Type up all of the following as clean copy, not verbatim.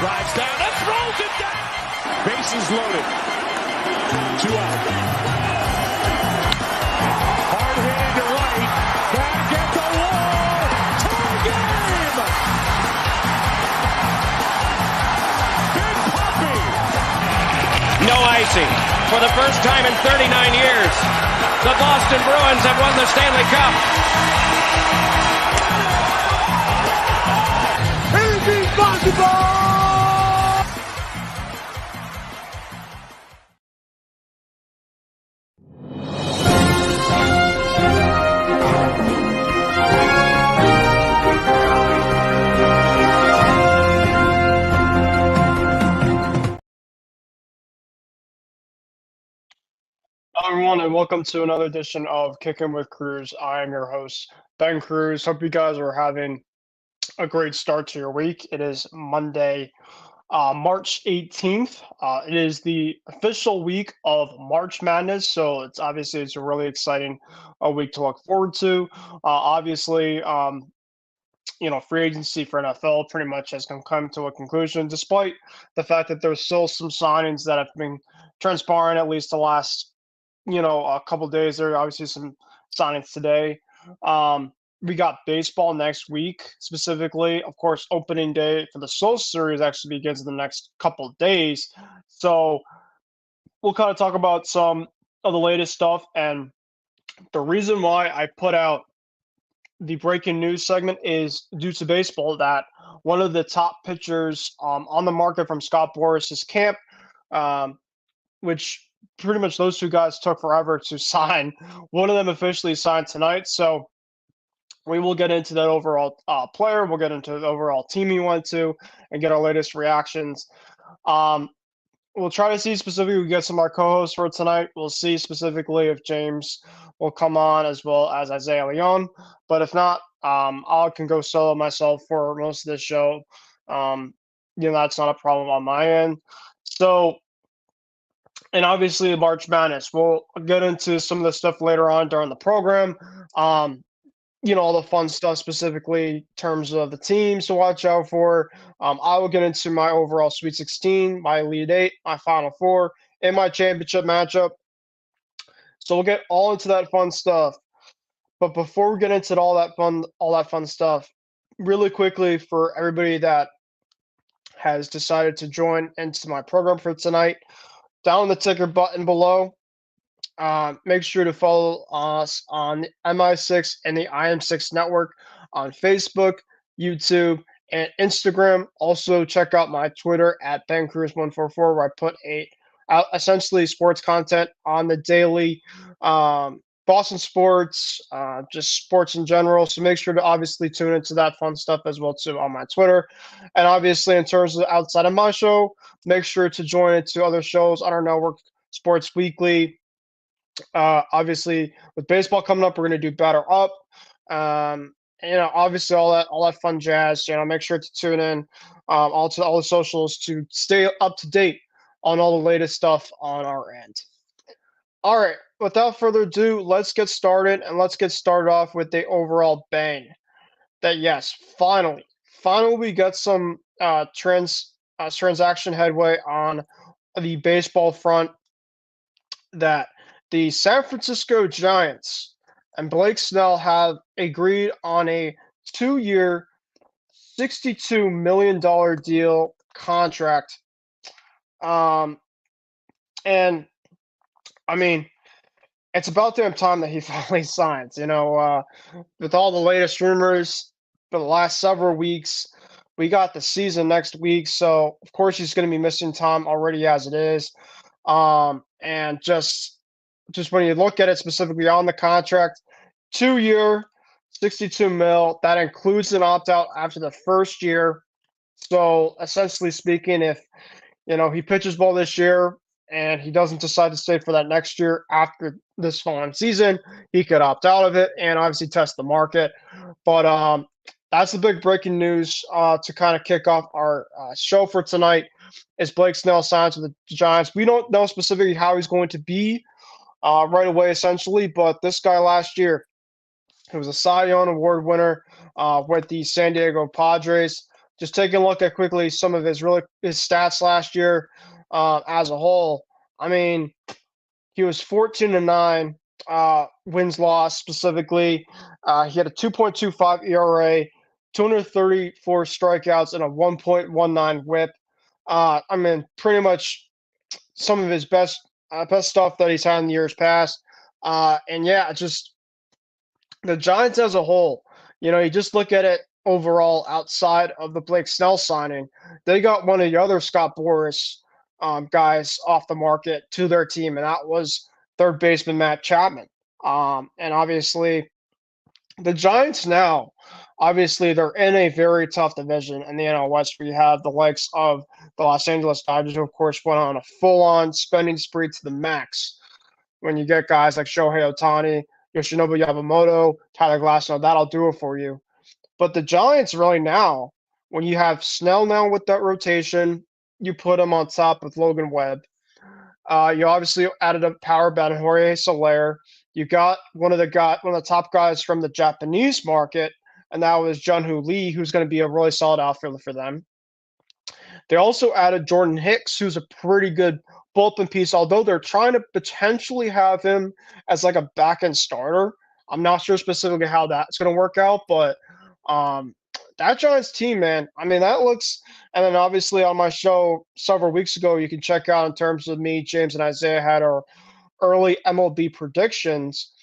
Drives down and throws it down. Bases loaded. 2 out. Hard hit into right. Back at the wall. Tie game. Big Puppy. No icing. For the first time in 39 years, the Boston Bruins have won the Stanley Cup. Anything possible! Hello, everyone, and welcome to another edition of Kicking with Kruse. I am your host, Ben Kruse. Hope you guys are having a great start to your week. It is Monday, March 18th. It is the official week of March Madness, so it's a really exciting week to look forward to. Obviously, free agency for NFL pretty much has come to a conclusion, despite the fact that there's still some signings that have been transpiring at least the last a couple days. There are obviously some signings today. We got baseball next week, specifically. Of course, opening day for the Soul Series actually begins in the next couple of days. So we'll kind of talk about some of the latest stuff. And the reason why I put out the breaking news segment is due to baseball, that one of the top pitchers on the market from Scott Boris's camp, which pretty much those two guys took forever to sign. One of them officially signed tonight. So we will get into that overall player. We'll get into the overall team he went to and get our latest reactions. We'll try to see specifically, we get some of our co-hosts for tonight. We'll see specifically if James will come on as well as Isaiah Leon. But if not, I can go solo myself for most of this show. That's not a problem on my end. So, and obviously March Madness. We'll get into some of the stuff later on during the program. All the fun stuff, specifically in terms of the teams to watch out for. I will get into my overall Sweet 16, my Elite 8, my Final 4, and my championship matchup. So we'll get all into that fun stuff. But before we get into all that fun stuff, really quickly for everybody that has decided to join into my program for tonight, down the ticker button below, make sure to follow us on MI6 and the IM6 network on Facebook, YouTube, and Instagram. Also, check out my Twitter at BenCruz144, where I put out essentially sports content on the daily, Boston sports, just sports in general. So make sure to obviously tune into that fun stuff as well too on my Twitter. And obviously, in terms of outside of my show, make sure to join into other shows on our network, Sports Weekly. Obviously, with baseball coming up, we're going to do Batter Up. Obviously all that fun jazz. Make sure to tune in all the socials to stay up to date on all the latest stuff on our end. All right, without further ado, let's get started, and let's get started off with the overall bang. That yes, finally we got some transaction headway on the baseball front. That the San Francisco Giants and Blake Snell have agreed on a 2-year, $62 million deal contract. And I mean, it's about damn time that he finally signs. With all the latest rumors for the last several weeks, we got the season next week. So, of course, he's going to be missing time already as it is. And just when you look at it specifically on the contract, 2-year, $62 million, that includes an opt-out after the first year. So essentially speaking, if he pitches well this year and he doesn't decide to stay for that next year after this following season, he could opt out of it and obviously test the market. But that's the big breaking news to kind of kick off our show for tonight. Is Blake Snell signs with the Giants. We don't know specifically how he's going to be right away, essentially, but this guy last year, he was a Cy Young Award winner with the San Diego Padres. just taking a look at quickly some of his stats last year as a whole. I mean, he was 14-9 wins loss specifically. He had a 2.25 ERA, 234 strikeouts, and a 1.19 WHIP. I mean, pretty much some of his best stuff that he's had in the years past. And yeah, just the Giants as a whole. You just look at it overall outside of the Blake Snell signing. They got one of the other Scott Boras guys off the market to their team, and that was third baseman Matt Chapman. And obviously, the Giants now, obviously, they're in a very tough division in the NL West where you have the likes of the Los Angeles Dodgers, who, of course, went on a full-on spending spree to the max. When you get guys like Shohei Ohtani, Yoshinobu Yamamoto, Tyler Glasnow, that'll do it for you. But the Giants really now, when you have Snell now with that rotation, you put him on top with Logan Webb. You obviously added a power bat in Jorge Soler. You got one of the top guys from the Japanese market, and that was Jun-Hoo Lee, who's going to be a really solid outfielder for them. They also added Jordan Hicks, who's a pretty good bullpen piece, although they're trying to potentially have him as like a back-end starter. I'm not sure specifically how that's going to work out, but that Giants team, man, I mean, that looks – and then obviously on my show several weeks ago, you can check out in terms of me, James, and Isaiah had our early MLB predictions.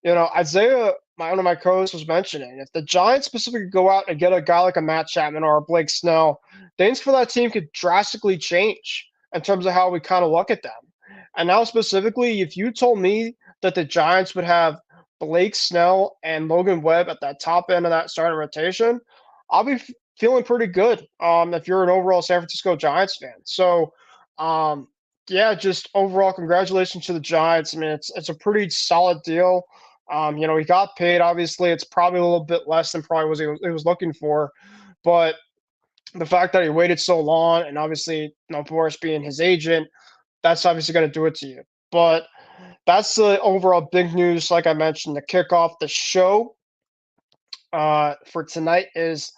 Isaiah, one of my co-hosts, was mentioning if the Giants specifically go out and get a guy like a Matt Chapman or a Blake Snell, things for that team could drastically change in terms of how we kind of look at them. And now specifically, if you told me that the Giants would have Blake Snell and Logan Webb at that top end of that starting rotation, I'll be feeling pretty good if you're an overall San Francisco Giants fan. So, yeah, just overall, congratulations to the Giants. I mean, it's a pretty solid deal. He got paid. Obviously, it's probably a little bit less than probably he was looking for, but the fact that he waited so long, and obviously, Boris being his agent, that's obviously going to do it to you. But that's the overall big news. Like I mentioned, to kick off the show for tonight is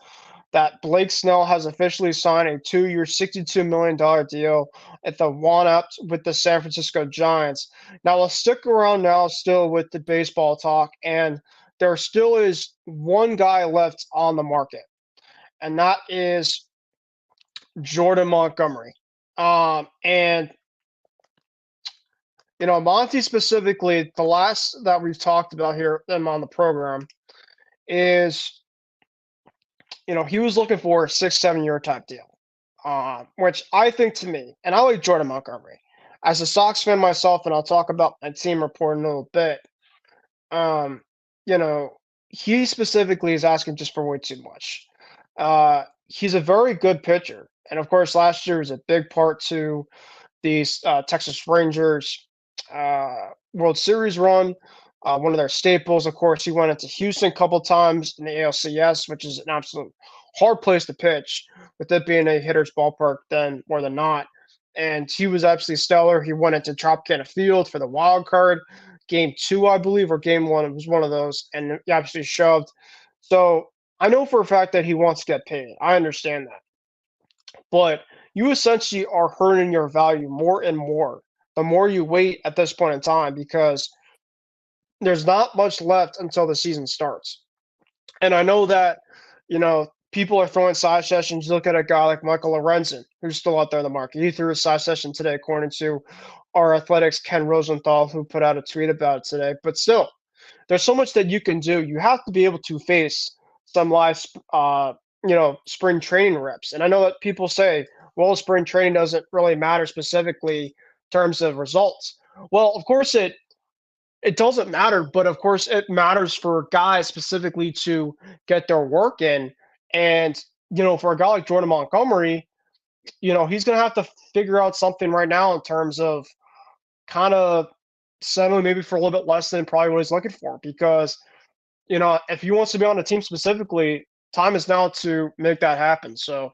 that Blake Snell has officially signed a 2-year, $62 million deal at the one-up with the San Francisco Giants. Now, let's stick around now still with the baseball talk, and there still is one guy left on the market, and that is Jordan Montgomery. And Monty specifically, the last that we've talked about here on the program is, he was looking for a 6-7 year type deal, which I think to me, and I like Jordan Montgomery. As a Sox fan myself, and I'll talk about my team report in a little bit, he specifically is asking just for way too much. He's a very good pitcher. And, of course, last year was a big part to these Texas Rangers World Series run. One of their staples, of course, he went into Houston a couple times in the ALCS, which is an absolute hard place to pitch, with it being a hitter's ballpark then more than not. And he was absolutely stellar. He went into Tropicana Field for the wild card, game 2, I believe, or game 1. It was one of those, and he absolutely shoved. So I know for a fact that he wants to get paid. I understand that. But you essentially are hurting your value more and more the more you wait at this point in time, because there's not much left until the season starts. And I know that, people are throwing side sessions. You look at a guy like Michael Lorenzen, who's still out there in the market. He threw a side session today, according to our Athletics' Ken Rosenthal, who put out a tweet about it today. But still, there's so much that you can do. You have to be able to face some live, spring training reps. And I know that people say, well, spring training doesn't really matter specifically in terms of results. Well, of course it doesn't matter, but of course it matters for guys specifically to get their work in. And, for a guy like Jordan Montgomery, he's going to have to figure out something right now in terms of kind of settling maybe for a little bit less than probably what he's looking for, because, if he wants to be on the team specifically, time is now to make that happen. So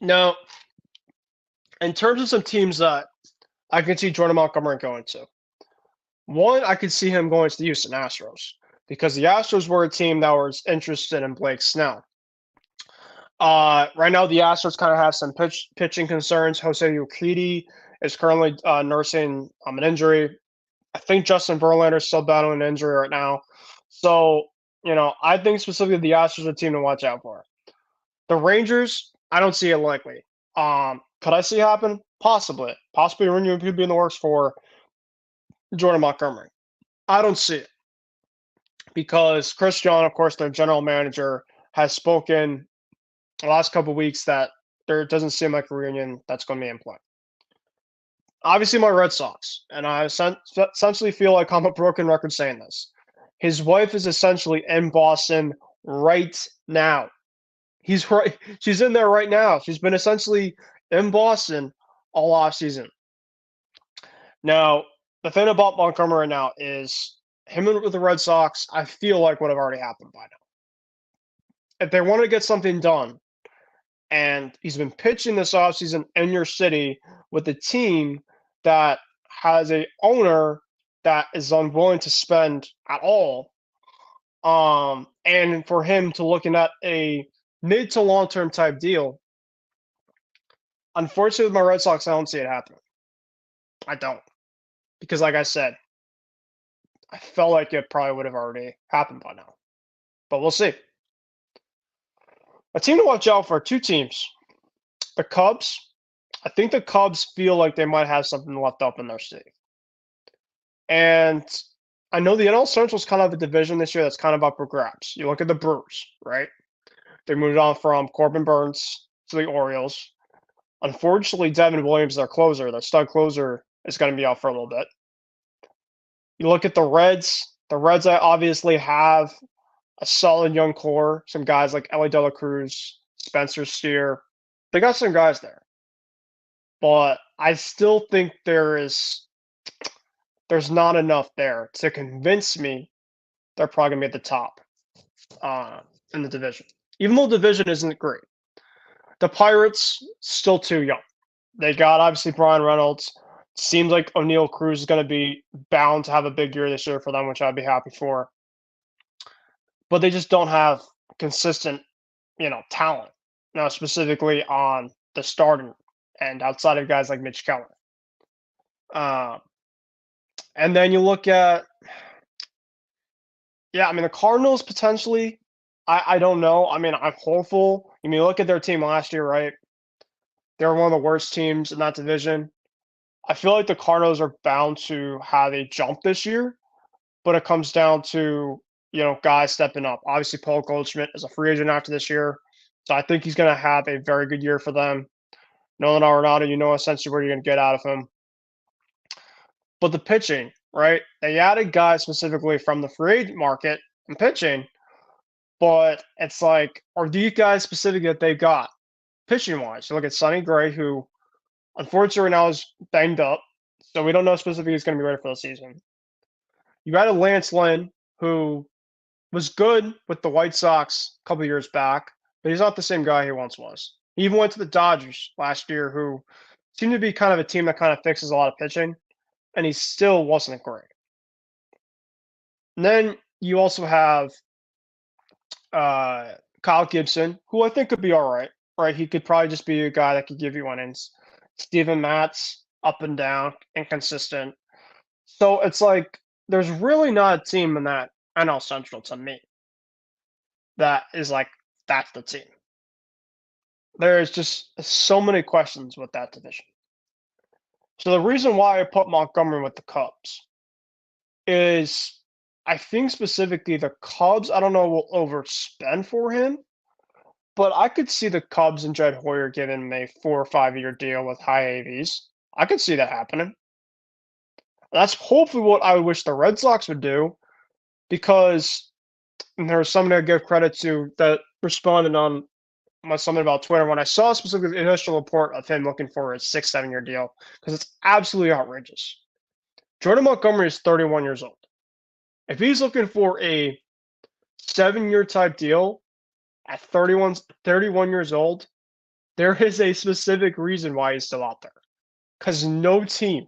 now, in terms of some teams that I can see Jordan Montgomery going to, one, I could see him going to the Houston Astros. because the Astros were a team that was interested in Blake Snell. Right now, the Astros kind of have some pitching concerns. Jose Urquidy is currently nursing an injury. I think Justin Verlander is still battling an injury right now. So, I think specifically the Astros are a team to watch out for. The Rangers, I don't see it likely. Could I see it happen? Possibly. Possibly renewal could be in the works for Jordan Montgomery. I don't see it because Chris John, of course, their general manager, has spoken the last couple of weeks that there doesn't seem like a reunion that's going to be in play. Obviously, my Red Sox, and I essentially feel like I'm a broken record saying this. His wife is essentially in Boston right now. He's right. She's in there right now. She's been essentially in Boston all off season. Now, the thing about Montgomery right now is him with the Red Sox, I feel like would have already happened by now. If they want to get something done, and he's been pitching this offseason in your city with a team that has a owner that is unwilling to spend at all, and for him to looking at a mid to long term type deal, unfortunately with my Red Sox, I don't see it happening. I don't. Because like I said, I felt like it probably would have already happened by now. But we'll see. A team to watch out for, two teams. The Cubs. I think the Cubs feel like they might have something left up in their city. And I know the NL Central is kind of a division this year that's kind of up for grabs. You look at the Brewers, right? They moved on from Corbin Burns to the Orioles. Unfortunately, Devin Williams, their closer, their stud closer, is going to be out for a little bit. You look at the Reds. The Reds obviously have a solid young core. Some guys like Elly De La Cruz, Spencer Steer. They got some guys there. But I still think there's not enough there to convince me they're probably going to be at the top in the division. Even though the division isn't great. The Pirates, still too young. They got, obviously, Brian Reynolds. Seems like O'Neal Cruz is going to be bound to have a big year this year for them, which I'd be happy for. But they just don't have consistent, talent. Specifically on the starting end outside of guys like Mitch Keller. And then you look at, the Cardinals potentially. I don't know. I'm hopeful. Look at their team last year, right? They were one of the worst teams in that division. I feel like the Cardinals are bound to have a jump this year, but it comes down to, guys stepping up. Obviously, Paul Goldschmidt is a free agent after this year, so I think he's going to have a very good year for them. Nolan Arenado, you know essentially what you're going to get out of him. But the pitching, right? They added guys specifically from the free agent market and pitching, but it's like, are these guys specific that they got pitching-wise? You look at Sonny Gray, who unfortunately now is banged up, so we don't know specifically he's going to be ready for the season. You added Lance Lynn, who was good with the White Sox a couple of years back, but he's not the same guy he once was. He even went to the Dodgers last year, who seemed to be kind of a team that kind of fixes a lot of pitching, and he still wasn't great. And then you also have Kyle Gibson, who I think could be all right. Right, he could probably just be a guy that could give you innings. Steven Matz, up and down, inconsistent. So it's like there's really not a team in that NL Central to me that is like that's the team. There's just so many questions with that division. So the reason why I put Montgomery with the Cubs is I think specifically the Cubs, I don't know, will overspend for him. But I could see the Cubs and Jed Hoyer giving him a 4 or 5 year deal with high AVs. I could see that happening. That's hopefully what I wish the Red Sox would do, because there's somebody I give credit to that responded on something about Twitter when I saw specifically the initial report of him looking for a 6-7 year deal, because it's absolutely outrageous. Jordan Montgomery is 31 years old. If he's looking for a 7-year type deal, at 31 years old, there is a specific reason why he's still out there. Because no team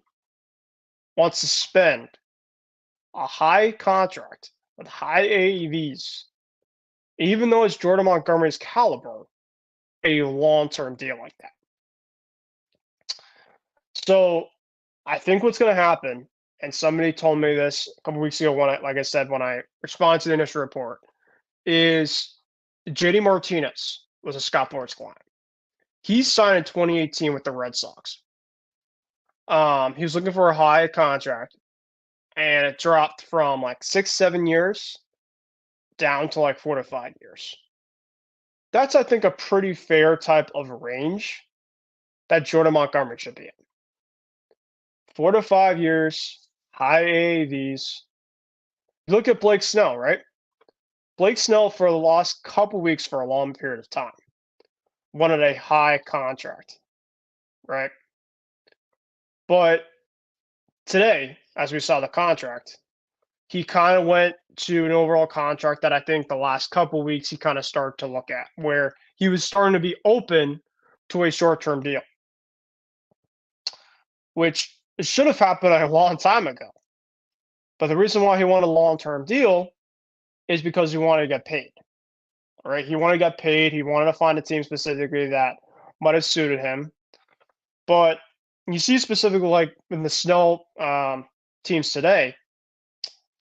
wants to spend a high contract with high AAVs, even though it's Jordan Montgomery's caliber, a long-term deal like that. So I think what's going to happen, and somebody told me this a couple weeks ago when like I said, when I responded to the initial report, is JD Martinez was a Scott Boras client. He signed in 2018 with the Red Sox. He was looking for a high contract, and it dropped from like 6-7 years down to like 4 to 5 years. That's, I think, a pretty fair type of range that Jordan Montgomery should be in. 4 to 5 years, high AAVs. Look at Blake Snell, right? Blake Snell, for the last couple weeks, for a long period of time, wanted a high contract, right? But today, as we saw the contract, he kind of went to an overall contract that I think the last couple weeks he kind of started to look at, where he was starting to be open to a short-term deal, which should have happened a long time ago. But the reason why he wanted a long-term deal is because he wanted to get paid. All right, he wanted to get paid. He wanted to find a team specifically that might have suited him. But you see specifically like in the Snell teams today,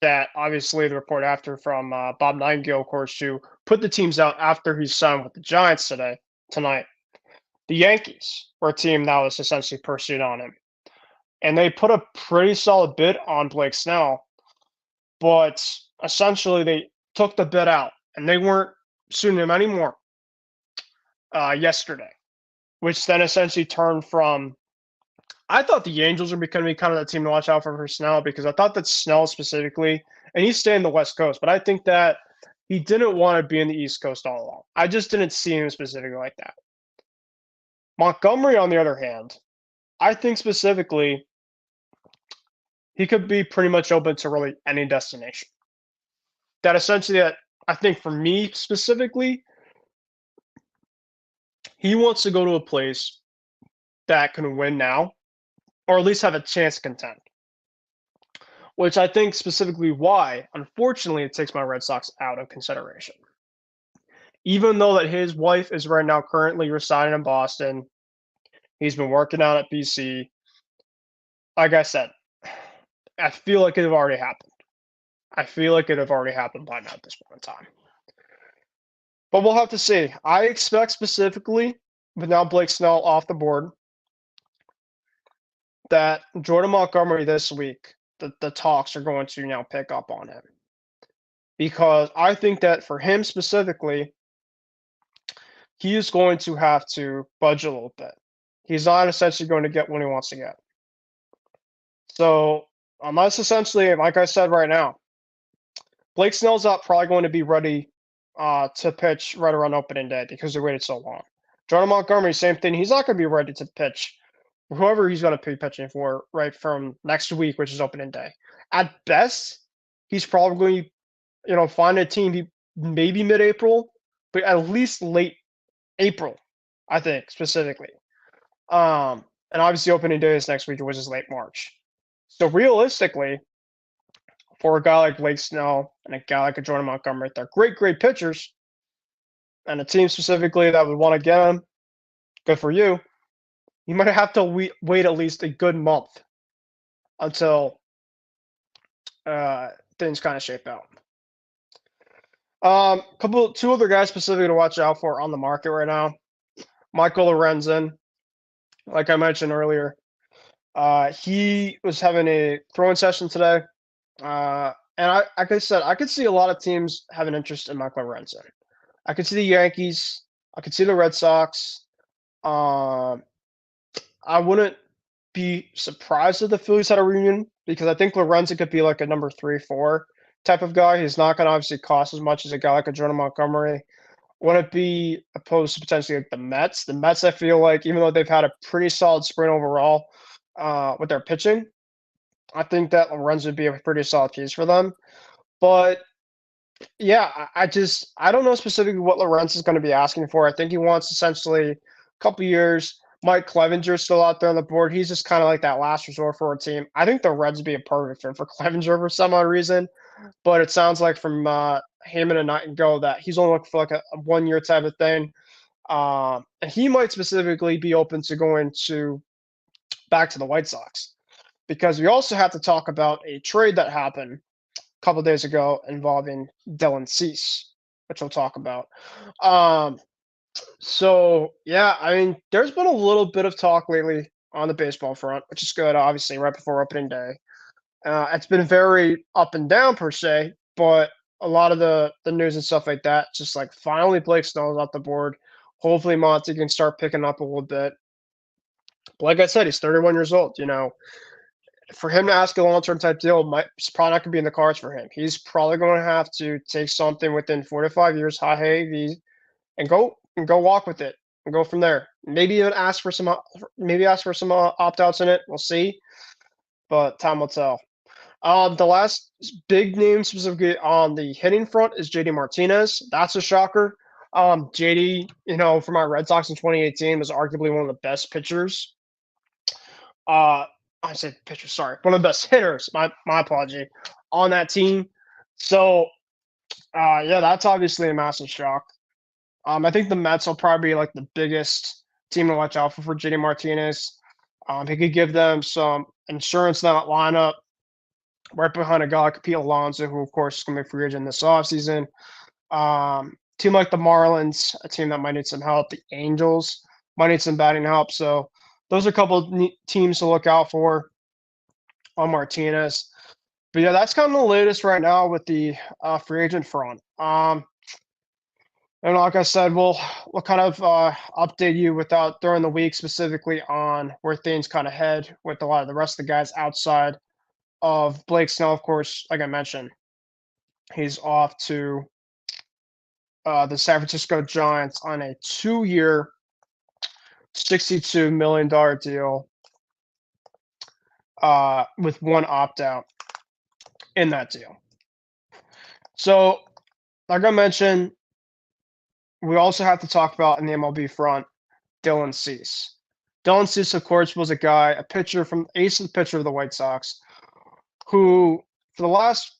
that obviously the report after from Bob Nightingale, of course, to put the teams out after he signed with the Giants tonight. The Yankees were a team that was essentially pursued on him. And they put a pretty solid bid on Blake Snell, but essentially they took the bid out and they weren't suing him anymore yesterday, which then essentially turned from, I thought the Angels were going to be kind of the team to watch out for Snell, because I thought that Snell specifically, and he's staying the West Coast, but I think that he didn't want to be in the East Coast all along. I just didn't see him specifically like that. Montgomery, on the other hand, I think specifically he could be pretty much open to really any destination. That essentially, I think for me specifically, he wants to go to a place that can win now, or at least have a chance to contend. Which I think specifically why, unfortunately, it takes my Red Sox out of consideration. Even though that his wife is right now currently residing in Boston, he's been working out at BC. Like I said, I feel like it have already happened. I feel like it have already happened by now at this point in time. But we'll have to see. I expect specifically, with now Blake Snell off the board, that Jordan Montgomery this week, the talks are going to now pick up on him. Because I think that for him specifically, he is going to have to budge a little bit. He's not essentially going to get what he wants to get. So, unless essentially, like I said right now, Blake Snell's probably going to be ready to pitch right around opening day because they waited so long. Jordan Montgomery, same thing. He's not going to be ready to pitch whoever he's going to be pitching for right from next week, which is opening day. At best, he's probably going to find a team maybe mid-April, but at least late April, I think, specifically. And obviously opening day is next week, which is late March. So realistically, for a guy like Blake Snell and a guy like a Jordan Montgomery, they're great pitchers, and a team specifically that would want to get them, good for you. You might have to wait at least a good month until things kind of shape out. Two other guys specifically to watch out for on the market right now. Michael Lorenzen, like I mentioned earlier, he was having a throwing session today. And like I said, I could see a lot of teams have an interest in Michael Lorenzen. I could see the Yankees. I could see the Red Sox. I wouldn't be surprised if the Phillies had a reunion, because I think Lorenzen could be like a number 3-4 type of guy. He's not going to obviously cost as much as a guy like a Jordan Montgomery. Wouldn't be opposed to potentially like the Mets. The Mets, I feel like, even though they've had a pretty solid spring overall with their pitching, I think that Lorenzen would be a pretty solid piece for them. But yeah, I don't know specifically what Lorenzen is going to be asking for. I think he wants essentially a couple years. Mike Clevenger is still out there on the board. He's just kind of like that last resort for a team. I think the Reds would be a perfect fit for Clevenger for some odd reason. but it sounds like from Heyman and Nightingale that he's only looking for like a 1 year type of thing. And he might specifically be open to going to back to the White Sox because we also have to talk about a trade that happened a couple days ago involving Dylan Cease, which we'll talk about. So yeah, I mean, there's been a little bit of talk lately on the baseball front, which is good. Obviously, right before opening day, it's been very up and down per se, but a lot of the news and stuff like that, just like finally Blake Snell's off the board. Hopefully Monty can start picking up a little bit. But like I said, he's 31 years old. For him to ask a long-term type deal, it's probably not going to be in the cards for him. He's probably going to have to take something within 4 to 5 years, high AAV, and go walk with it and go from there. Maybe even ask for some opt-outs in it. We'll see, but time will tell. The last big name specifically on the hitting front is JD Martinez. That's a shocker. JD, for my Red Sox in 2018 was arguably one of the best pitchers. I said pitcher, sorry, one of the best hitters. My apology on that team. So, yeah, that's obviously a massive shock. I think the Mets will probably be like the biggest team to watch out for JD Martinez. He could give them some insurance in that lineup, right behind a guy like Pete Alonso, who of course is going to be free agent this offseason. Team like the Marlins, a team that might need some help. The Angels might need some batting help. So those are a couple of teams to look out for on Martinez. But yeah, that's kind of the latest right now with the free agent front. And like I said, we'll kind of update you during the week specifically on where things kind of head with a lot of the rest of the guys outside of Blake Snell. Of course, like I mentioned, he's off to the San Francisco Giants on a 2-year, $62 million deal with one opt-out in that deal. So, like I mentioned, we also have to talk about in the MLB front, Dylan Cease. Dylan Cease, of course, was a pitcher from ace of the pitcher of the White Sox, who for the last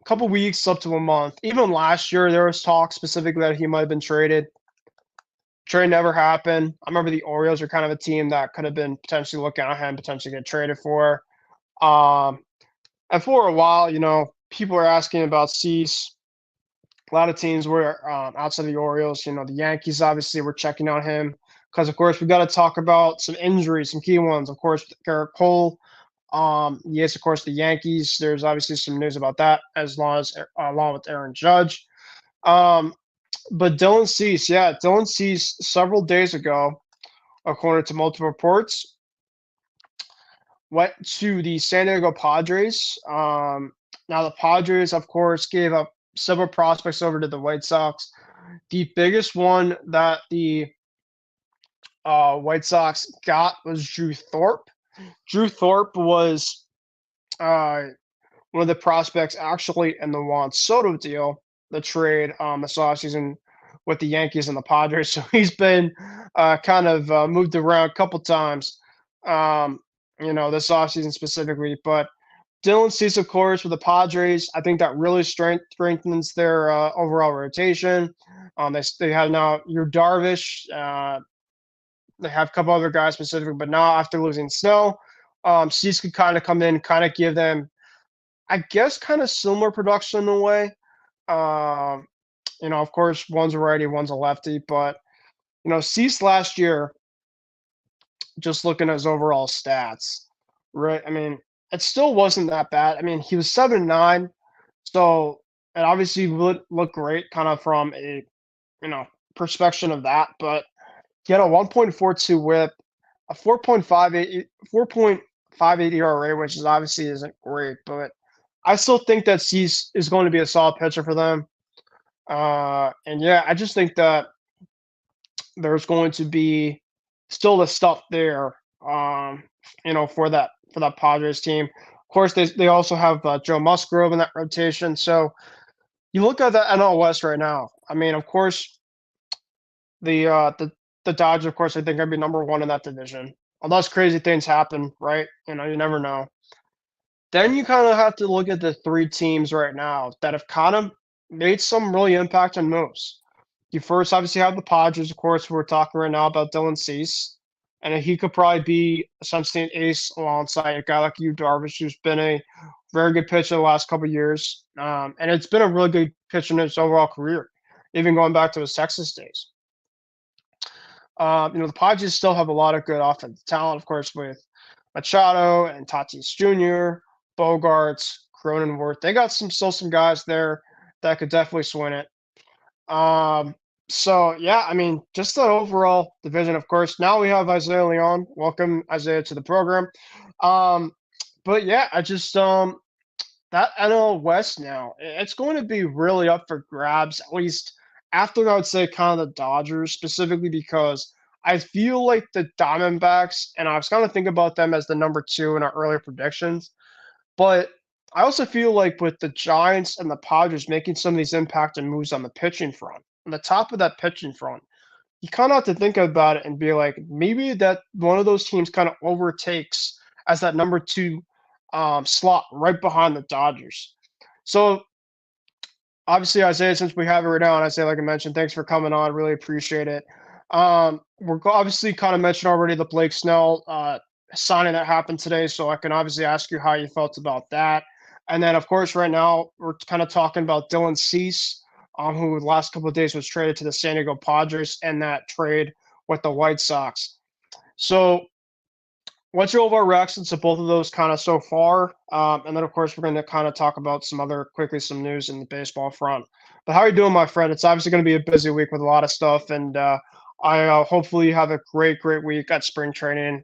couple weeks up to a month, even last year, there was talk specifically that he might have been traded. Trade never happened. I remember the Orioles are kind of a team that could have been potentially looking at him, potentially get traded for. And for a while, people are asking about Cease. A lot of teams were outside the Orioles. The Yankees obviously were checking on him because, of course, we got to talk about some injuries, some key ones. Of course, Garrett Cole. Yes, of course, the Yankees. There's obviously some news about that, along with Aaron Judge. But Dylan Cease, several days ago, according to multiple reports, went to the San Diego Padres. Now, the Padres, of course, gave up several prospects over to the White Sox. The biggest one that the White Sox got was Drew Thorpe. Drew Thorpe was one of the prospects actually in the Juan Soto deal, the trade this offseason with the Yankees and the Padres. So he's been kind of moved around a couple times, this offseason specifically. But Dylan Cease, of course, with the Padres, I think that really strengthens their overall rotation. They have now your Darvish. They have a couple other guys specifically, but now after losing Snell, Cease could kind of come in, kind of give them, I guess, kind of similar production in a way. Of course, one's a righty, one's a lefty, but Cease last year, just looking at his overall stats, right? I mean, it still wasn't that bad. I mean, he was 7-9, so it obviously would look great, kind of from a perspective of that. But he had a 1.42 WHIP, a 4.58 ERA, which is obviously isn't great, but I still think that Cease is going to be a solid pitcher for them. And yeah, I just think that there's going to be still the stuff there, for that Padres team. Of course, they also have Joe Musgrove in that rotation. So you look at the NL West right now. I mean, of course, the Dodgers, of course, I think are going to be number one in that division, unless crazy things happen, right? You never know. Then you kind of have to look at the three teams right now that have kind of made some really impacting moves. You first obviously have the Padres, of course. We're talking right now about Dylan Cease, and he could probably be essentially an ace alongside a guy like you, Darvish, who's been a very good pitcher the last couple of years, and it's been a really good pitcher in his overall career, even going back to his Texas days. The Padres still have a lot of good offensive talent, of course, with Machado and Tatis Jr., Bogarts, Cronenworth. They got some guys there that could definitely swing it. So yeah, I mean, just the overall division, of course. Now we have Isaiah Leon. Welcome, Isaiah, to the program. Um, but yeah, I just that NL West now, it's going to be really up for grabs, at least after I would say kind of the Dodgers specifically because I feel like the Diamondbacks, and I was kind of thinking about them as the number two in our earlier predictions, but I also feel like with the Giants and the Padres making some of these impacting moves on the pitching front, on the top of that pitching front, you kind of have to think about it and be like, maybe that one of those teams kind of overtakes as that number two slot right behind the Dodgers. So obviously, Isaiah, since we have it right now, and Isaiah, like I mentioned, thanks for coming on. Really appreciate it. Obviously kind of mentioned already the Blake Snell signing that happened today, so I can obviously ask you how you felt about that. And then, of course, right now we're kind of talking about Dylan Cease, who the last couple of days was traded to the San Diego Padres and that trade with the White Sox. So what's your overall reactions to both of those kind of so far? And then, of course, we're going to kind of talk about some news in the baseball front. But how are you doing, my friend? It's obviously going to be a busy week with a lot of stuff, and I hopefully have a great week at spring training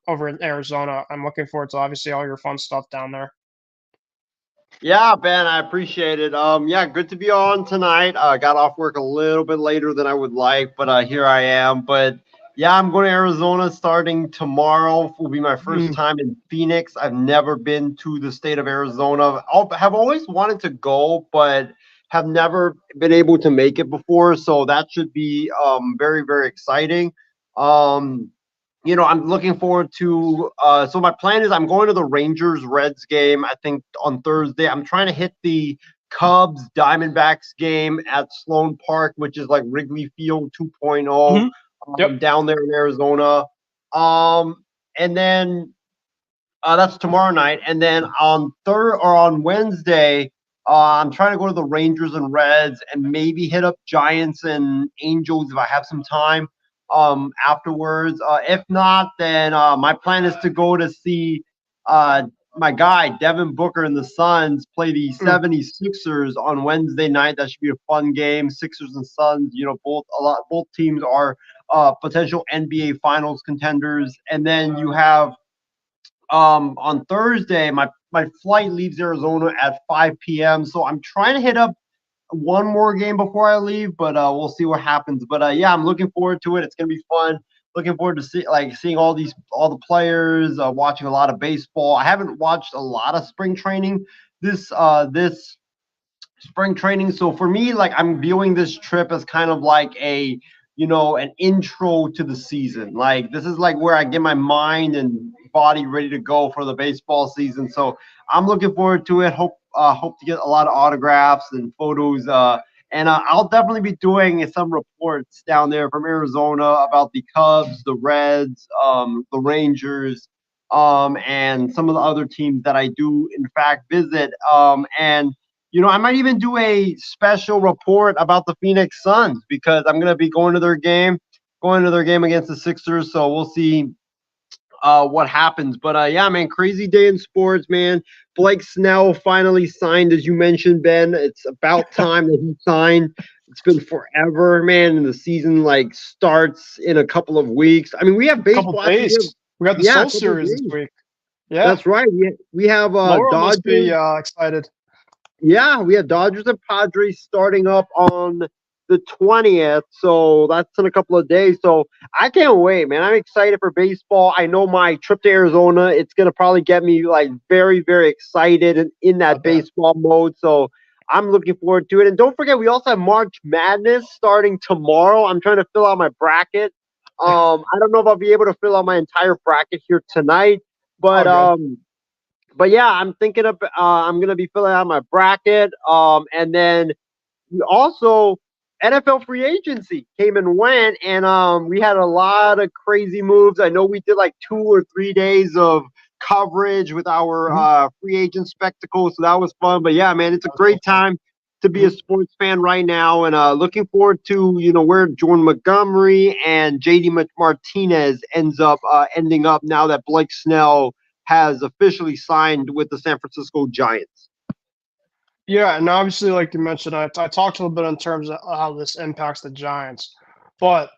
over in Arizona. I'm looking forward to obviously all your fun stuff down there. Yeah, Ben, I appreciate it. Yeah, good to be on tonight. Got off work a little bit later than I would like, but here I am. But yeah, I'm going to Arizona starting tomorrow. Will be my first time in Phoenix. I've never been to the state of Arizona. Have always wanted to go, but have never been able to make it before. So that should be very, very exciting. I'm looking forward to so my plan is I'm going to the Rangers Reds game, I think on Thursday. I'm trying to hit the Cubs Diamondbacks game at Sloan Park, which is like Wrigley Field 2.0 down there in Arizona. And then that's tomorrow night. And then on Wednesday, I'm trying to go to the Rangers and Reds and maybe hit up Giants and Angels if I have some time afterwards. If not, then my plan is to go to see my guy Devin Booker and the Suns play the 76ers on Wednesday night. That should be a fun game. Sixers and Suns, both teams are potential NBA Finals contenders. And then you have on Thursday, my flight leaves Arizona at 5 p.m. So I'm trying to hit up one more game before I leave, but we'll see what happens. But yeah, I'm looking forward to it. It's gonna be fun. Looking forward to seeing all the players, watching a lot of baseball. I haven't watched a lot of spring training this spring training. So for me, like I'm viewing this trip as kind of like an intro to the season. Like this is like where I get my mind and body ready to go for the baseball season. So I'm looking forward to it. Hope to get a lot of autographs and photos. And I'll definitely be doing some reports down there from Arizona about the Cubs, the Reds, the Rangers, and some of the other teams that I do in fact visit. And I might even do a special report about the Phoenix Suns because I'm going to be going to their game against the Sixers. So we'll see what happens. But yeah, man, crazy day in sports, man. Blake Snell finally signed, as you mentioned, Ben. It's about time that he signed. It's been forever, man, and the season starts in a couple of weeks. I mean, we have baseball. Couple days. We got the Soul Series this week. Yeah, that's right. We have Laura Dodgers. Must be excited. Yeah, we have Dodgers and Padres starting up on the 20th, so that's in a couple of days. So I can't wait, man. I'm excited for baseball. I know my trip to Arizona, it's going to probably get me very, very excited and in that baseball mode. So I'm looking forward to it. And don't forget, we also have March Madness starting tomorrow. I'm trying to fill out my bracket. I don't know if I'll be able to fill out my entire bracket here tonight, but but yeah, I'm thinking of I'm gonna be filling out my bracket. And then we also NFL free agency came and went, and we had a lot of crazy moves. I know we did like 2 or 3 days of coverage with our free agent spectacle, so that was fun. But yeah, man, it's a great time to be a sports fan right now, and looking forward to where Jordan Montgomery and JD Martinez ending up now that Blake Snell has officially signed with the San Francisco Giants. Yeah, and obviously, like you mentioned, I talked a little bit in terms of how this impacts the Giants, but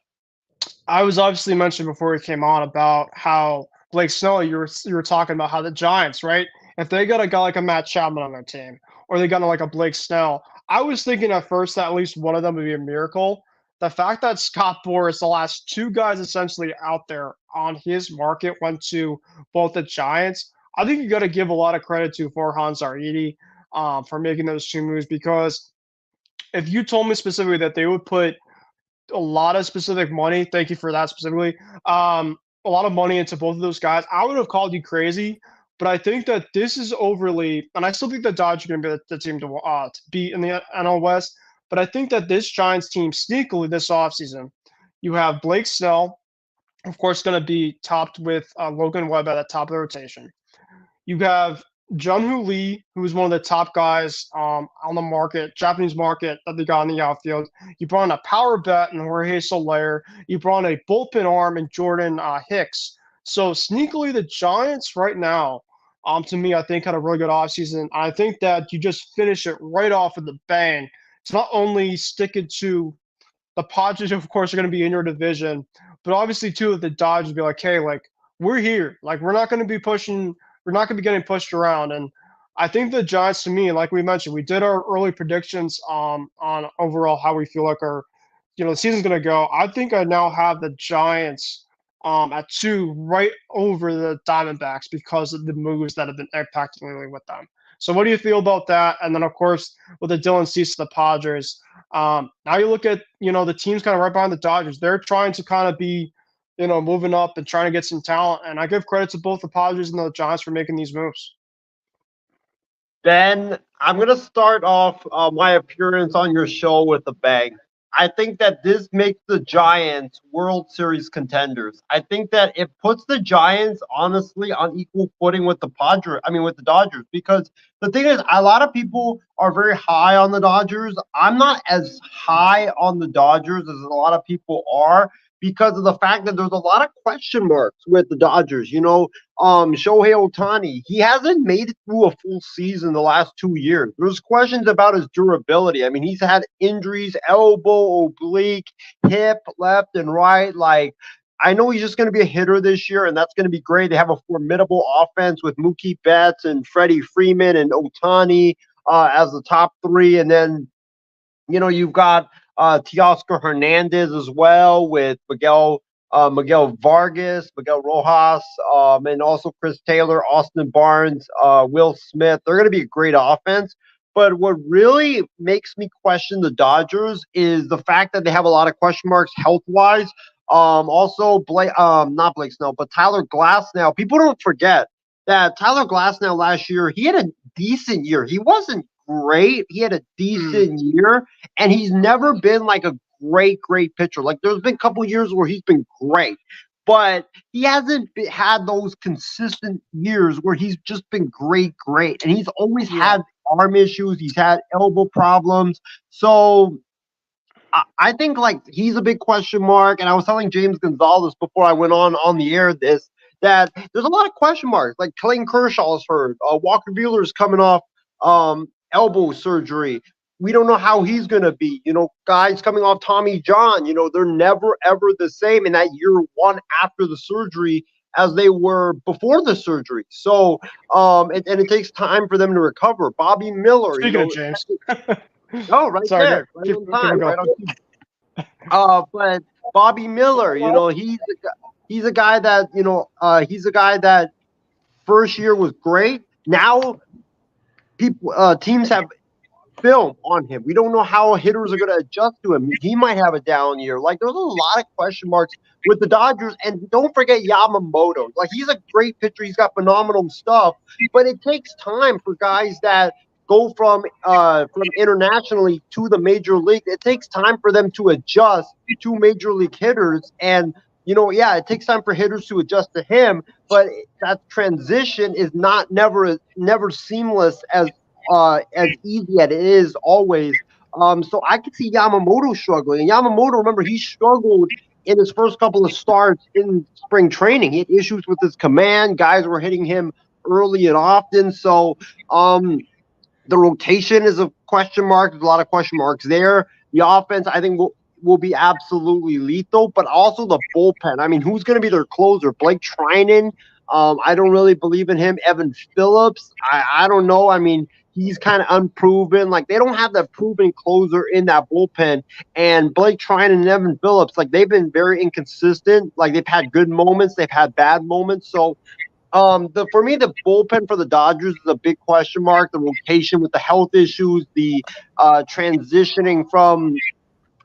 I was obviously mentioned before we came on about how Blake Snell, you were talking about how the Giants, right? If they got a guy like a Matt Chapman on their team, or they got like a Blake Snell, I was thinking at first that at least one of them would be a miracle. The fact that Scott Boras, the last two guys essentially out there on his market, went to both the Giants. I think you got to give a lot of credit to Farhan Zaidi for making those two moves, because if you told me specifically that they would put a lot of specific money. Thank you for that specifically. A lot of money into both of those guys. I would have called you crazy, but I think that this is overly, and I still think the Dodgers are going to be the team to beat in the NL West. But I think that this Giants team sneakily this offseason, you have Blake Snell, of course, going to be topped with Logan Webb at the top of the rotation. You have Jung-Hoo Lee, who is one of the top guys on the market, Japanese market, that they got in the outfield. You brought in a power bat in Jorge Soler. You brought in a bullpen arm in Jordan Hicks. So sneakily, the Giants right now, to me, I think had a really good offseason. I think that you just finish it right off with a bang. It's not only sticking to the Padres, of course, are going to be in your division, but obviously too, the Dodgers be like, hey, like we're here, like we're not going to be pushing. We're not going to be getting pushed around. And I think the Giants, to me, like we mentioned, we did our early predictions on overall how we feel like the season's going to go. I think I now have the Giants at 2 right over the Diamondbacks because of the moves that have been impacting lately with them. So what do you feel about that? And then, of course, with the Dylan Cease of the Padres, now you look at, the teams kind of right behind the Dodgers. They're trying to kind of be moving up and trying to get some talent. And I give credit to both the Padres and the Giants for making these moves. Ben, I'm going to start off my appearance on your show with a bang. I think that this makes the Giants World Series contenders. I think that it puts the Giants honestly on equal footing with the with the Dodgers, because the thing is, a lot of people are very high on the Dodgers. I'm not as high on the Dodgers as a lot of people are, because of the fact that there's a lot of question marks with the Dodgers. Shohei Ohtani, he hasn't made it through a full season the last 2 years. There's questions about his durability. I mean, he's had injuries, elbow, oblique, hip, left and right. Like, I know he's just going to be a hitter this year, and that's going to be great. They have a formidable offense with Mookie Betts and Freddie Freeman and Ohtani as the top three. And then, you've got Teoscar Hernandez as well with Miguel Vargas, Miguel Rojas, and also Chris Taylor, Austin Barnes, Will Smith. They're going to be a great offense. But what really makes me question the Dodgers is the fact that they have a lot of question marks health-wise. Also, not Blake Snell, but Tyler Glasnow. People don't forget that Tyler Glasnow last year, he had a decent year. He wasn't great. He had a decent year, and he's never been like a great pitcher. Like, there's been a couple of years where he's been great, but he hasn't had those consistent years where he's just been great. And he's always had arm issues. He's had elbow problems. So I think like he's a big question mark. And I was telling James Gonzalez before I went on the air that there's a lot of question marks. Like Clayton Kershaw's hurt. Walker Buehler's coming off elbow surgery. We don't know how he's going to be. Guys coming off Tommy John, they're never, ever the same in that year one after the surgery as they were before the surgery. So, and it takes time for them to recover. Bobby Miller. Speaking of James. Oh, right Sorry, there. Right on time. Right on. But Bobby Miller, he's a guy that first year was great. Now teams have film on him. We don't know how hitters are going to adjust to him. He might have a down year. Like, there's a lot of question marks with the Dodgers. And don't forget Yamamoto. Like, he's a great pitcher. He's got phenomenal stuff. But it takes time for guys that go from internationally to the major league. It takes time for them to adjust to major league hitters. And, yeah, it takes time for hitters to adjust to him. But that transition is never seamless as easy as it is always. So I could see Yamamoto struggling. And Yamamoto, remember, he struggled in his first couple of starts in spring training. He had issues with his command. Guys were hitting him early and often. So the rotation is a question mark. There's a lot of question marks there. The offense, I think, will be absolutely lethal, but also the bullpen. I mean, who's going to be their closer? Blake Trinan? I don't really believe in him. Evan Phillips? I don't know. I mean, he's kind of unproven. Like, they don't have that proven closer in that bullpen. And Blake Trinan and Evan Phillips, like, they've been very inconsistent. Like, they've had good moments. They've had bad moments. So, for me, the bullpen for the Dodgers is a big question mark. The rotation with the health issues, the transitioning from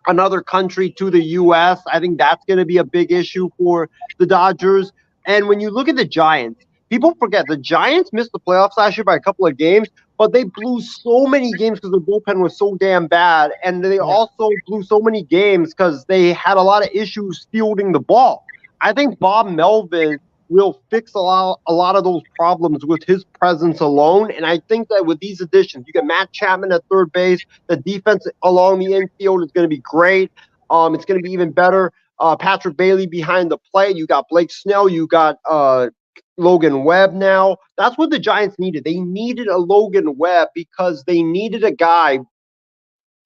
another country to the U.S., I think that's going to be a big issue for the Dodgers. And when you look at the Giants, people forget the Giants missed the playoffs last year by a couple of games, but they blew so many games because their bullpen was so damn bad. And they also blew so many games because they had a lot of issues fielding the ball. I think Bob Melvin will fix a lot of those problems with his presence alone. And I think that with these additions, you get Matt Chapman at third base. The defense along the infield is going to be great. It's going to be even better. Patrick Bailey behind the plate. You got Blake Snell. You got Logan Webb now. That's what the Giants needed. They needed a Logan Webb because they needed a guy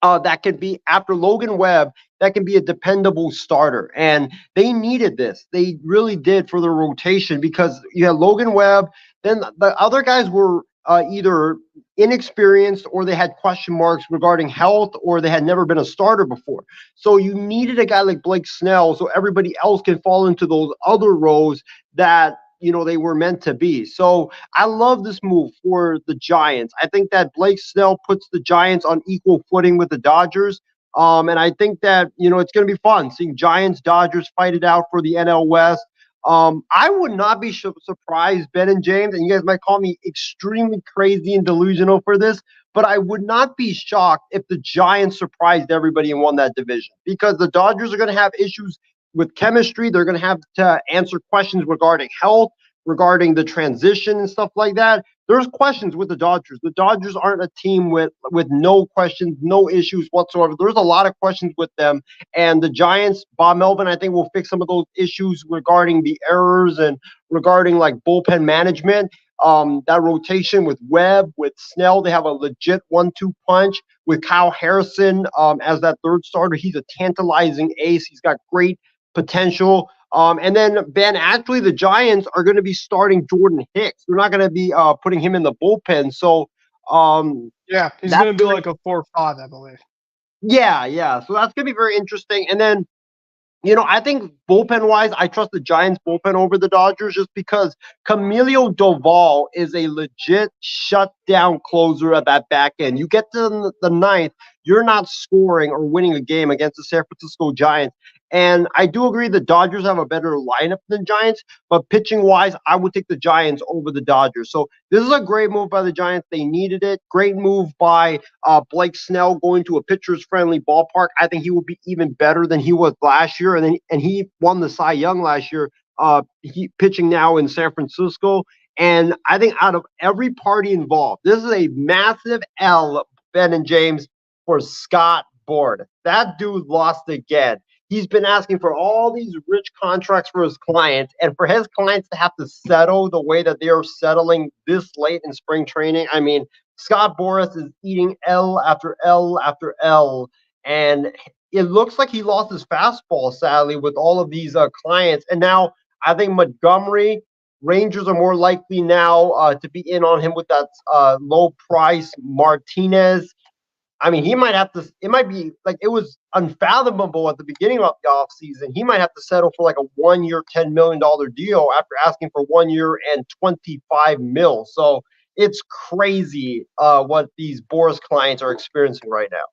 that could be, after Logan Webb, that can be a dependable starter. And they needed this. They really did for their rotation because you had Logan Webb. Then the other guys were either inexperienced or they had question marks regarding health or they had never been a starter before. So you needed a guy like Blake Snell so everybody else can fall into those other roles that they were meant to be. So I love this move for the Giants. I think that Blake Snell puts the Giants on equal footing with the Dodgers. And I think that, it's going to be fun seeing Giants, Dodgers fight it out for the NL West. I would not be surprised, Ben and James, and you guys might call me extremely crazy and delusional for this, but I would not be shocked if the Giants surprised everybody and won that division because the Dodgers are going to have issues with chemistry. They're going to have to answer questions regarding health, regarding the transition and stuff like that. There's questions with the Dodgers. The Dodgers aren't a team with no questions, no issues whatsoever. There's a lot of questions with them. And the Giants, Bob Melvin, I think will fix some of those issues regarding the errors and regarding like bullpen management. That rotation with Webb, with Snell, they have a legit 1-2 punch. With Kyle Harrison as that third starter, he's a tantalizing ace. He's got great potential. And then, Ben, actually, the Giants are going to be starting Jordan Hicks. They're not going to be putting him in the bullpen. So, yeah, he's going to be like a 4-5, I believe. Yeah. So that's going to be very interesting. And then, I think bullpen-wise, I trust the Giants bullpen over the Dodgers just because Camilo Doval is a legit shutdown closer at that back end. You get to the ninth, you're not scoring or winning a game against the San Francisco Giants. And I do agree the Dodgers have a better lineup than Giants, but pitching-wise, I would take the Giants over the Dodgers. So this is a great move by the Giants. They needed it. Great move by Blake Snell going to a pitcher's-friendly ballpark. I think he will be even better than he was last year, and he won the Cy Young last year. He pitching now in San Francisco, and I think out of every party involved, this is a massive L, Ben and James, for Scott Boras. That dude lost again. He's been asking for all these rich contracts for his clients, and for his clients to have to settle the way that they are settling this late in spring training. I mean, Scott Boras is eating L after L after L, and it looks like he lost his fastball, sadly, with all of these clients. And now I think Montgomery, Rangers are more likely now to be in on him with that low price Martinez. I mean, he might have to, it might be like it was unfathomable at the beginning of the offseason. He might have to settle for like a 1 year, $10 million deal after asking for 1 year and $25 million. So it's crazy what these Boris clients are experiencing right now.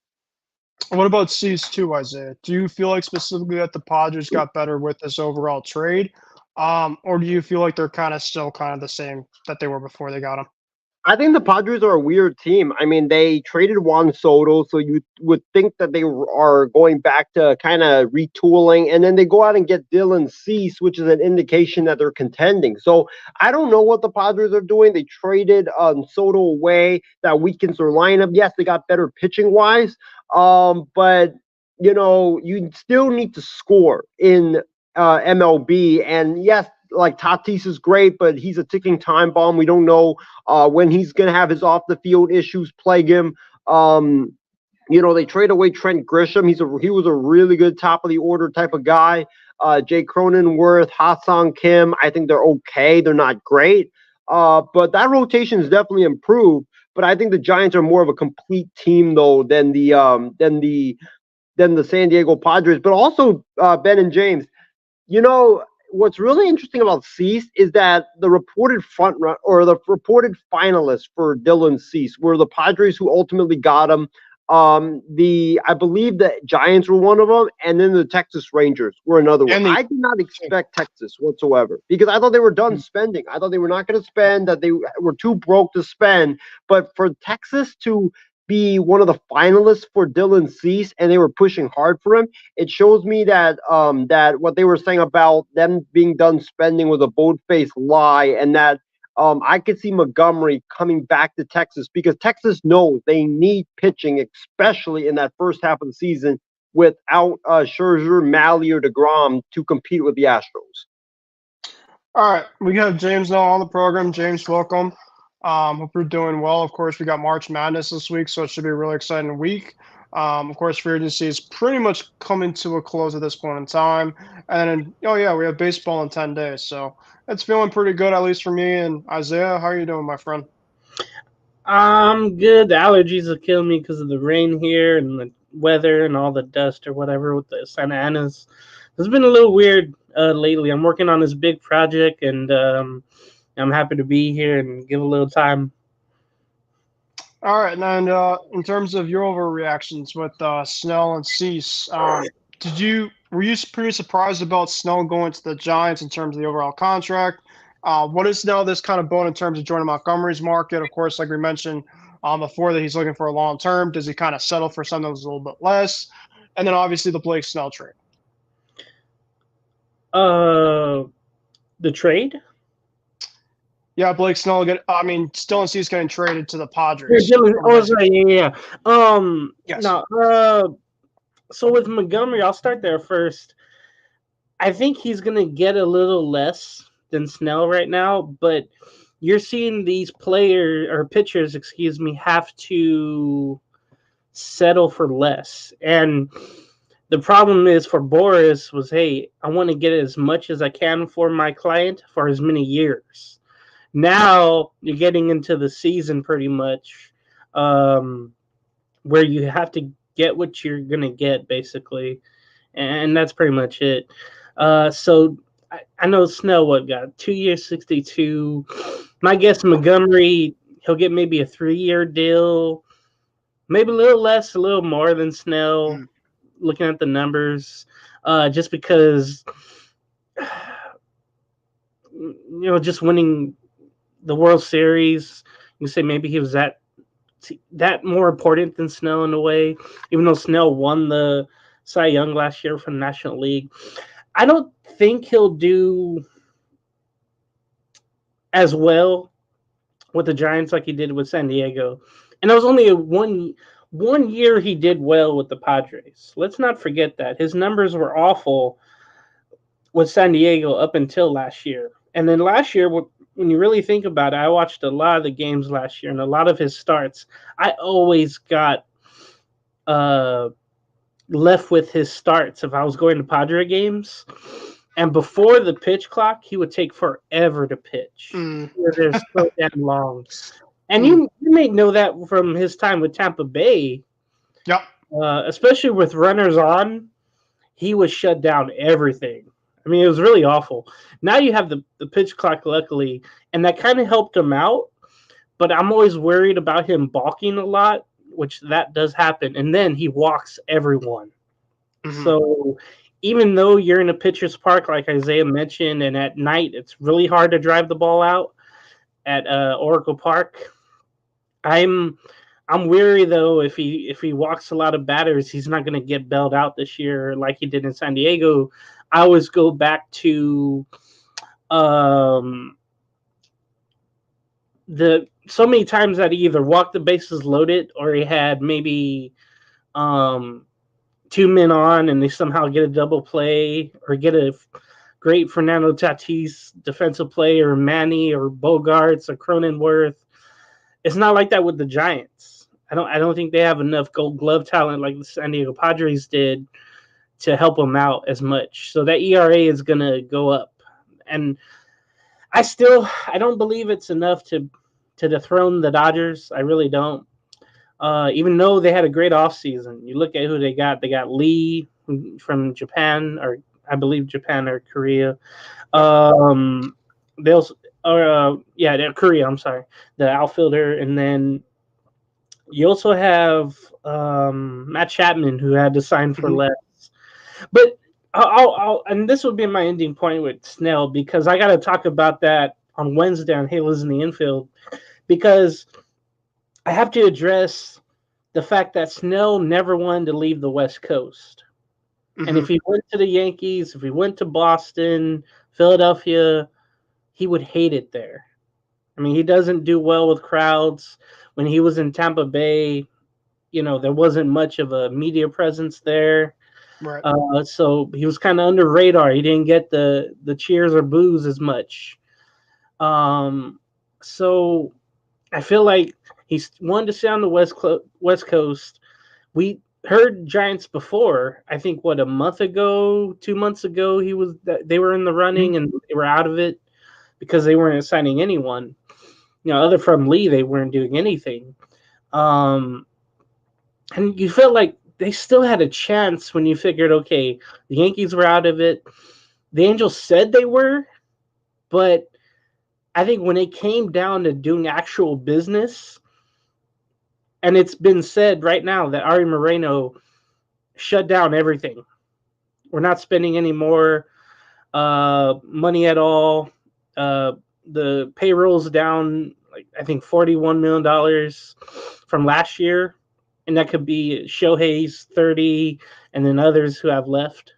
What about Cease too, Isaiah? Do you feel like specifically that the Padres got better with this overall trade, or do you feel like they're kind of still kind of the same that they were before they got him? I think the Padres are a weird team. I mean, they traded Juan Soto, so you would think that they are going back to kind of retooling, and then they go out and get Dylan Cease, which is an indication that they're contending. So I don't know what the Padres are doing. They traded Soto away. That weakens their lineup. Yes, they got better pitching wise, but you still need to score in MLB, and yes, like Tatis is great, but he's a ticking time bomb. We don't know when he's going to have his off the field issues plague him. They trade away Trent Grisham. He was a really good top of the order type of guy. Jay Cronenworth, Ha-Seong Kim, I think they're okay. They're not great, but that rotation is definitely improved. But I think the Giants are more of a complete team though than the San Diego Padres. But also Ben and James, what's really interesting about Cease is that the reported front run or the reported finalists for Dylan Cease were the Padres, who ultimately got him. I believe the Giants were one of them, and then the Texas Rangers were another one. I did not expect Texas whatsoever because I thought they were done spending. I thought they were not going to spend, that they were too broke to spend. But for Texas to be one of the finalists for Dylan Cease, and they were pushing hard for him, it shows me that what they were saying about them being done spending was a bold-faced lie, and that I could see Montgomery coming back to Texas because Texas knows they need pitching, especially in that first half of the season without Scherzer, Malley, or DeGrom to compete with the Astros. All right, we have James now on the program. James, welcome. Hope you're doing well. Of course, we got March Madness this week, so it should be a really exciting week. Of course, free agency is pretty much coming to a close at this point in time. And then, we have baseball in 10 days. So it's feeling pretty good, at least for me. And Isaiah, how are you doing, my friend? I'm good. The allergies are killing me because of the rain here and the weather and all the dust or whatever with the Santa Anas. It's been a little weird lately. I'm working on this big project, and I'm happy to be here and give a little time. All right, and in terms of your overreactions with Snell and Cease, were you pretty surprised about Snell going to the Giants in terms of the overall contract? What is now this kind of bone in terms of Jordan Montgomery's market? Of course, like we mentioned before, that he's looking for a long term. Does he kind of settle for something that's a little bit less? And then obviously the Blake Snell trade. The trade? Yeah, Blake Snell. Still in Cease getting traded to the Padres. Yeah. Yes. No. So with Montgomery, I'll start there first. I think he's gonna get a little less than Snell right now, but you're seeing these pitchers, have to settle for less. And the problem is for Boris was, hey, I want to get as much as I can for my client for as many years. Now you're getting into the season pretty much where you have to get what you're going to get, basically. And that's pretty much it. So I know Snell, got 2 years, 62. My guess, Montgomery, he'll get maybe a 3-year deal, maybe a little less, a little more than Snell, looking at the numbers, just because, just winning the World Series, you say maybe he was that more important than Snell in a way, even though Snell won the Cy Young last year from the National League. I don't think he'll do as well with the Giants like he did with San Diego. And it was only one year he did well with the Padres. Let's not forget that. His numbers were awful with San Diego up until last year. And then last year, when you really think about it, I watched a lot of the games last year and a lot of his starts. I always got left with his starts if I was going to Padre games. And before the pitch clock, he would take forever to pitch. They're so damn long. And you may know that from his time with Tampa Bay. Yep. Especially with runners on, he would shut down everything. I mean, it was really awful. Now you have the pitch clock, luckily, and that kind of helped him out. but I'm always worried about him balking a lot, which that does happen, and then he walks everyone. Mhm. So even though you're in a pitcher's park, like Isaiah mentioned, and at night it's really hard to drive the ball out at Oracle Park, I'm weary though if he walks a lot of batters, he's not going to get bailed out this year like he did in San Diego. I always go back to the so many times that he either walked the bases loaded or he had maybe 2 men on and they somehow get a double play or get a great Fernando Tatis defensive play or Manny or Bogarts or Cronenworth. It's not like that with the Giants. I don't think they have enough Gold Glove talent like the San Diego Padres did to help them out as much. So that ERA is going to go up. And I don't believe it's enough to dethrone the Dodgers. I really don't. Even though they had a great offseason. You look at who they got. They got Lee from Japan, or I believe Japan or Korea. They also, Korea. I'm sorry, the outfielder, and then you also have Matt Chapman, who had to sign for less. But and this would be my ending point with Snell, because I got to talk about that on Wednesday on Halos in the Infield, because I have to address the fact that Snell never wanted to leave the West Coast. And if he went to the Yankees, if he went to Boston, Philadelphia, he would hate it there. I mean, he doesn't do well with crowds. When he was in Tampa Bay, there wasn't much of a media presence there. Right. So he was kind of under radar. He didn't get the cheers or boos as much. So I feel like he wanted to stay on the West Coast. We heard Giants before. I think a month ago, 2 months ago, they were in the running and they were out of it because they weren't signing anyone. Other from Lee, they weren't doing anything. And you felt like they still had a chance when you figured, okay, the Yankees were out of it. The Angels said they were, but I think when it came down to doing actual business, and it's been said right now that Ari Moreno shut down everything. We're not spending any more money at all. The payroll's down, I think $41 million from last year. And that could be Shohei's 30 and then others who have left.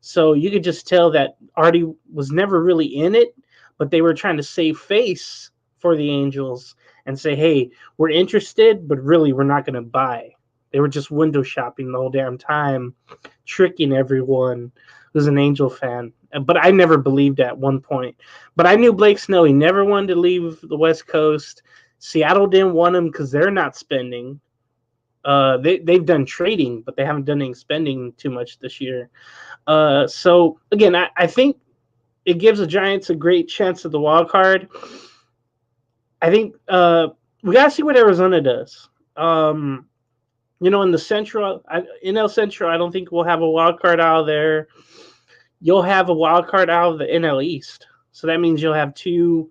So you could just tell that Artie was never really in it, but they were trying to save face for the Angels and say, hey, we're interested, but really we're not going to buy. They were just window shopping the whole damn time, tricking everyone who's an Angel fan. But I never believed at one point. But I knew Blake Snell. He never wanted to leave the West Coast. Seattle didn't want him because they're not spending. They've done trading, but they haven't done any spending too much this year. So, again, I think it gives the Giants a great chance at the wild card. I think we got to see what Arizona does. In the Central, NL Central, I don't think we'll have a wild card out of there. You'll have a wild card out of the NL East. So that means you'll have 2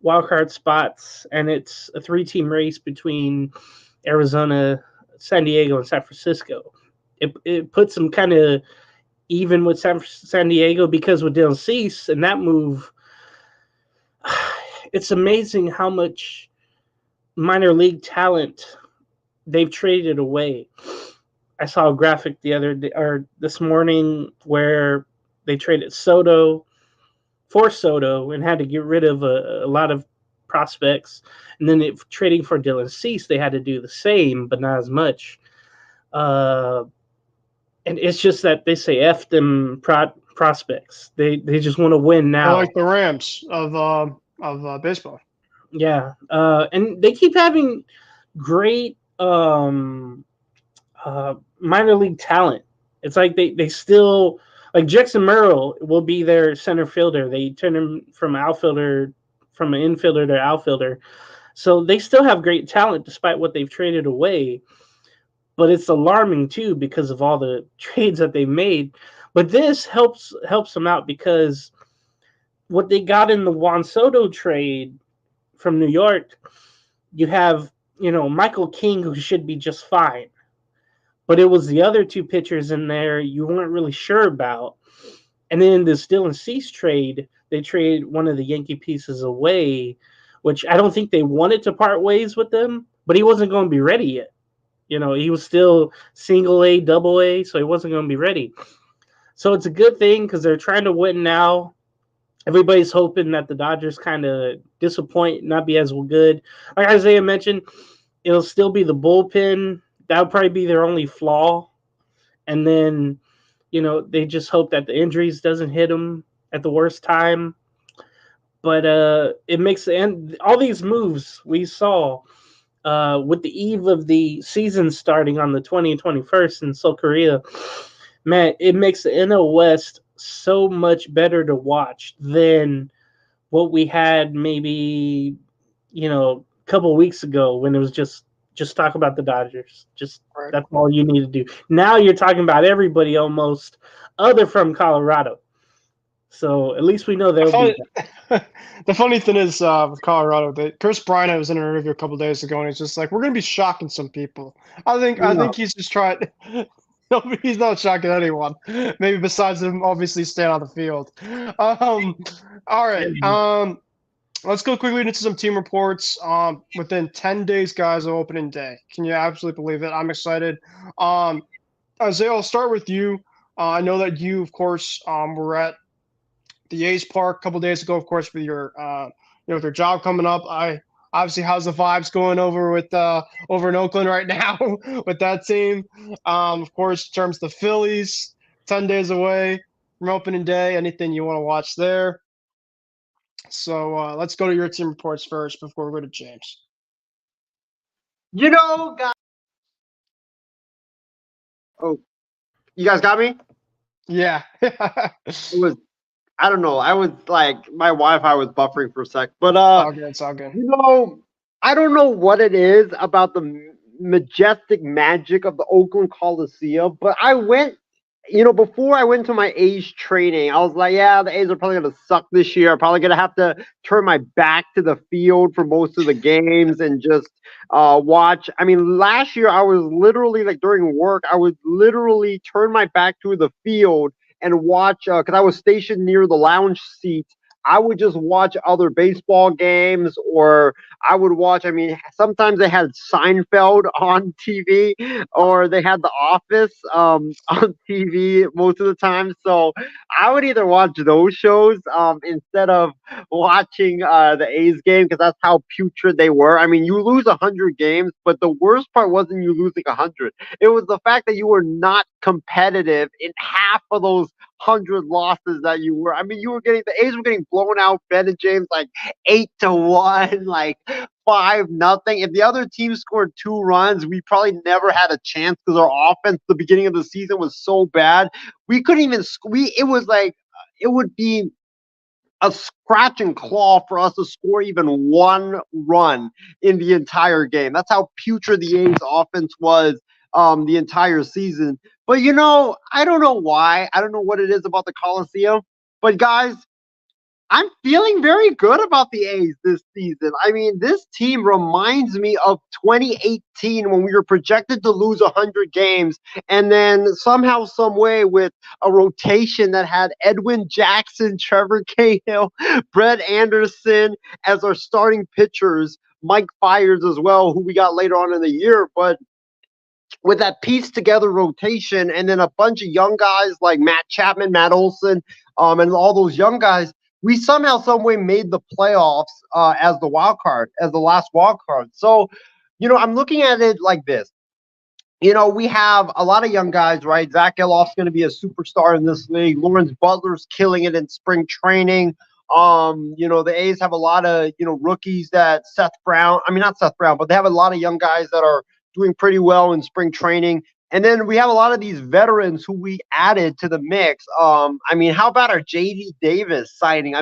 wild card spots, and it's a 3-team race between Arizona, San Diego, and San Francisco. It puts them kind of even with San Diego, because with Dylan Cease and that move, it's amazing how much minor league talent they've traded away. I saw a graphic the other day or this morning where they traded Soto and had to get rid of a lot of prospects. And then trading for Dylan Cease, they had to do the same, but not as much. And it's just that they say F them prospects. They just want to win now. Like the Rams of baseball. Yeah. And they keep having great minor league talent. It's like they still, like Jackson Merrill will be their center fielder. They turn him from an infielder to outfielder. So they still have great talent despite what they've traded away. But it's alarming too because of all the trades that they made. But this helps them out because what they got in the Juan Soto trade from New York, you have, Michael King, who should be just fine. But it was the other two pitchers in there you weren't really sure about. And then in the Dylan Cease trade, they traded one of the Yankee pieces away, which I don't think they wanted to part ways with them, but he wasn't going to be ready yet. He was still single A, double A, so he wasn't going to be ready. So it's a good thing because they're trying to win now. Everybody's hoping that the Dodgers kind of disappoint, not be as good. Like Isaiah mentioned, it'll still be the bullpen. That would probably be their only flaw. And then, they just hope that the injuries doesn't hit them at the worst time. But it makes all these moves we saw with the eve of the season starting on the 20th and 21st in South Korea, man, it makes the NL West so much better to watch than what we had maybe, a couple of weeks ago when it was just talk about the Dodgers. Just Right. That's all you need to do. Now you're talking about everybody almost other from Colorado. So at least we know they'll be back. The funny thing is with Colorado, that Chris Bryant was in an interview a couple days ago, and he's just like, "We're going to be shocking some people." I think he's just trying. No, he's not shocking anyone. Maybe besides him, obviously staying on the field. All right. Let's go quickly into some team reports. Within 10 days, guys, of opening day. Can you absolutely believe it? I'm excited. Isaiah, I'll start with you. I know that you, of course, were at the A's Park a couple days ago, of course, with your with your job coming up. Obviously, how's the vibes going over in Oakland right now with that team? Of course, in terms of the Phillies, 10 days away from opening day. Anything you want to watch there? So let's go to your team reports first before we go to James. Guys. Oh, you guys got me? Yeah. It was, I don't know. I was like, my Wi-Fi was buffering for a sec. But, It's all good. I don't know what it is about the majestic magic of the Oakland Coliseum, but I went, before I went to my A's training, I was like, yeah, the A's are probably going to suck this year. I'm probably going to have to turn my back to the field for most of the games and just watch. I mean, last year I was literally, like, during work, I would literally turn my back to the field and watch, because I was stationed near the lounge seats. I would just watch other baseball games, or I would watch, sometimes they had Seinfeld on TV, or they had The Office on TV most of the time. So I would either watch those shows instead of watching the A's game, because that's how putrid they were. I mean, you lose 100 games, but the worst part wasn't you losing 100. It was the fact that you were not competitive in half of those 100 losses that you were. I mean, the A's were getting blown out, Ben and James, like 8-1, like 5-0. If the other team scored 2 runs, we probably never had a chance because our offense at the beginning of the season was so bad. We couldn't even it was like, it would be a scratch and claw for us to score even 1 run in the entire game. That's how putrid the A's offense was the entire season. But, I don't know why. I don't know what it is about the Coliseum. But, guys, I'm feeling very good about the A's this season. I mean, this team reminds me of 2018 when we were projected to lose 100 games, and then somehow, some way, with a rotation that had Edwin Jackson, Trevor Cahill, Brett Anderson as our starting pitchers, Mike Fiers as well, who we got later on in the year, but with that pieced together rotation, and then a bunch of young guys like Matt Chapman, Matt Olson, and all those young guys, we somehow, some way made the playoffs as the last wild card. So, I'm looking at it like this. We have a lot of young guys, right? Zach Geloff's going to be a superstar in this league. Lawrence Butler's killing it in spring training. The A's have a lot of, rookies that not Seth Brown, but they have a lot of young guys that are doing pretty well in spring training. And then we have a lot of these veterans who we added to the mix. How about our J.D. Davis signing?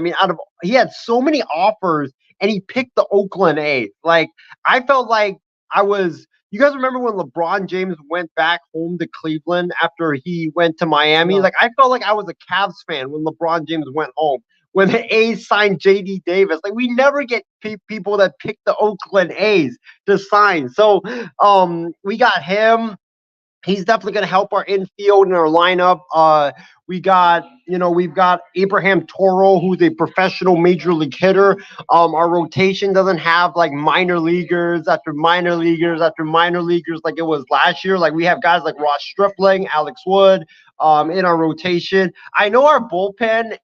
He had so many offers, and he picked the Oakland A's. Like, I felt like you guys remember when LeBron James went back home to Cleveland after he went to Miami? Yeah. Like, I felt like I was a Cavs fan when LeBron James went home. when the A's signed J.D. Davis. Like, we never get people that pick the Oakland A's to sign. So we got him. He's definitely going to help our infield and our lineup. We've got Abraham Toro, who's a professional major league hitter. Our rotation doesn't have like minor leaguers after minor leaguers after minor leaguers like it was last year. Like, we have guys like Ross Stripling, Alex Wood in our rotation. I know our bullpen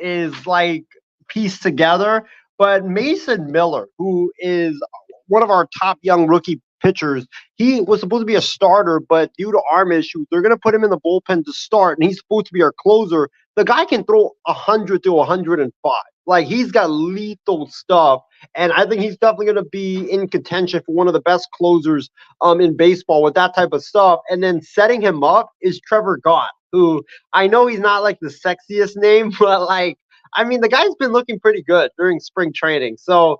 is like pieced together, but Mason Miller, who is one of our top young rookie pitchers, he was supposed to be a starter, but due to arm issues, they're going to put him in the bullpen to start, and he's supposed to be our closer. The guy can throw 100 to 105. Like, he's got lethal stuff, and I think he's definitely going to be in contention for one of the best closers in baseball with that type of stuff. And then setting him up is Trevor Gott, who I know he's not like the sexiest name, but like, I mean, the guy's been looking pretty good during spring training. So,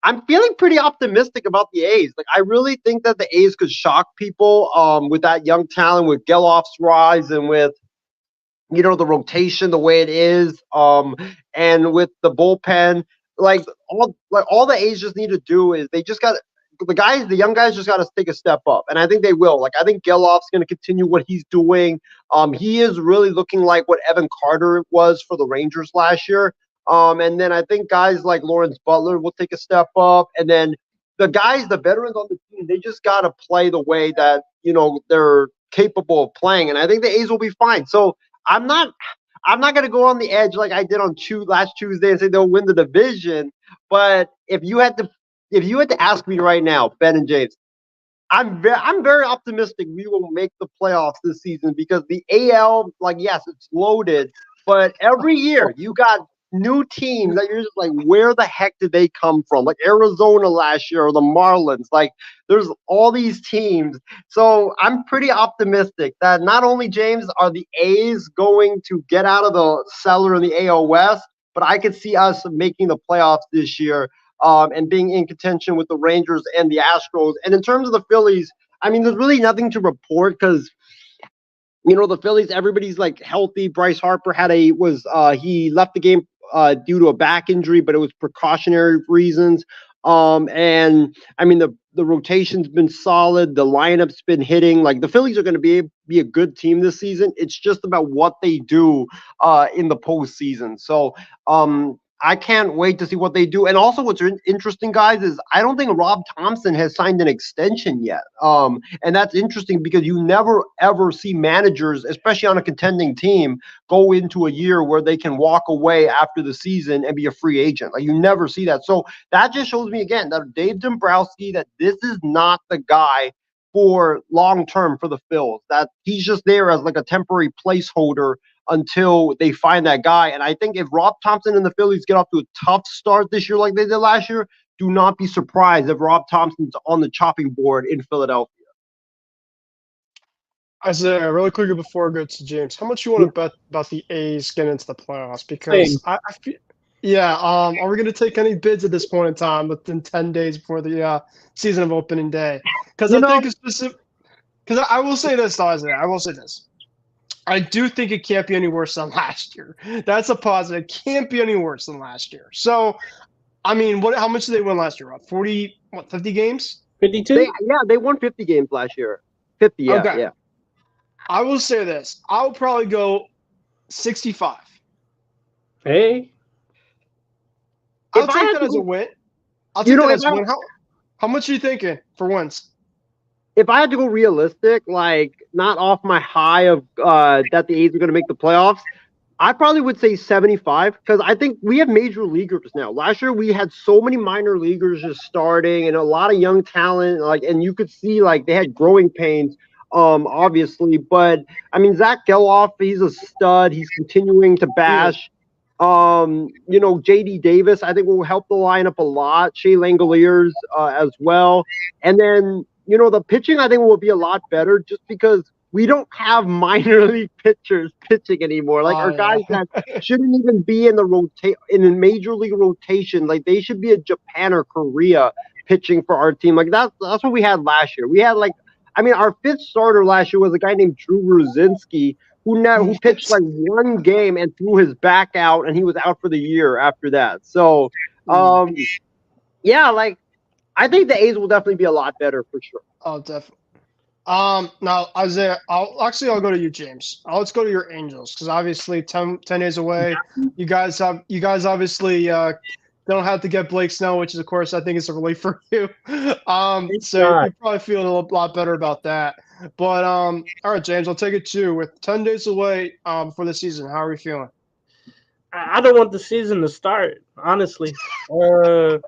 I'm feeling pretty optimistic about the A's. Like, I really think that the A's could shock people with that young talent, with Geloff's rise, and with the rotation the way it is, and with the bullpen. Like all the A's just need to do is they just got the young guys just got to take a step up, and I think they will. Like, I think Geloff's going to continue what he's doing. He is really looking like what Evan Carter was for the Rangers last year. And then I think guys like Lawrence Butler will take a step up. And then the veterans on the team, they just got to play the way that, they're capable of playing. And I think the A's will be fine. So I'm not going to go on the edge like I did on last Tuesday and say they'll win the division. But if you had to ask me right now, Ben and James, I'm very optimistic we will make the playoffs this season, because the AL, like, yes, it's loaded, but every year you got new teams that you're just like, where the heck did they come from? Like Arizona last year, or the Marlins. Like, there's all these teams. So I'm pretty optimistic that not only, James, are the A's going to get out of the cellar in the AL West, but I could see us making the playoffs this year and being in contention with the Rangers and the Astros. And in terms of the Phillies, I mean, there's really nothing to report, because the Phillies, everybody's like healthy. Bryce Harper he left the game due to a back injury, but it was precautionary reasons. And I mean, the rotation's been solid. The lineup's been hitting. Like, the Phillies are going to be a good team this season. It's just about what they do in the postseason. So I can't wait to see what they do. And also, what's interesting, guys, is I don't think Rob Thompson has signed an extension yet. And that's interesting, because you never, ever see managers, especially on a contending team, go into a year where they can walk away after the season and be a free agent. Like, you never see that. So that just shows me, again, that Dave Dombrowski, that this is not the guy for long-term for the Phils, that he's just there as like a temporary placeholder until they find that guy. And I think if Rob Thompson and the Phillies get off to a tough start this year like they did last year, do not be surprised if Rob Thompson's on the chopping board in Philadelphia. Isaiah, really quickly before I go to James, how much you want to bet about the A's getting into the playoffs? Because I feel, are we going to take any bids at this point in time within 10 days before the season of opening day? Because I think it's specific. Because I will say this, Isaiah. I will say this. I do think it can't be any worse than last year. That's a positive. It can't be any worse than last year. So, I mean, how much did they win last year? 50 games? 52? They won 50 games last year. 50, yeah. Okay. Yeah. I will say this. I will probably go 65. Hey. I'll take that as a win. I'll take that as a win. How much are you thinking for wins? If I had to go realistic, like not off my high of that the A's are going to make the playoffs, I probably would say 75, because I think we have major leaguers now. Last year we had so many minor leaguers just starting and a lot of young talent, and you could see like they had growing pains, obviously. But I mean, Zach Geloff, he's a stud. He's continuing to bash. J.D. Davis, I think will help the lineup a lot. Shea Langoliers as well, and then. The pitching, I think, will be a lot better, just because we don't have minor league pitchers pitching anymore. Like, our guys that shouldn't even be in in a major league rotation. Like, they should be in Japan or Korea pitching for our team. Like, that's what we had last year. We had our fifth starter last year was a guy named Drew Ruzinski, who pitched like one game and threw his back out, and he was out for the year after that. So, yeah, like I think the A's will definitely be a lot better for sure. Oh, definitely. Now Isaiah, I'll go to you, James. Let's go to your Angels because obviously 10 days away. You guys obviously don't have to get Blake Snell, which is of course I think is a relief for you. So you're probably feeling a lot better about that. But all right, James, I'll take it too. With 10 days away for the season, how are we feeling? I don't want the season to start, honestly. I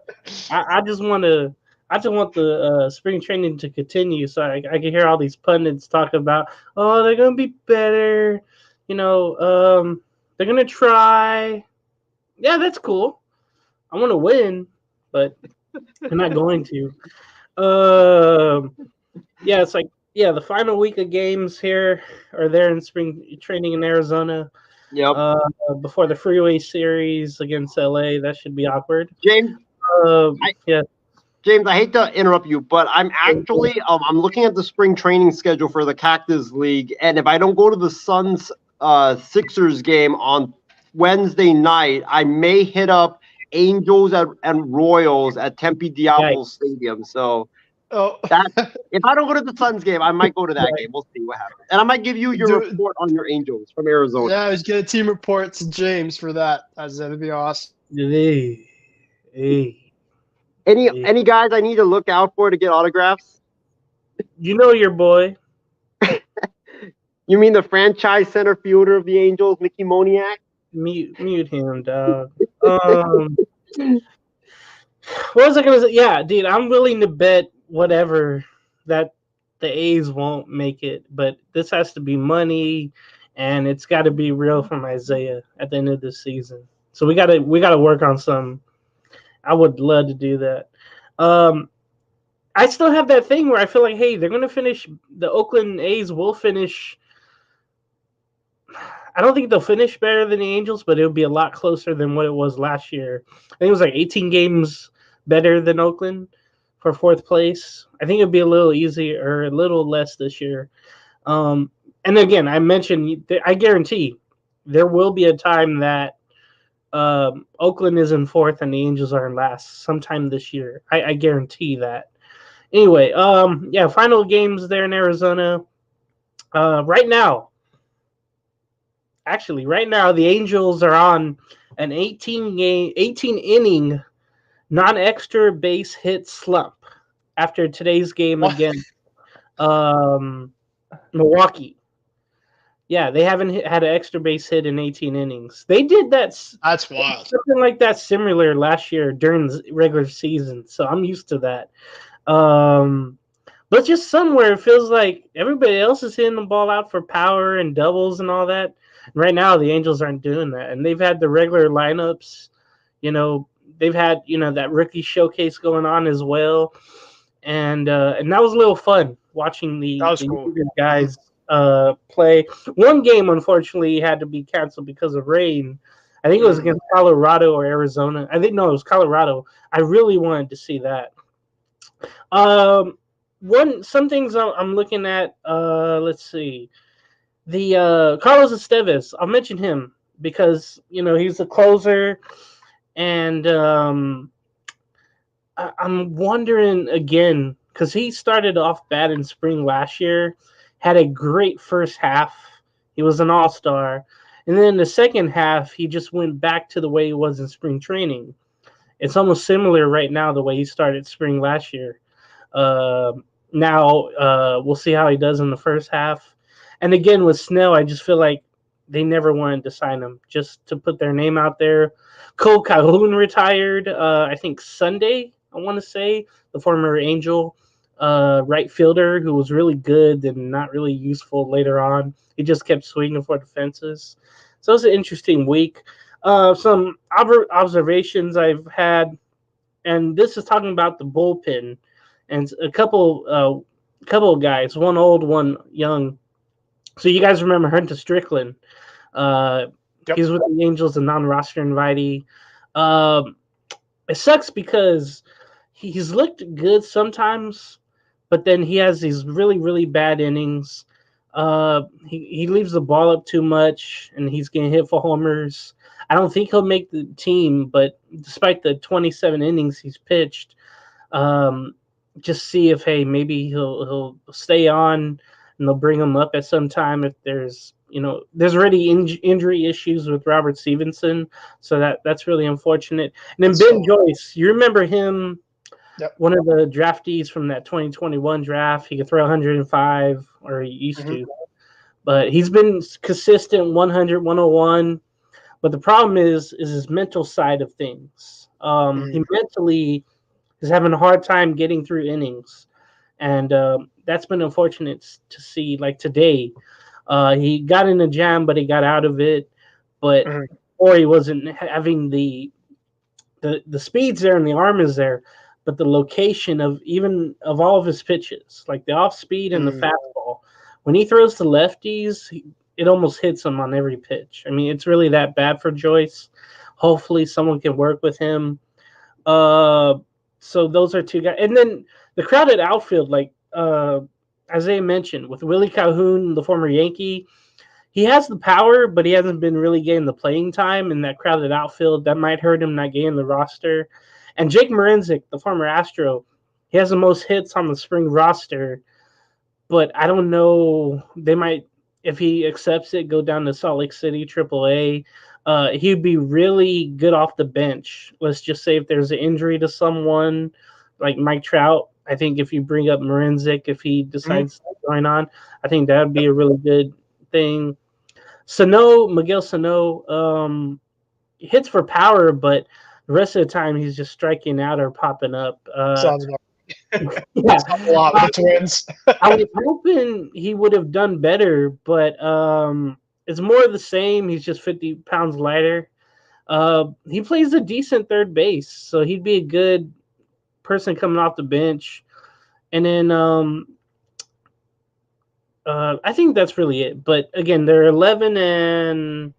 just want the spring training to continue, so I can hear all these pundits talk about, oh, they're gonna be better, they're gonna try. Yeah, that's cool. I want to win, but I'm not going to. Yeah, it's like the final week of games here or there in spring training in Arizona. Yep. Before the Freeway Series against LA, that should be awkward. James, yeah. James, I hate to interrupt you, but I'm actually I'm looking at the spring training schedule for the Cactus League, and if I don't go to the Suns Sixers game on Wednesday night, I may hit up Angels and Royals at Tempe Diablo Stadium. So if I don't go to the Suns game, I might go to that game. We'll see what happens, and I might give you your report on your Angels from Arizona. Yeah, I was get a team report to James for that. That'd be awesome. Hey. Any guys I need to look out for to get autographs? You know your boy. You mean the franchise center fielder of the Angels, Mickey Moniak? Mute him, dog. What was I gonna say? Yeah, dude, I'm willing to bet whatever that the A's won't make it, but this has to be money, and it's got to be real from Isaiah at the end of the season. So we gotta work on some. I would love to do that. I still have that thing where I feel like, hey, they're going to finish. The Oakland A's will finish. I don't think they'll finish better than the Angels, but it'll be a lot closer than what it was last year. I think it was like 18 games better than Oakland for fourth place. I think it'll be a little easier or a little less this year. And again, I mentioned, I guarantee there will be a time that Oakland is in fourth and the Angels are in last sometime this year. I guarantee that. Anyway, final games there in Arizona. Right now, the Angels are on an 18 inning non-extra base hit slump after today's game against Milwaukee. Yeah, they haven't had an extra base hit in 18 innings. They did that. That's wild. Something like that similar last year during the regular season. So I'm used to that. But just somewhere it feels like everybody else is hitting the ball out for power and doubles and all that. Right now, the Angels aren't doing that. And they've had the regular lineups. They've had, that rookie showcase going on as well. And that was a little fun watching the cool. guys play. One game, unfortunately, had to be canceled because of rain. I think it was against Colorado or Arizona. It was Colorado. I really wanted to see that. Some things I'm looking at. Let's see, the Carlos Estevez. I'll mention him because he's a closer, and I'm wondering again because he started off bad in spring last year. Had a great first half. He was an all-star. And then the second half, he just went back to the way he was in spring training. It's almost similar right now the way he started spring last year. Now we'll see how he does in the first half. And again, with Snell, I just feel like they never wanted to sign him just to put their name out there. Cole Calhoun retired, I think Sunday, I want to say, the former Angel. Right fielder who was really good and not really useful later on. He just kept swinging for the fences. So it was an interesting week. Some observations I've had, and this is talking about the bullpen, and a couple of guys, one old, one young. So you guys remember Hunter Strickland? Yep. He's with the Angels, a non-roster invitee. It sucks because he's looked good sometimes, but then he has these really, really bad innings. He leaves the ball up too much, and he's getting hit for homers. I don't think he'll make the team, but despite the 27 innings he's pitched, um, just see if maybe he'll stay on, and they'll bring him up at some time if there's already injury issues with Robert Stevenson, so that's really unfortunate. And then Ben Joyce, you remember him? Yep. One of the draftees from that 2021 draft. He could throw 105, or he used to. But he's been consistent 100, 101. But the problem is his mental side of things. He mentally is having a hard time getting through innings. And that's been unfortunate to see. Like today, he got in a jam, but he got out of it. But or he wasn't having the speed's there and the arm is there, but the location of all of his pitches, like the off speed and the fastball, when he throws to lefties, it almost hits him on every pitch. I mean, it's really that bad for Joyce. Hopefully, someone can work with him. So those are two guys, and then the crowded outfield, like Isaiah mentioned, with Willie Calhoun, the former Yankee. He has the power, but he hasn't been really getting the playing time in that crowded outfield. That might hurt him not getting the roster. And Jake Marinzik, the former Astro, he has the most hits on the spring roster. But I don't know. They might, if he accepts it, go down to Salt Lake City, AAA. He'd be really good off the bench. Let's just say if there's an injury to someone like Mike Trout, I think if you bring up Marinzik, if he decides to join on, I think that would be a really good thing. Miguel Sano, hits for power, but the rest of the time he's just striking out or popping up. Sounds about yeah. a lot with the Twins. I was hoping he would have done better, but it's more of the same. He's just 50 pounds lighter. He plays a decent third base, so he'd be a good person coming off the bench. And then I think that's really it. But again, they're 11 and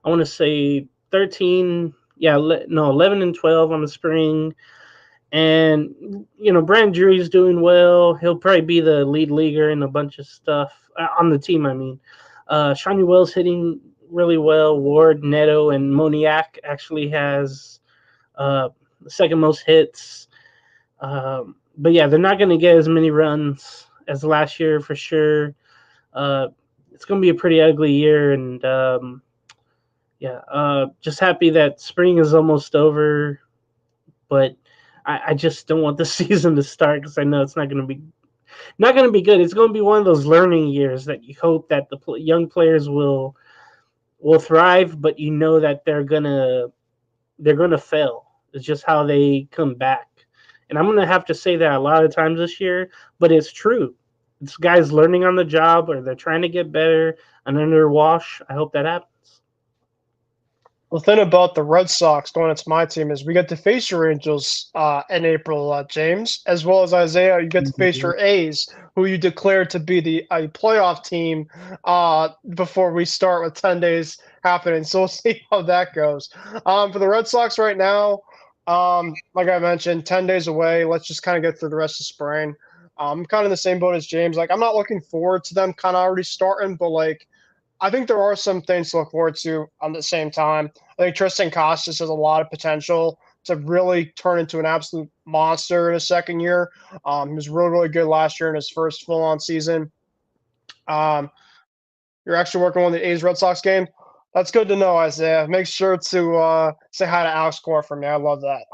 I want to say 13. Yeah, 11 and 12 on the spring. And, Brandon Drury's doing well. He'll probably be the lead leaguer in a bunch of stuff on the team, I mean. Shawnee Wells hitting really well. Ward, Neto, and Moniak actually has the second most hits. But, yeah, they're not going to get as many runs as last year for sure. It's going to be a pretty ugly year. And, just happy that spring is almost over. But I just don't want the season to start because I know it's not going to be good. It's going to be one of those learning years that you hope that the young players will thrive, but that they're gonna fail. It's just how they come back, and I'm gonna have to say that a lot of times this year, but it's true. It's guys learning on the job, or they're trying to get better, and under their wash. I hope that happens. The thing about the Red Sox going into my team is we get to face your Angels in April, James, as well as Isaiah. You get to face your A's, who you declared to be the playoff team before we start with 10 days happening. So we'll see how that goes. For the Red Sox right now, like I mentioned, 10 days away. Let's just kind of get through the rest of spring. I'm kind of in the same boat as James. Like, I'm not looking forward to them kind of already starting, but I think there are some things to look forward to at the same time. I think Tristan Costas has a lot of potential to really turn into an absolute monster in his second year. He was really, really good last year in his first full-on season. You're actually working on the A's Red Sox game. That's good to know, Isaiah. Make sure to say hi to Alex Core for me. I love that.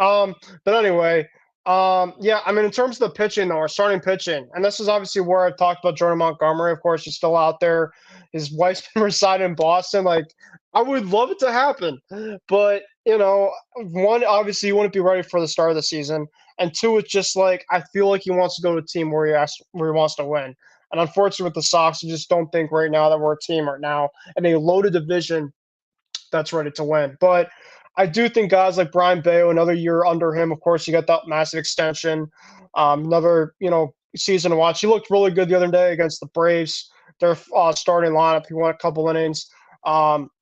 But anyway, in terms of the pitching, though, our starting pitching, and this is obviously where I talked about Jordan Montgomery. Of course, he's still out there. His wife's been residing in Boston. I would love it to happen. But, one, obviously, you wouldn't be ready for the start of the season. And two, it's just I feel like he wants to go to a team where he wants to win. And unfortunately, with the Sox, I just don't think right now that we're a team right now in a loaded division that's ready to win. But I do think guys like Brian Bayo, another year under him, of course, you got that massive extension, another, season to watch. He looked really good the other day against the Braves. Their starting lineup, he won a couple innings.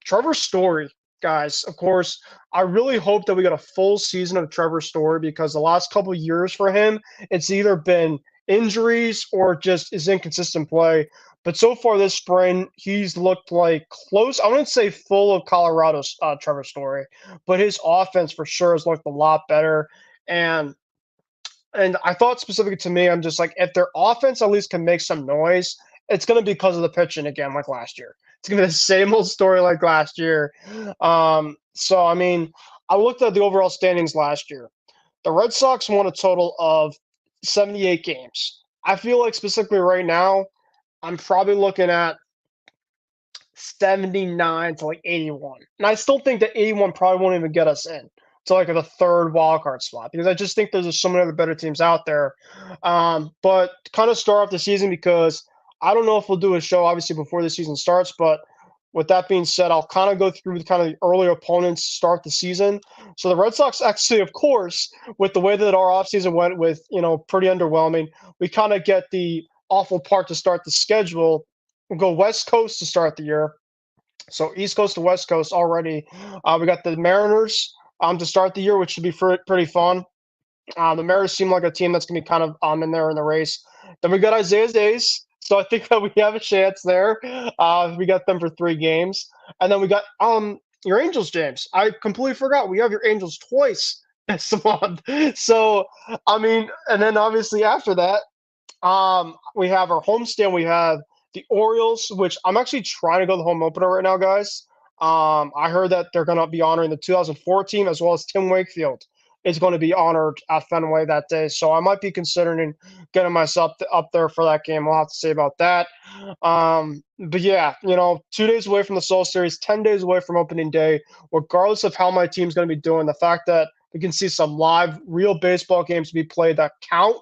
Trevor Story, guys, of course, I really hope that we get a full season of Trevor Story because the last couple of years for him, it's either been injuries or just his inconsistent play. But so far this spring, he's looked like close. I wouldn't say full of Colorado's Trevor Story, but his offense for sure has looked a lot better. And I thought specifically to me, I'm just like, if their offense at least can make some noise, it's going to be because of the pitching again, like last year. It's going to be the same old story like last year. So, I mean, I looked at the overall standings last year. The Red Sox won a total of 78 games. I feel like specifically right now, I'm probably looking at 79 to like 81. And I still think that 81 probably won't even get us in to like the third wildcard spot because I just think there's just so many other better teams out there. But kind of start off the season because I don't know if we'll do a show obviously before the season starts, but with that being said, I'll kind of go through the kind of the earlier opponents start the season. So the Red Sox actually, of course, with the way that our offseason went with, pretty underwhelming, we kind of get the awful part to start the schedule. We'll go West Coast to start the year. So East Coast to West Coast already. We got the Mariners to start the year, which should be pretty fun. The Mariners seem like a team that's going to be kind of in there in the race. Then we got Isaiah's A's. So I think that we have a chance there. We got them for 3 games. And then we got your Angels, James. I completely forgot. We have your Angels twice this month. So, I mean, and then obviously after that, we have our homestand. We have the Orioles, which I'm actually trying to go to the home opener right now, guys. I heard that they're going to be honoring the 2014 as well as Tim Wakefield is going to be honored at Fenway that day. So I might be considering getting myself up there for that game. I'll have to say about that. But yeah, 2 days away from the Soul Series, 10 days away from opening day, regardless of how my team's going to be doing, the fact that we can see some live, real baseball games to be played that count,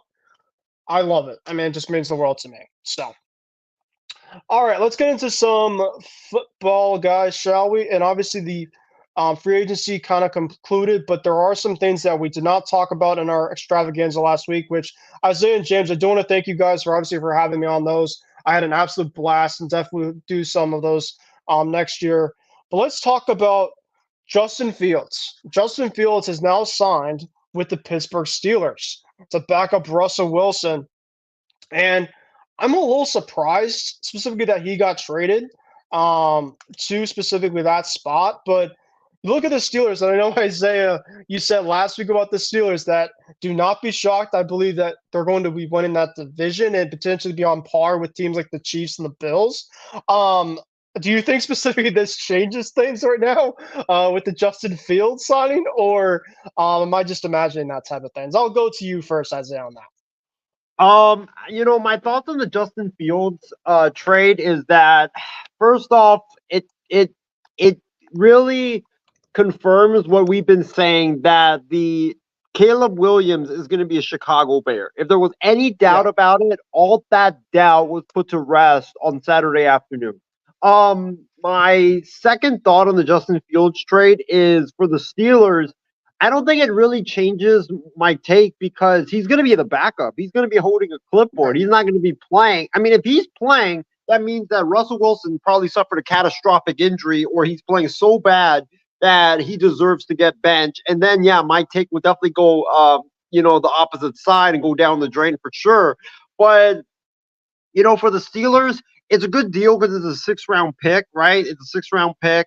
I love it. I mean, it just means the world to me. So, all right, let's get into some football, guys, shall we? And obviously, the free agency kind of concluded, but there are some things that we did not talk about in our extravaganza last week, which Isaiah and James, I do want to thank you guys for having me on those. I had an absolute blast and definitely do some of those next year. But let's talk about Justin Fields. Justin Fields has now signed with the Pittsburgh Steelers to back up Russell Wilson. And I'm a little surprised specifically that he got traded to specifically that spot. But look at the Steelers. And I know, Isaiah, you said last week about the Steelers that do not be shocked. I believe that they're going to be winning that division and potentially be on par with teams like the Chiefs and the Bills. Do you think specifically this changes things right now with the Justin Fields signing, or am I just imagining that type of things? I'll go to you first, Isaiah, on that. My thoughts on the Justin Fields trade is that first off, it really confirms what we've been saying, that the Caleb Williams is going to be a Chicago Bear. If there was any doubt about it, all that doubt was put to rest on Saturday afternoon. My second thought on the Justin Fields trade is for the Steelers. I don't think it really changes my take because he's going to be the backup. He's going to be holding a clipboard. He's not going to be playing. I mean, if he's playing, that means that Russell Wilson probably suffered a catastrophic injury or he's playing so bad that he deserves to get benched. And then, yeah, my take would definitely go, the opposite side and go down the drain for sure. But, for the Steelers, it's a good deal because it's a 6th-round pick, right? It's a 6th-round pick,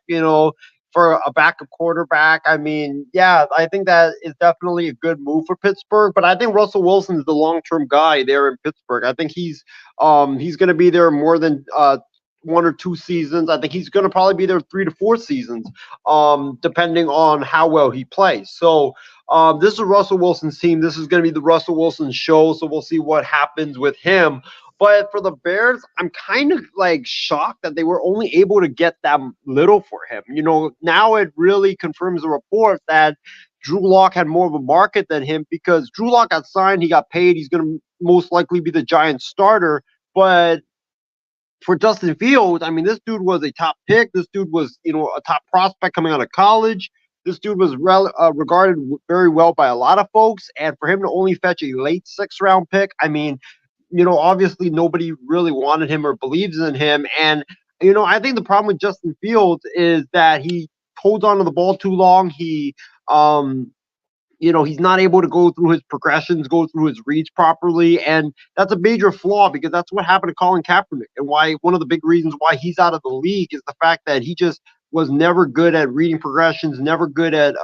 for a backup quarterback. I mean, yeah, I think that is definitely a good move for Pittsburgh. But I think Russell Wilson is the long-term guy there in Pittsburgh. I think he's going to be there more than 1 or 2 seasons. I think he's going to probably be there 3 to 4 seasons, depending on how well he plays. So this is Russell Wilson's team. This is going to be the Russell Wilson show. So we'll see what happens with him. But for the Bears, I'm kind of shocked that they were only able to get that little for him. Now it really confirms the report that Drew Lock had more of a market than him because Drew Lock got signed, he got paid, he's going to most likely be the Giants starter. But for Justin Fields, I mean, this dude was a top pick. This dude was, a top prospect coming out of college. This dude was regarded very well by a lot of folks. And for him to only fetch a late 6th-round pick, I mean, obviously nobody really wanted him or believes in him. And, I think the problem with Justin Fields is that he holds on to the ball too long. He he's not able to go through his progressions, go through his reads properly, and that's a major flaw because that's what happened to Colin Kaepernick, and why one of the big reasons why he's out of the league is the fact that he just was never good at reading progressions, never good at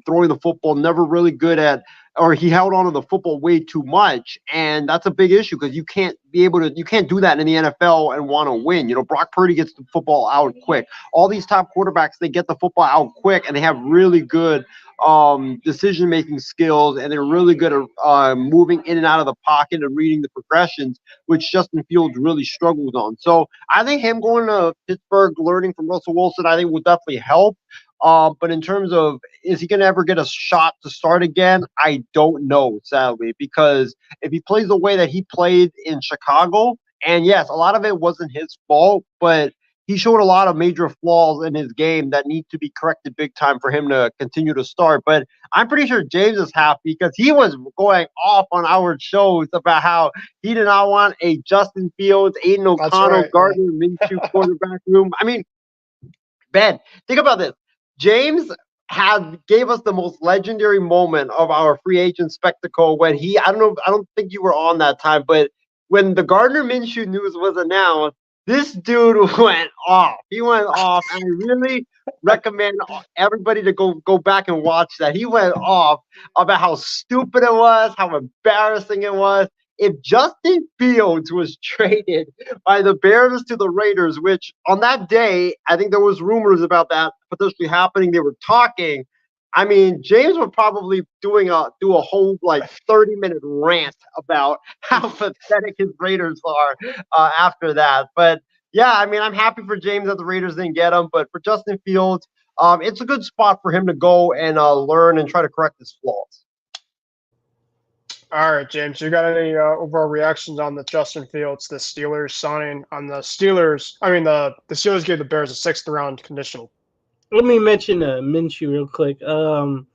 throwing the football, never really good at, or he held on to the football way too much, and that's a big issue because you can't do that in the NFL and want to win. Brock Purdy gets the football out quick. All these top quarterbacks, they get the football out quick, and they have really good decision-making skills, and they're really good at moving in and out of the pocket and reading the progressions, which Justin Fields really struggles on. So I think him going to Pittsburgh, learning from Russell Wilson, I think will definitely help. But in terms of, is he going to ever get a shot to start again? I don't know, sadly, because if he plays the way that he played in Chicago, and yes, a lot of it wasn't his fault, but he showed a lot of major flaws in his game that need to be corrected big time for him to continue to start. But I'm pretty sure James is happy because he was going off on our shows about how he did not want a Justin Fields, Aiden O'Connell, right, Gardner Minshew quarterback room. I mean, Ben, think about this. James gave us the most legendary moment of our free agent spectacle when I don't think you were on that time, but when the Gardner Minshew news was announced, this dude went off. He went off, and I really recommend everybody to go back and watch that. He went off about how stupid it was, how embarrassing it was. If Justin Fields was traded by the Bears to the Raiders, which on that day, I think there was rumors about that potentially happening. They were talking. I mean, James would probably do a whole 30-minute rant about how pathetic his Raiders are after that. But yeah, I mean, I'm happy for James that the Raiders didn't get him. But for Justin Fields, it's a good spot for him to go and learn and try to correct his flaws. All right, James, you got any overall reactions on the Justin Fields, the Steelers signing on the Steelers? I mean, the Steelers gave the Bears a 6th-round conditional. Let me mention Minshew real quick. I'm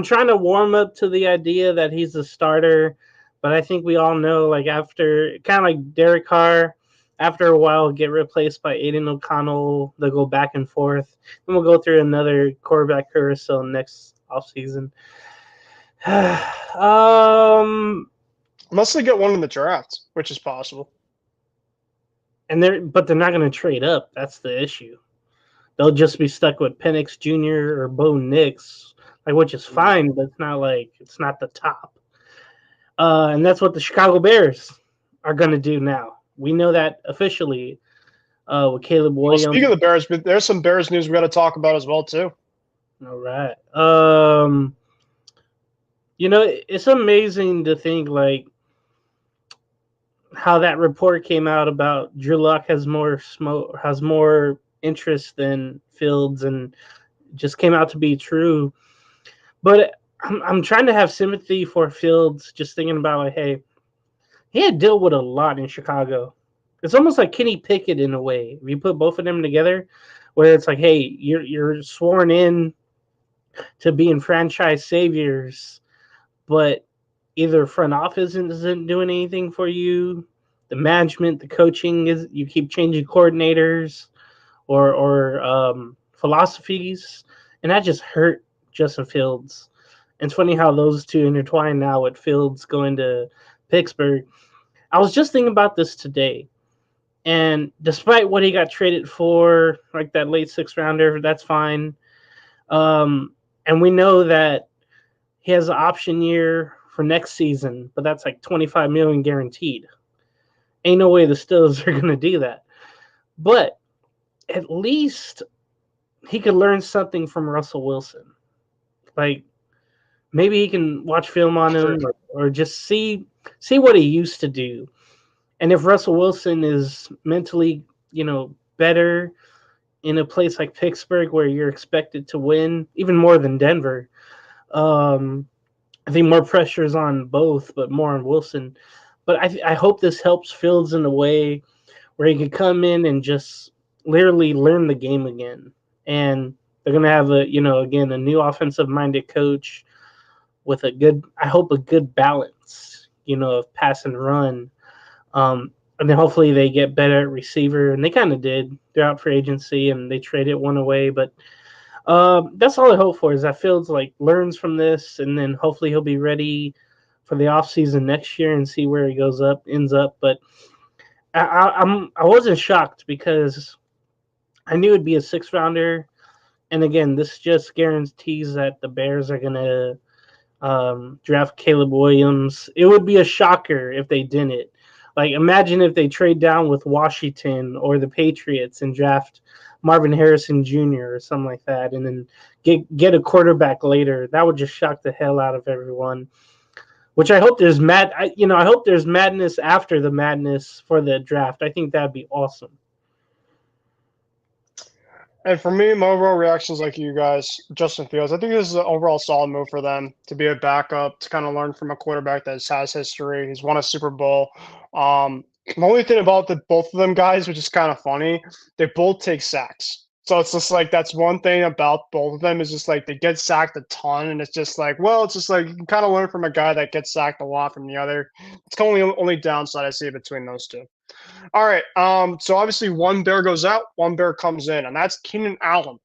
trying to warm up to the idea that he's a starter, but I think we all know, after kind of like Derek Carr, after a while, get replaced by Aiden O'Connell. They'll go back and forth. Then we'll go through another quarterback carousel next offseason. Unless they get one in the draft, which is possible. But they're not going to trade up. That's the issue. They'll just be stuck with Penix Jr. or Bo Nix, which is fine, but it's not the top. And that's what the Chicago Bears are going to do now. We know that officially with Caleb Williams. Well, speaking of the Bears, there's some Bears news we got to talk about as well too. All right. It's amazing to think how that report came out about Drew Lock has more interest than Fields, and just came out to be true. But I'm trying to have sympathy for Fields, just thinking about hey, he had dealt with a lot in Chicago. It's almost like Kenny Pickett in a way. If you put both of them together, where it's hey, you're sworn in to being franchise saviors, but either front office isn't doing anything for you, the management, the coaching you keep changing coordinators or philosophies, and that just hurt Justin Fields. And it's funny how those two intertwine now with Fields going to Pittsburgh. I was just thinking about this today, and despite what he got traded for, that late 6th rounder, that's fine. And we know that he has an option year for next season, but that's $25 million guaranteed. Ain't no way the Steelers are going to do that. But at least he could learn something from Russell Wilson. Maybe he can watch film on him or just see what he used to do. And if Russell Wilson is mentally, better in a place like Pittsburgh where you're expected to win, even more than Denver, I think more pressure is on both, but more on Wilson. But I hope this helps Fields in a way where he can come in and just literally learn the game again. And they're going to have a new offensive-minded coach with a good balance, of pass and run. And then hopefully they get better at receiver. And they kind of did throughout free agency, and they traded one away. But That's all I hope for is that Fields like learns from this, and then hopefully he'll be ready for the offseason next year and see where he ends up. But I wasn't shocked because I knew it'd be a 6th-rounder, and again, this just guarantees that the Bears are gonna draft Caleb Williams. It would be a shocker if they didn't. Like, imagine if they trade down with Washington or the Patriots and draft Marvin Harrison Jr. or something like that, and then get a quarterback later. That would just shock the hell out of everyone. Which I hope there's I hope there's madness after the madness for the draft. I think that'd be awesome. And for me, my overall reactions like you guys, Justin Fields, I think this is an overall solid move for them to be a backup, to kind of learn from a quarterback that has history. He's won a Super Bowl. The only thing about both of them guys, which is kind of funny, they both take sacks. So it's just like that's one thing about both of them is just like they get sacked a ton, and it's just like, well, it's just like you can kind of learn from a guy that gets sacked a lot from the other. It's only downside I see between those two. All right. So obviously one Bear goes out, one Bear comes in, and that's Keenan Allen.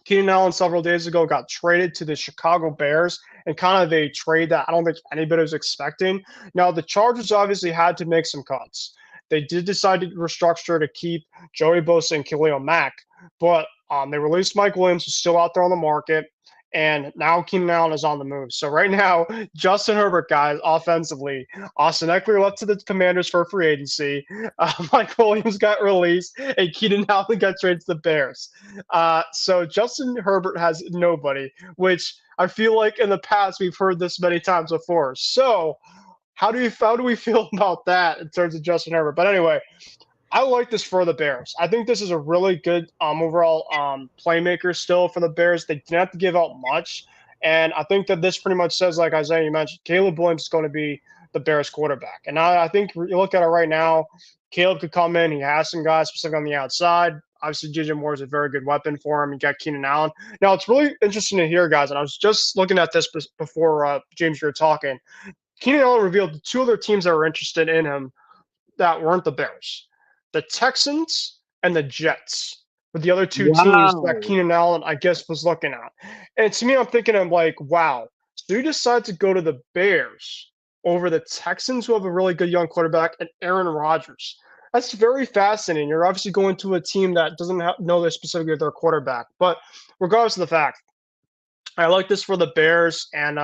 Keenan Allen several days ago got traded to the Chicago Bears and kind of a trade that I don't think anybody was expecting. Now, the Chargers obviously had to make some cuts. They did decide to restructure to keep Joey Bosa and Khalil Mack, but they released Mike Williams, who's still out there on the market. And now Keenan Allen is on the move. So right now, Justin Herbert, guys, offensively, Austin Eckler left to the Commanders for free agency. Mike Williams got released, and Keenan Allen got traded to the Bears. So Justin Herbert has nobody, which I feel like in the past we've heard this many times before. So how do we feel about that in terms of Justin Herbert? But anyway, I like this for the Bears. I think this is a really good overall playmaker still for the Bears. They didn't have to give out much. And I think that this pretty much says, like Isaiah, you mentioned, Caleb Williams is going to be the Bears quarterback. And I think you look at it right now, Caleb could come in. He has some guys specifically on the outside. Obviously, J.J. Moore is a very good weapon for him. You got Keenan Allen. Now, it's really interesting to hear, guys, and I was just looking at this before, James, you were talking. Keenan Allen revealed two other teams that were interested in him that weren't the Bears. The Texans and the Jets were the other two teams that Keenan Allen, I guess, was looking at. And to me, I'm thinking, I'm like, wow. So you decide to go to the Bears over the Texans, who have a really good young quarterback, and Aaron Rodgers. That's very fascinating. You're obviously going to a team that doesn't know their specifically their quarterback. But regardless of the fact, I like this for the Bears. And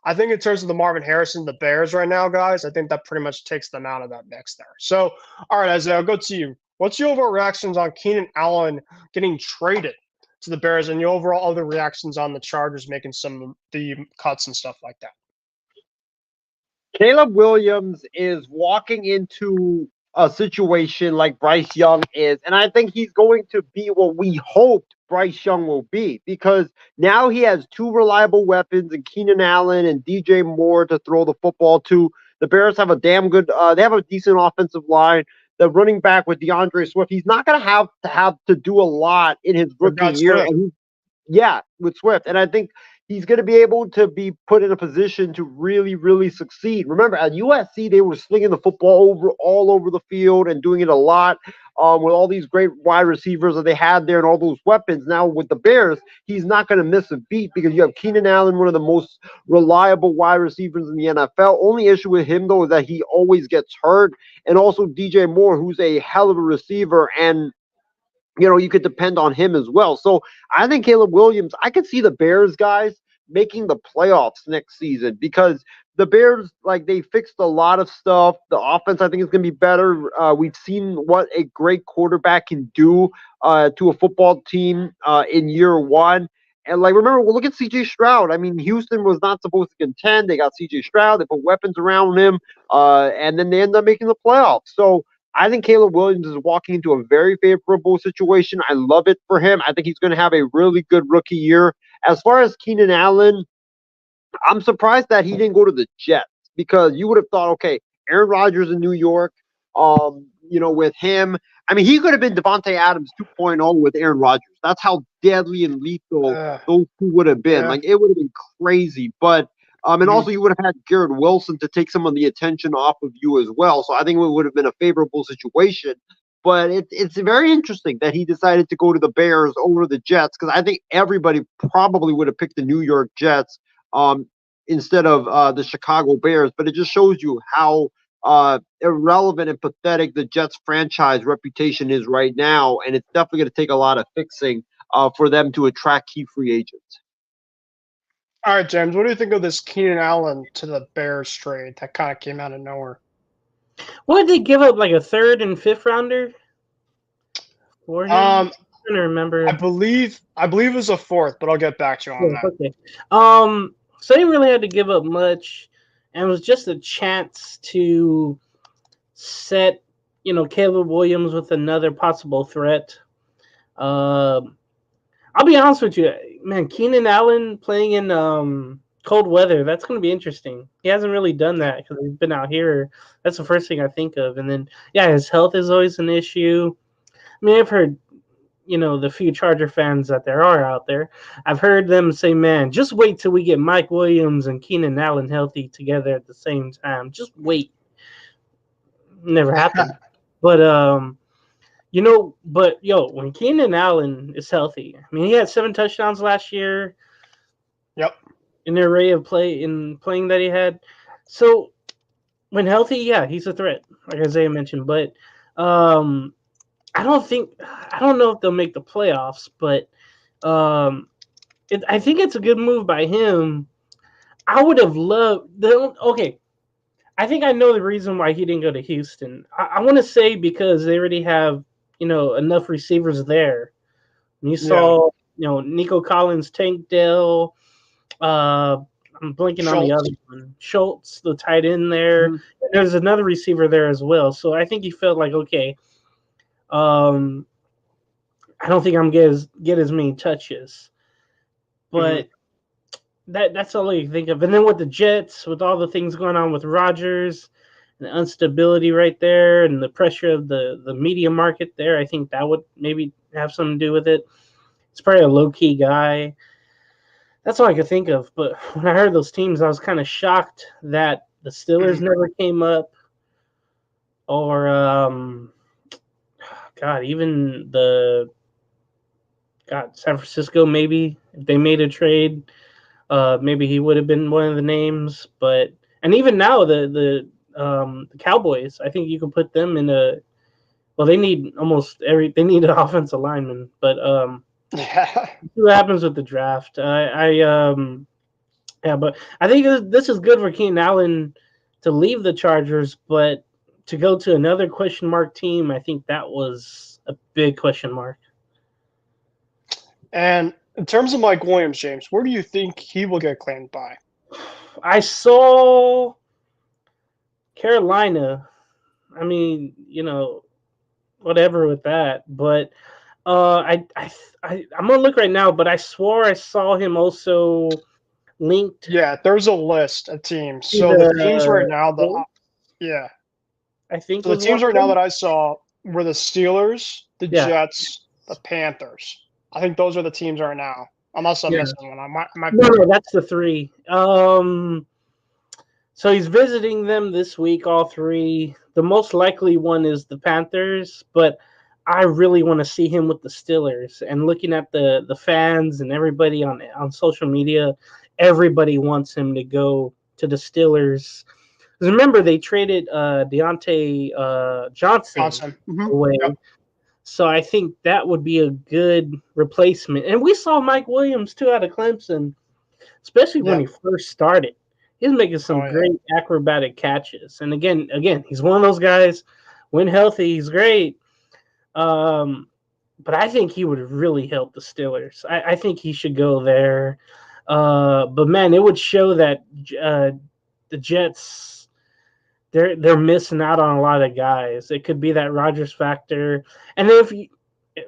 I think in terms of the Marvin Harrison, the Bears right now, guys, I think that pretty much takes them out of that mix there. So, all right, Isaiah, I'll go to you. What's your overall reactions on Keenan Allen getting traded to the Bears and your overall other reactions on the Chargers making some of the cuts and stuff like that? Caleb Williams is walking into a situation like Bryce Young is, and I think he's going to be what we hoped Bryce Young will be, because now he has two reliable weapons in Keenan Allen and DJ Moore to throw the football to. The Bears have a damn good they have a decent offensive line. The running back with DeAndre Swift, he's not going to have to do a lot in his rookie year. And with Swift. And I think he's going to be able to be put in a position to really, really succeed. Remember, at USC, they were slinging the football all over the field and doing it a lot with all these great wide receivers that they had there and all those weapons. Now, with the Bears, he's not going to miss a beat because you have Keenan Allen, one of the most reliable wide receivers in the NFL. Only issue with him, though, is that he always gets hurt. And also DJ Moore, who's a hell of a receiver, and you could depend on him as well. So I think Caleb Williams, I could see the Bears guys making the playoffs next season, because the Bears, they fixed a lot of stuff. The offense, I think, is going to be better. We've seen what a great quarterback can do to a football team in year one. And remember, look at C.J. Stroud. I mean, Houston was not supposed to contend. They got C.J. Stroud. They put weapons around him, and then they end up making the playoffs. So I think Caleb Williams is walking into a very favorable situation. I love it for him. I think he's going to have a really good rookie year. As far as Keenan Allen, I'm surprised that he didn't go to the Jets, because you would have thought, okay, Aaron Rodgers in New York, with him. I mean, he could have been Devontae Adams 2.0 with Aaron Rodgers. That's how deadly and lethal those two would have been. Yeah. It would have been crazy. But and also you would have had Garrett Wilson to take some of the attention off of you as well. So I think it would have been a favorable situation. But it's very interesting that he decided to go to the Bears over the Jets, because I think everybody probably would have picked the New York Jets instead of the Chicago Bears. But it just shows you how irrelevant and pathetic the Jets franchise reputation is right now, and it's definitely going to take a lot of fixing for them to attract key free agents. All right, James, what do you think of this Keenan Allen to the Bears trade that kind of came out of nowhere? What did they give up, like a 3rd and 5th rounder for him? I'm trying to remember. I believe it was a 4th, but I'll get back to you on that. Okay. So they really had to give up much, and it was just a chance to set, Caleb Williams with another possible threat. I'll be honest with you, man. Keenan Allen playing in cold weather, that's going to be interesting. He hasn't really done that because he's been out here. That's the first thing I think of. And then, yeah, his health is always an issue. I mean, I've heard, the few Charger fans that there are out there, I've heard them say, man, just wait till we get Mike Williams and Keenan Allen healthy together at the same time. Just wait. Never happened. But, when Keenan Allen is healthy, I mean, he had 7 touchdowns last year. Yep. In the array of playing that he had. So when healthy, yeah, he's a threat, like Isaiah mentioned. But I don't know if they'll make the playoffs, but I think it's a good move by him. I would have loved I think I know the reason why he didn't go to Houston. I want to say because they already have, enough receivers there. And you saw, Nico Collins, Tank Dell, I'm blanking on the other one. Schultz, the tight end there. Mm-hmm. There's another receiver there as well. So I think he felt like, okay, I don't think I'm get as many touches. But that's all I can think of. And then with the Jets, with all the things going on with Rodgers, and the instability right there, and the pressure of the media market there, I think that would maybe have something to do with it. It's probably a low-key guy. That's all I could think of. But when I heard those teams, I was kind of shocked that the Steelers never came up. Or, even San Francisco, maybe. If they made a trade, maybe he would have been one of the names. And even now, the Cowboys, I think you can put them in they need they need an offensive lineman. But, yeah. See what happens with the draft. But I think this is good for Keenan Allen to leave the Chargers, but to go to another question mark team, I think that was a big question mark. And in terms of Mike Williams, James, where do you think he will get claimed by? I saw Carolina. I mean, whatever with that, but. I'm gonna look right now, but I swore I saw him also linked. Yeah, there's a list of teams. So the teams right now I think the teams right now that I saw were the Steelers, the Jets, the Panthers. I think those are the teams right now. Unless I'm missing one, I might. No, that's the 3. So he's visiting them this week, all 3. The most likely one is the Panthers, but I really want to see him with the Steelers. And looking at the fans and everybody on social media, everybody wants him to go to the Steelers. Because remember, they traded Deontay Johnson away. Yep. So I think that would be a good replacement. And we saw Mike Williams, too, out of Clemson, especially when he first started. He's making some great acrobatic catches. And again, he's one of those guys, when healthy, he's great. But I think he would really help the Steelers. I think he should go there. But man, it would show that the Jets, they're missing out on a lot of guys. It could be that Rodgers factor. And then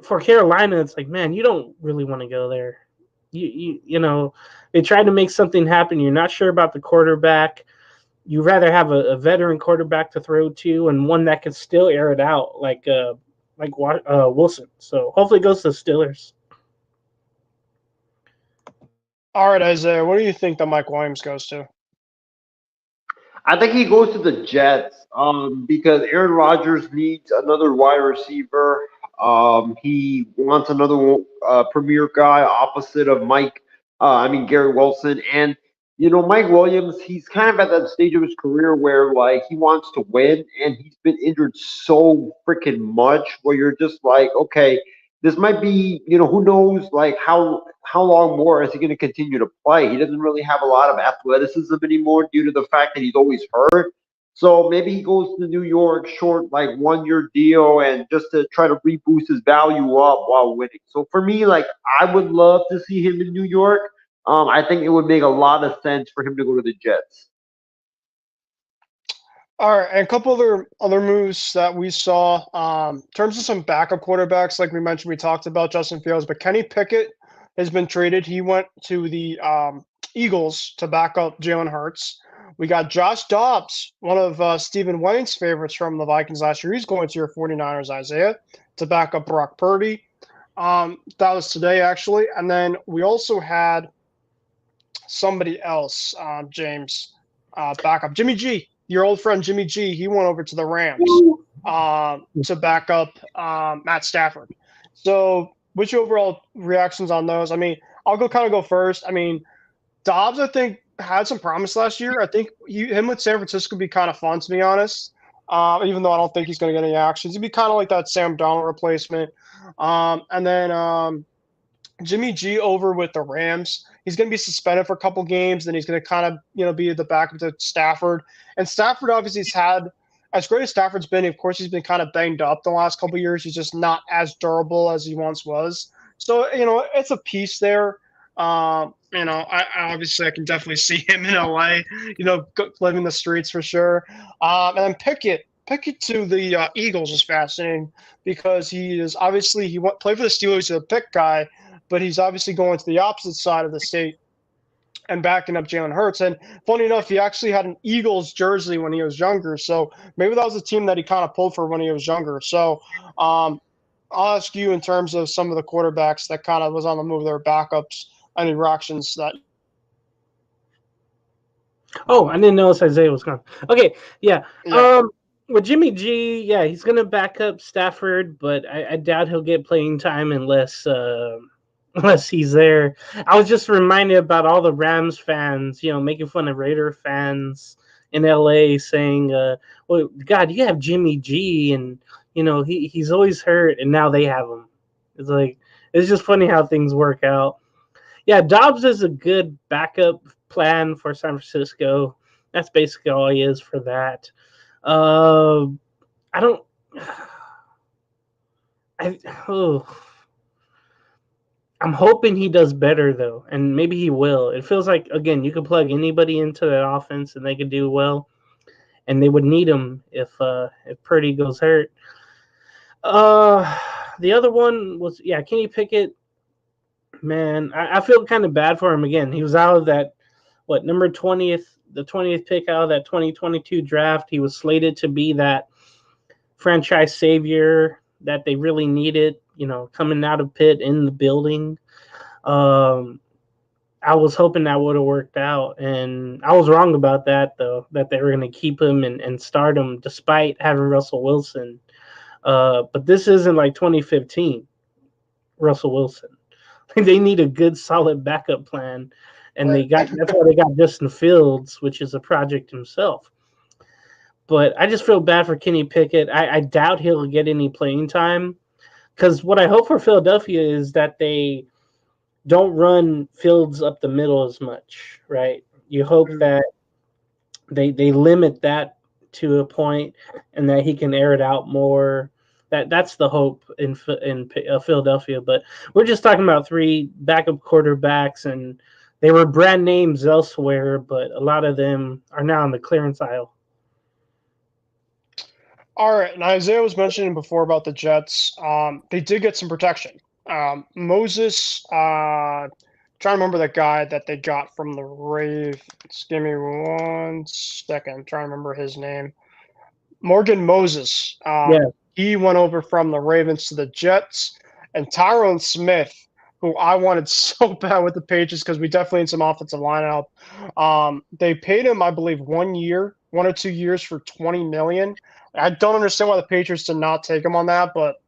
for Carolina, it's like, man, you don't really want to go there. They tried to make something happen. You're not sure about the quarterback. You rather have a veteran quarterback to throw to and one that can still air it out, like Wilson. So hopefully it goes to the Steelers. All right, Isaiah, what do you think that Mike Williams goes to? I think he goes to the Jets because Aaron Rodgers needs another wide receiver. He wants another premier guy opposite of Gary Wilson. And, Mike Williams, he's kind of at that stage of his career where, like, he wants to win, and he's been injured so freaking much where you're just like, okay, this might be, who knows, like, how long more is he going to continue to play? He doesn't really have a lot of athleticism anymore due to the fact that he's always hurt. So maybe he goes to New York short, like 1 year deal, and just to try to reboost his value up while winning. So for me, like I would love to see him in New York. I think it would make a lot of sense for him to go to the Jets. All right, and a couple other moves that we saw. In terms of some backup quarterbacks, like we mentioned, we talked about Justin Fields, but Kenny Pickett has been traded. He went to the Eagles to back up Jalen Hurts. We got Josh Dobbs, one of Stephen Wayne's favorites from the Vikings last year. He's going to your 49ers, Isaiah, to back up Brock Purdy. That was today, actually. And then we also had somebody else, James, backup. Jimmy G, your old friend Jimmy G, he went over to the Rams to back up Matt Stafford. So what's your overall reactions on those? I mean, I'll go first. I mean, Dobbs, I think, had some promise last year. I think him with San Francisco would be kind of fun, to be honest. Even though I don't think he's going to get any actions. He'd be kind of like that Sam Darnold replacement. And then Jimmy G over with the Rams. He's going to be suspended for a couple games. Then he's going to kind of, be the backup to Stafford. And Stafford obviously has had, as great as Stafford's been, of course, he's been kind of banged up the last couple of years. He's just not as durable as he once was. So, it's a piece there. I obviously I can definitely see him in LA, living the streets for sure. And then Pickett to the Eagles is fascinating because he is obviously played for the Steelers. He's a pick guy, but he's obviously going to the opposite side of the state and backing up Jalen Hurts. And funny enough, he actually had an Eagles jersey when he was younger. So maybe that was a team that he kind of pulled for when he was younger. So I'll ask you in terms of some of the quarterbacks that kind of was on the move, their backups, any reactions that. Oh, I didn't know Isaiah was gone. Okay, yeah. With Jimmy G, yeah, he's going to back up Stafford, but I doubt he'll get playing time unless he's there. I was just reminded about all the Rams fans, making fun of Raider fans in LA saying, well, God, you have Jimmy G, and, he's always hurt, and now they have him. It's like, it's just funny how things work out. Yeah, Dobbs is a good backup plan for San Francisco. That's basically all he is for that. I'm hoping he does better, though, and maybe he will. It feels like, again, you could plug anybody into that offense and they could do well, and they would need him if Purdy goes hurt. The other one was, Kenny Pickett. Man, I feel kind of bad for him again. He was out of that, number 20th, the 20th pick out of that 2022 draft. He was slated to be that franchise savior that they really needed, coming out of Pitt in the building. I was hoping that would have worked out, and I was wrong about that, though, that they were going to keep him and start him despite having Russell Wilson. But this isn't like 2015 Russell Wilson. They need a good, solid backup plan, and that's why they got Justin Fields, which is a project himself. But I just feel bad for Kenny Pickett. I doubt he'll get any playing time, because what I hope for Philadelphia is that they don't run Fields up the middle as much, right? You hope that they limit that to a point and that he can air it out more. That's the hope in Philadelphia. But we're just talking about 3 backup quarterbacks, and they were brand names elsewhere, but a lot of them are now on the clearance aisle. All right, and Isaiah was mentioning before about the Jets. They did get some protection. Moses, trying to remember the guy that they got from the Ravens. Give me 1 second. I'm trying to remember his name. Morgan Moses. He went over from the Ravens to the Jets. And Tyron Smith, who I wanted so bad with the Patriots because we definitely need some offensive line help. They paid him, I believe, 1 year, 1 or 2 years for $20 million. I don't understand why the Patriots did not take him on that, but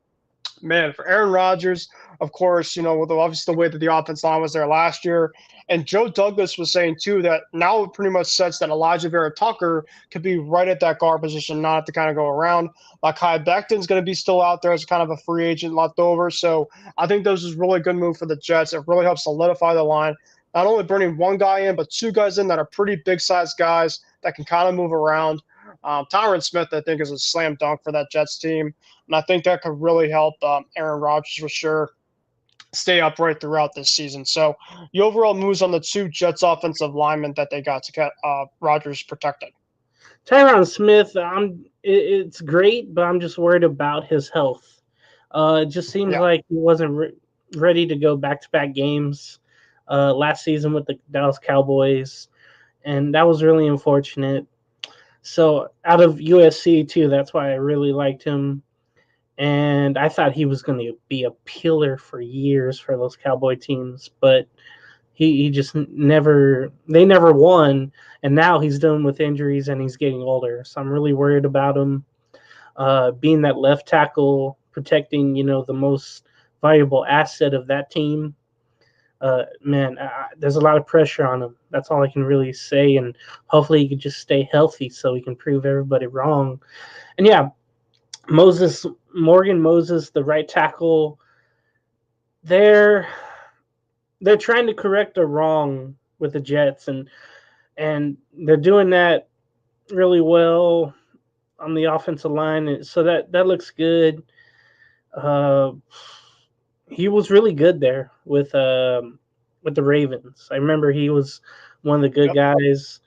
man, for Aaron Rodgers, of course, with obviously the way that the offense line was there last year. And Joe Douglas was saying, too, that now it pretty much sets that Elijah Vera Tucker could be right at that guard position, not to kind of go around. Kai Becton's going to be still out there as kind of a free agent left over. So I think this is a really good move for the Jets. It really helps solidify the line. Not only bringing one guy in, but two guys in that are pretty big-sized guys that can kind of move around. Tyron Smith, I think, is a slam dunk for that Jets team. And I think that could really help Aaron Rodgers for sure stay upright throughout this season. So the overall moves on the two Jets offensive linemen that they got to get Rodgers protected. Tyron Smith, it's great, but I'm just worried about his health. It just seems like he wasn't ready to go back-to-back games last season with the Dallas Cowboys, and that was really unfortunate. So out of USC, too, that's why I really liked him. And I thought he was going to be a pillar for years for those Cowboy teams, but he just never won. And now he's dealing with injuries and he's getting older. So I'm really worried about him being that left tackle, protecting, the most valuable asset of that team. There's a lot of pressure on him. That's all I can really say. And hopefully he can just stay healthy so he can prove everybody wrong. And Morgan Moses, the right tackle, they're trying to correct a wrong with the Jets, and they're doing that really well on the offensive line. So that looks good. He was really good there with the Ravens. I remember he was one of the good guys.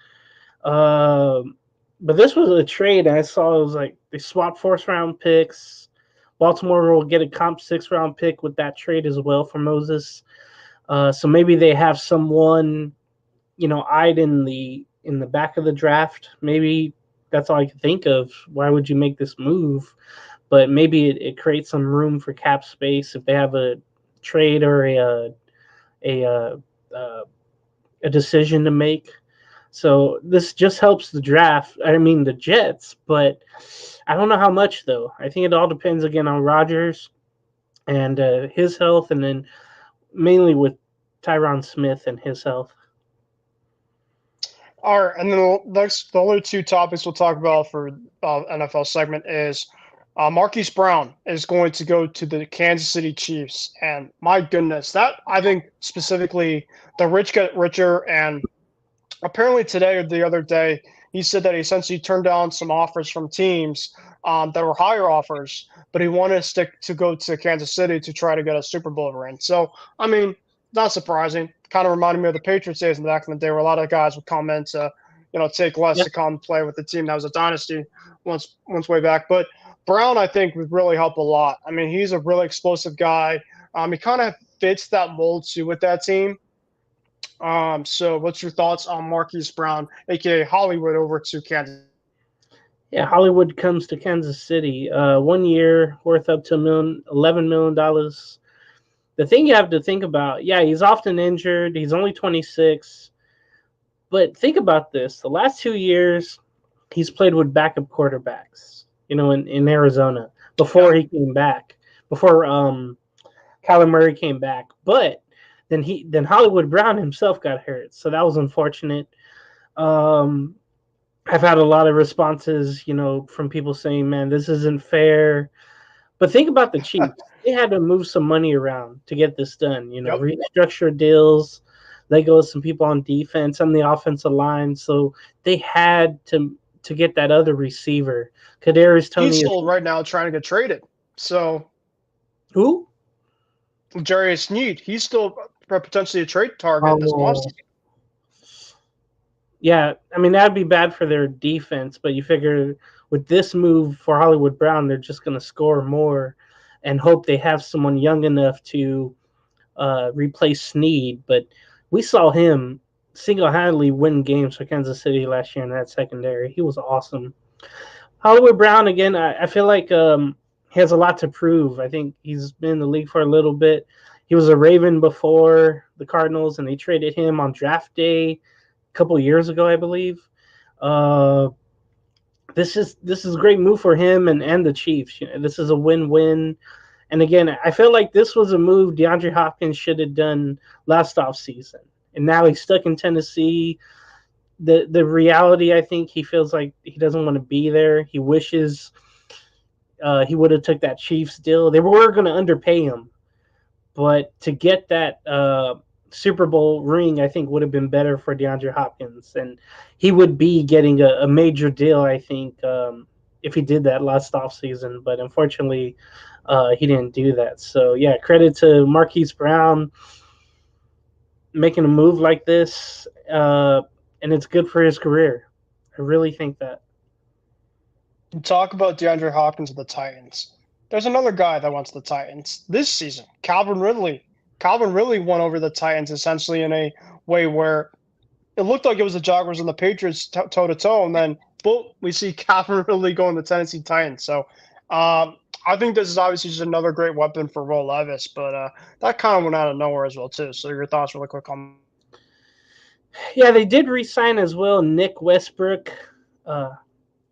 But this was a trade I saw. It was like they swapped fourth-round picks. Baltimore will get a comp 6th-round pick with that trade as well for Moses. So maybe they have someone, eyed in the back of the draft. Maybe that's all I can think of. Why would you make this move? But maybe it creates some room for cap space if they have a trade or a decision to make. So this just helps the Jets, but I don't know how much, though. I think it all depends, again, on Rodgers and his health, and then mainly with Tyron Smith and his health. All right, and then the other two topics we'll talk about for NFL segment is Marquise Brown is going to go to the Kansas City Chiefs. And my goodness, that I think specifically the rich get richer, and apparently today or the other day, he said that he essentially turned down some offers from teams that were higher offers, but he wanted to go to Kansas City to try to get a Super Bowl ring. So, not surprising. Kind of reminded me of the Patriots days back in the day where a lot of guys would come in to, take less to come play with the team that was a dynasty once way back. But Brown, I think, would really help a lot. He's a really explosive guy. He kind of fits that mold too with that team. So what's your thoughts on Marquise Brown, a.k.a. Hollywood, over to Kansas? Yeah, Hollywood comes to Kansas City. 1 year, worth up to $11 million. The thing you have to think about, he's often injured. He's only 26. But think about this. The last 2 years, he's played with backup quarterbacks, in Arizona before he came back, before Kyler Murray came back. But then Hollywood Brown himself got hurt, so that was unfortunate. I've had a lot of responses, from people saying, "Man, this isn't fair." But think about the Chiefs; they had to move some money around to get this done. Restructure deals. They go with some people on defense and the offensive line, so they had to get that other receiver. Kadarius Toney he's still right now trying to get traded. So who? Jarius Sneed. He's still potentially a trade target this month. Yeah, that'd be bad for their defense, but you figure with this move for Hollywood Brown, they're just going to score more and hope they have someone young enough to replace Sneed. But we saw him single-handedly win games for Kansas City last year in that secondary. He was awesome. Hollywood Brown, again, I feel like he has a lot to prove. I think he's been in the league for a little bit. He was a Raven before the Cardinals, and they traded him on draft day a couple years ago, I believe. this is a great move for him and the Chiefs. This is a win-win. And again, I feel like this was a move DeAndre Hopkins should have done last offseason. And now he's stuck in Tennessee. The reality, I think he feels like he doesn't want to be there. He wishes he would have took that Chiefs deal. They were going to underpay him, but to get that Super Bowl ring, I think would have been better for DeAndre Hopkins, and he would be getting a major deal, I think, if he did that last offseason. But unfortunately, he didn't do that. So yeah, credit to Marquise Brown making a move like this, and it's good for his career. I really think that. Talk about DeAndre Hopkins of the Titans. There's another guy that wants the Titans this season, Calvin Ridley. Calvin Ridley won over the Titans essentially in a way where it looked like it was the Jaguars and the Patriots toe to toe, and then boom, we see Calvin Ridley going to the Tennessee Titans. So I think this is obviously just another great weapon for Will Levis, but that kind of went out of nowhere as well too. So your thoughts really quick on? Yeah, they did re-sign as well Nick Westbrook,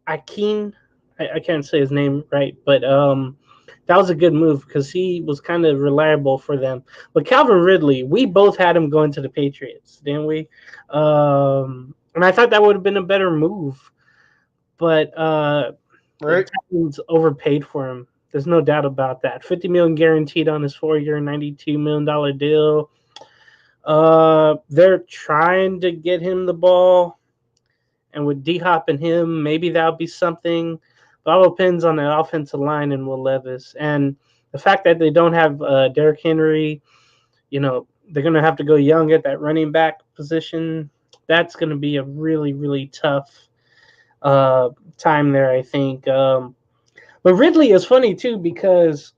Akeem. I can't say his name right, but that was a good move because he was kind of reliable for them. But Calvin Ridley, we both had him going to the Patriots, didn't we? And I thought that would have been a better move, but Right. the Titans overpaid for him. There's no doubt about that. $50 million guaranteed on his 4-year, $92 million deal. They're trying to get him the ball, and with D-Hop and him, maybe that'll be something. But all depends on the offensive line and Will Levis. And the fact that they don't have Derrick Henry, they're going to have to go young at that running back position. That's going to be a really, really tough time there, I think. But Ridley is funny, too, because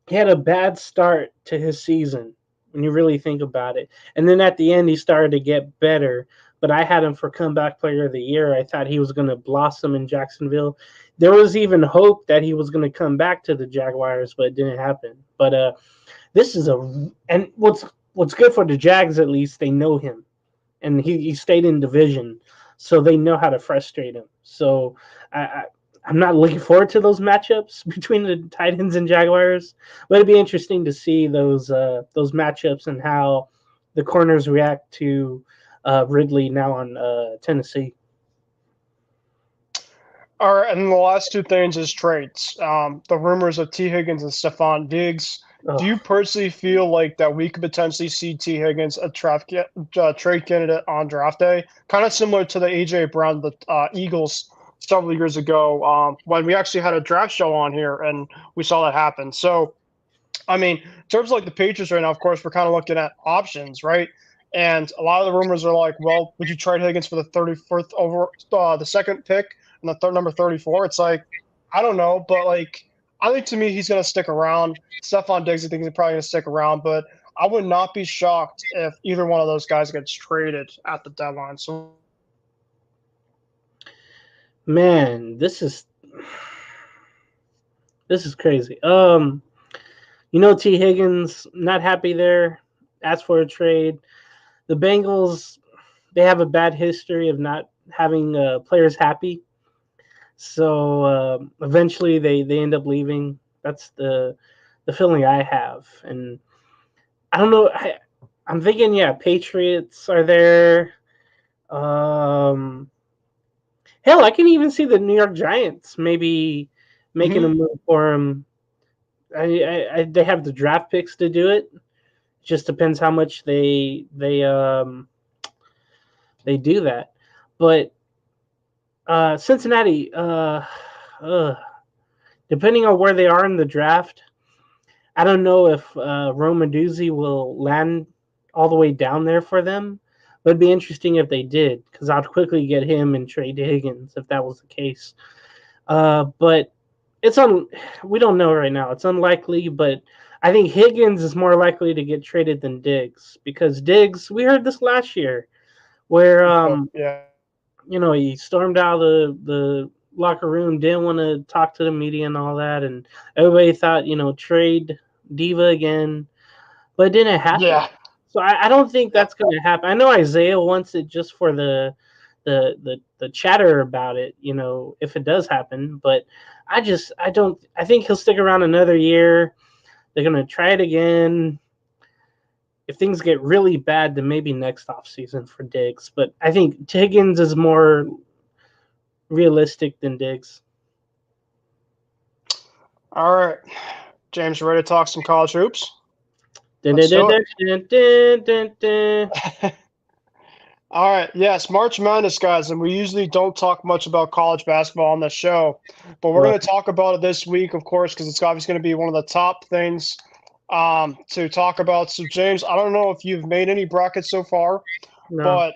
he had a bad start to his season when you really think about it. And then at the end, he started to get better. But I had him for comeback player of the year. I thought he was going to blossom in Jacksonville. There was even hope that he was going to come back to the Jaguars, but it didn't happen. But this is and what's good for the Jags, at least they know him, and he stayed in division, so they know how to frustrate him. So I'm not looking forward to those matchups between the Titans and Jaguars, but it'd be interesting to see those matchups and how the corners react to Ridley now on Tennessee. All right, and the last two things is trades. The rumors of T. Higgins and Stephon Diggs. Do you personally feel like that we could potentially see T. Higgins a trade candidate on draft day? Kind of similar to the A.J. Brown, the Eagles several years ago when we actually had a draft show on here and we saw that happen. So, I mean, in terms of like the Patriots right now, of course, we're kind of looking at options, right? And a lot of the rumors are like, well, would you trade Higgins for the 34th over the second pick and the number 34? It's like, I don't know, but like, I think to me he's going to stick around. Stephon Diggs, I think he's probably going to stick around, but I would not be shocked if either one of those guys gets traded at the deadline. So, man, this is crazy. T. Higgins not happy there. Asked for a trade. The Bengals, they have a bad history of not having players happy. So eventually they end up leaving. That's the feeling I have. And I don't know. I'm thinking, Patriots are there. Hell, I can even see the New York Giants maybe making a move for him. They have the draft picks to do it. Just depends how much they do that. But Cincinnati, depending on where they are in the draft, I don't know if Romaduzzi will land all the way down there for them. But it'd be interesting if they did, because I'd quickly get him and trade Higgins if that was the case. But we don't know right now. It's unlikely, but I think Higgins is more likely to get traded than Diggs, because Diggs, we heard this last year, where he stormed out of the locker room, didn't want to talk to the media and all that, and everybody thought, trade diva again, but it didn't happen. Yeah. So I don't think that's going to happen. I know Isaiah wants it just for the the chatter about it, if it does happen. But I think he'll stick around another year. They're gonna try it again. If things get really bad, then maybe next offseason for Diggs. But I think Higgins is more realistic than Diggs. All right, James, you ready to talk some college hoops? Dun, Let's dun, do dun, dun, dun, dun. All right, yes, March Madness, guys, and we usually don't talk much about college basketball on the show, but we're Well, going to talk about it this week, of course, because it's obviously going to be one of the top things to talk about. So, James, I don't know if you've made any brackets so far, no. but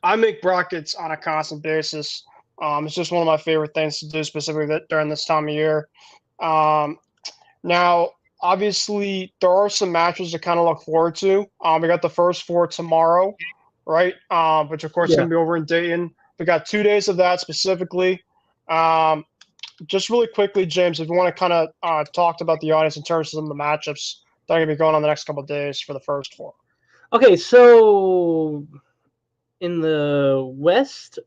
I make brackets on a constant basis. It's just one of my favorite things to do, specifically during this time of year. Now, obviously, there are some matches to kind of look forward to. We got the first four tomorrow, right? Which, of course, is going to be over in Dayton. We got 2 days of that specifically. Just really quickly, James, if you want to kind of talk about the audience in terms of some of the matchups that are going to be going on the next couple of days for the first four. Okay, so in the West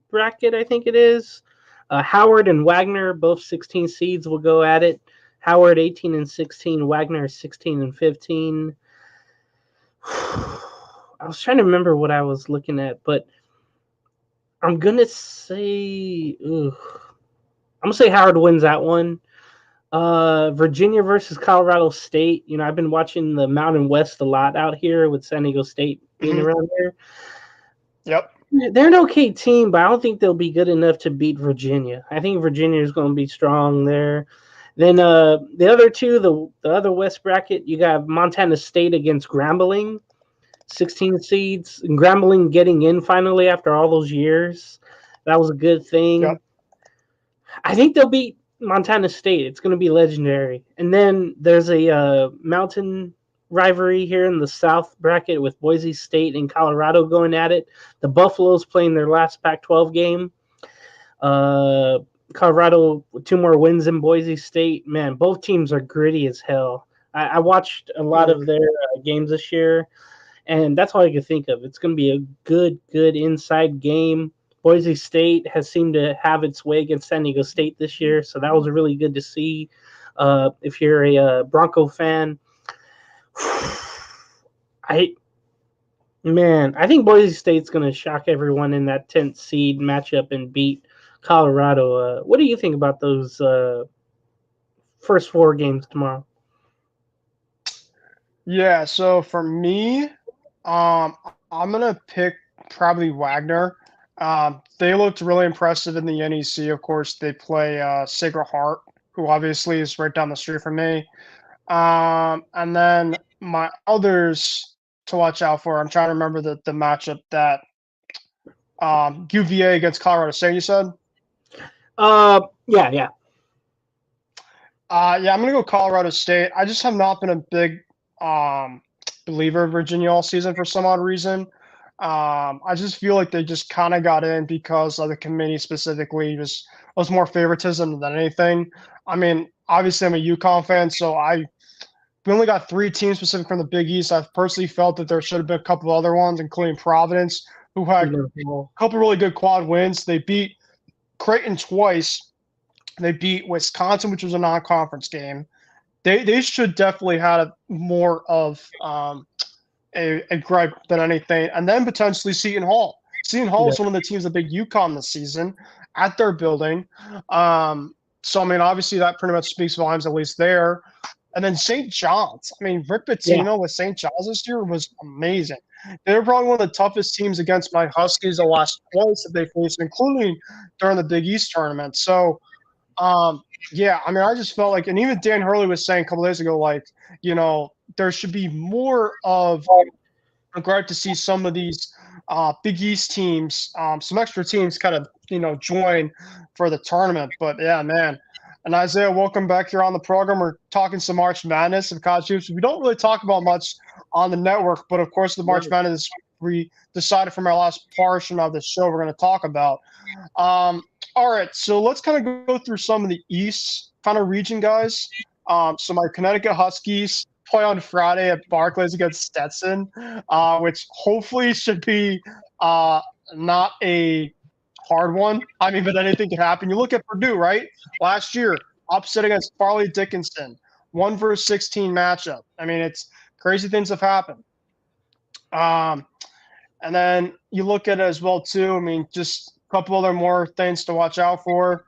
bracket, I think it is, Howard and Wagner, both 16 seeds, will go at it. Howard 18 and 16, Wagner 16 and 15. I was trying to remember what I was looking at, but I'm gonna say Howard wins that one. Virginia versus Colorado State. I've been watching the Mountain West a lot out here with San Diego State being around here. Yep. They're an okay team, but I don't think they'll be good enough to beat Virginia. I think Virginia is going to be strong there. Then the other two, the other West bracket, you got Montana State against Grambling, 16 seeds. And Grambling getting in finally after all those years. That was a good thing. Yep. I think they'll beat Montana State. It's going to be legendary. And then there's a mountain rivalry here in the South bracket with Boise State and Colorado going at it. The Buffaloes playing their last Pac-12 game. Colorado with 2 more wins than Boise State. Man, both teams are gritty as hell. I watched a lot of their games this year, and that's all I could think of. It's going to be a good inside game. Boise State has seemed to have its way against San Diego State this year, so that was really good to see. If you're a Bronco fan, I think Boise State's going to shock everyone in that 10th seed matchup and beat Colorado. What do you think about those first 4 games tomorrow? Yeah, so for me, I'm going to pick probably Wagner. They looked really impressive in the NEC. Of course, they play Sacred Heart, who obviously is right down the street from me. And then my others to watch out for, I'm trying to remember the matchup that UVA against Colorado State, you said? Yeah. Yeah, I'm going to go Colorado State. I just have not been a big believer of Virginia all season for some odd reason. I just feel like they just kind of got in because of the committee specifically. Was more favoritism than anything. I mean, obviously I'm a UConn fan, so we only got 3 teams specific from the Big East. I've personally felt that there should have been a couple other ones, including Providence, who had a couple really good quad wins. They beat Creighton twice. They beat Wisconsin, which was a non-conference game. They should definitely have more of a gripe than anything. And then potentially Seton Hall. Seton Hall is one of the teams that beat UConn this season at their building. So, I mean, obviously that pretty much speaks volumes, at least there. And then St. John's. I mean, Rick Pitino with St. John's this year was amazing. They were probably one of the toughest teams against my Huskies the last twice that they faced, including during the Big East tournament. So, yeah, I mean, I just felt like, and even Dan Hurley was saying a couple days ago, like, there should be more of a gripe to see some of these Big East teams, some extra teams kind of, join for the tournament. But, yeah, man. And Isaiah, welcome back here on the program. We're talking some March Madness and college hoops. We don't really talk about much on the network, but, of course, the March Madness we decided from our last portion of the show we're going to talk about. All right, so let's kind of go through some of the East kind of region guys. So my Connecticut Huskies play on Friday at Barclays against Stetson, which hopefully should be not a hard one. I mean, but anything can happen. You look at Purdue, right? Last year, upset against Farley Dickinson, 1 versus 16 matchup. I mean, it's crazy things have happened. And then you look at it as well too. I mean, just a couple other more things to watch out for,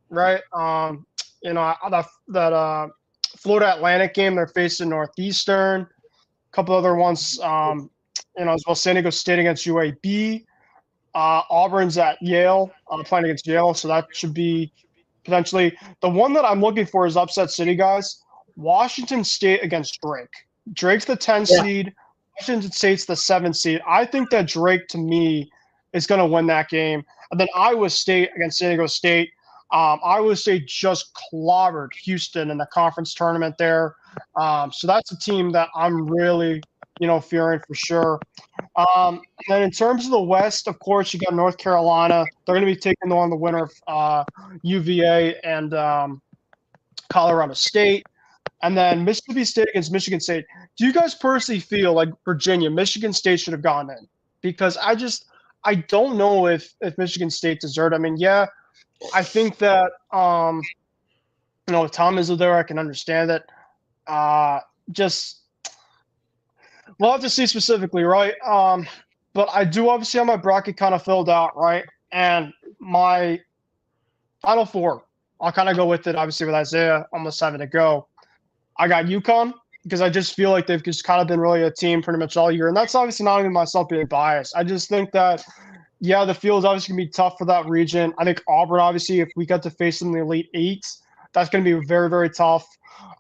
right? That Florida Atlantic game, they're facing Northeastern. A couple other ones, as well. San Diego State against UAB. Auburn's at Yale, playing against Yale, so that should be potentially the one that I'm looking for is upset city, guys. Washington State against Drake. Drake's the 10 seed. Washington State's the 7 seed. I think that Drake, to me, is going to win that game. And then Iowa State against San Diego State. Iowa State just clobbered Houston in the conference tournament there. So that's a team that I'm really, fearing for sure. And then in terms of the West, of course, you got North Carolina. They're going to be taking on the winner of UVA and Colorado State. And then Mississippi State against Michigan State. Do you guys personally feel like Michigan State should have gone in? Because I don't know if Michigan State deserved. I mean, yeah, I think that Tom Izzo there, I can understand it. We'll have to see specifically, right? But I do obviously have my bracket kind of filled out, right? And my Final Four, I'll kind of go with it, obviously, with Isaiah almost having to go. I got UConn because I just feel like they've just kind of been really a team pretty much all year. And that's obviously not even myself being biased. I just think that, the field is obviously going to be tough for that region. I think Auburn, obviously, if we got to face them in the Elite Eight, that's going to be very, very tough.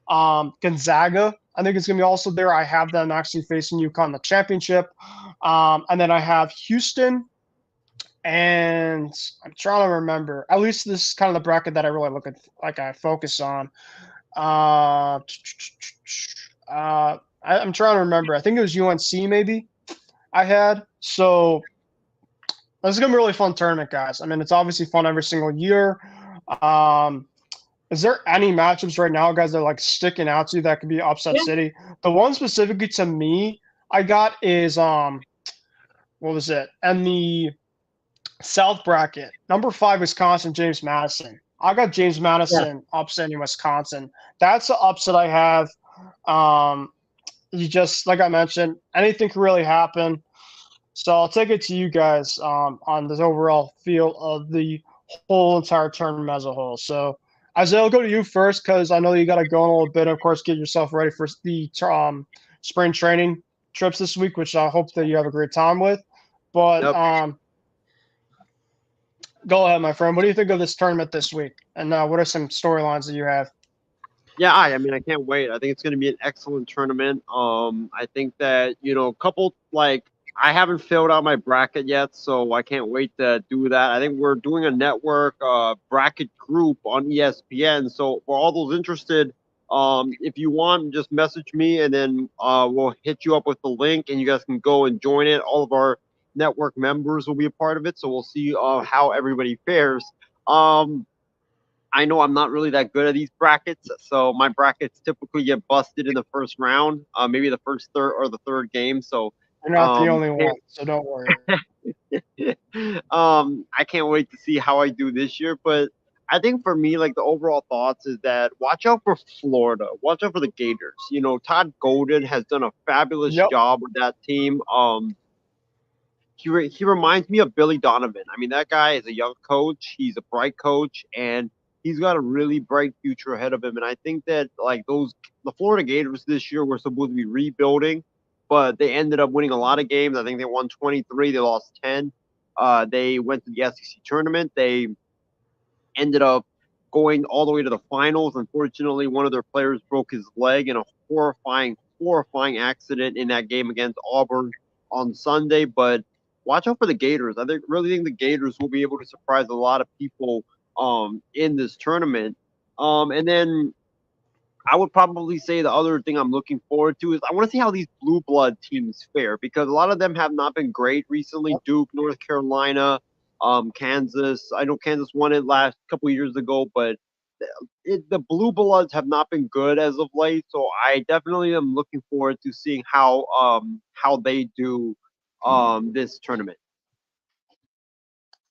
Gonzaga, I think it's going to be also there. I have them actually facing UConn in the championship. And then I have Houston. And I'm trying to remember. At least this is kind of the bracket that I really look at, like I focus on. I'm trying to remember. I think it was UNC maybe I had. So this is going to be a really fun tournament, guys. I mean, it's obviously fun every single year. Is there any matchups right now, guys, that are like sticking out to you that could be upset city? The one specifically to me I got is what was it? And the South bracket, number 5 Wisconsin, James Madison. I got James Madison upsetting Wisconsin. That's the upset I have. You just, like I mentioned, anything can really happen. So I'll take it to you guys on this overall feel of the whole entire tournament as a whole. So Isaiah, I'll go to you first because I know you got to go in a little bit. Of course, get yourself ready for the spring training trips this week, which I hope that you have a great time with. But go ahead, my friend. What do you think of this tournament this week? And what are some storylines that you have? Yeah, I mean, I can't wait. I think it's going to be an excellent tournament. I think that, a couple, I haven't filled out my bracket yet, so I can't wait to do that. I think we're doing a network bracket group on ESPN. So for all those interested, if you want, just message me, and then we'll hit you up with the link, and you guys can go and join it. All of our network members will be a part of it, so we'll see how everybody fares. I know I'm not really that good at these brackets, so my brackets typically get busted in the first round, maybe the first or the third game. So you're not the only one, so don't worry. I can't wait to see how I do this year, but I think for me, the overall thoughts is that watch out for Florida, watch out for the Gators. Todd Golden has done a fabulous job with that team. He reminds me of Billy Donovan. I mean, that guy is a young coach. He's a bright coach, and he's got a really bright future ahead of him. And I think that the Florida Gators this year were supposed to be rebuilding, but they ended up winning a lot of games. I think they won 23. They lost 10. They went to the SEC tournament. They ended up going all the way to the finals. Unfortunately, one of their players broke his leg in a horrifying accident in that game against Auburn on Sunday. But watch out for the Gators. I really think the Gators will be able to surprise a lot of people in this tournament. And then I would probably say the other thing I'm looking forward to is I want to see how these blue blood teams fare, because a lot of them have not been great recently. Duke, North Carolina, Kansas. I know Kansas won it last couple of years ago, but the blue bloods have not been good as of late. So I definitely am looking forward to seeing how they do this tournament.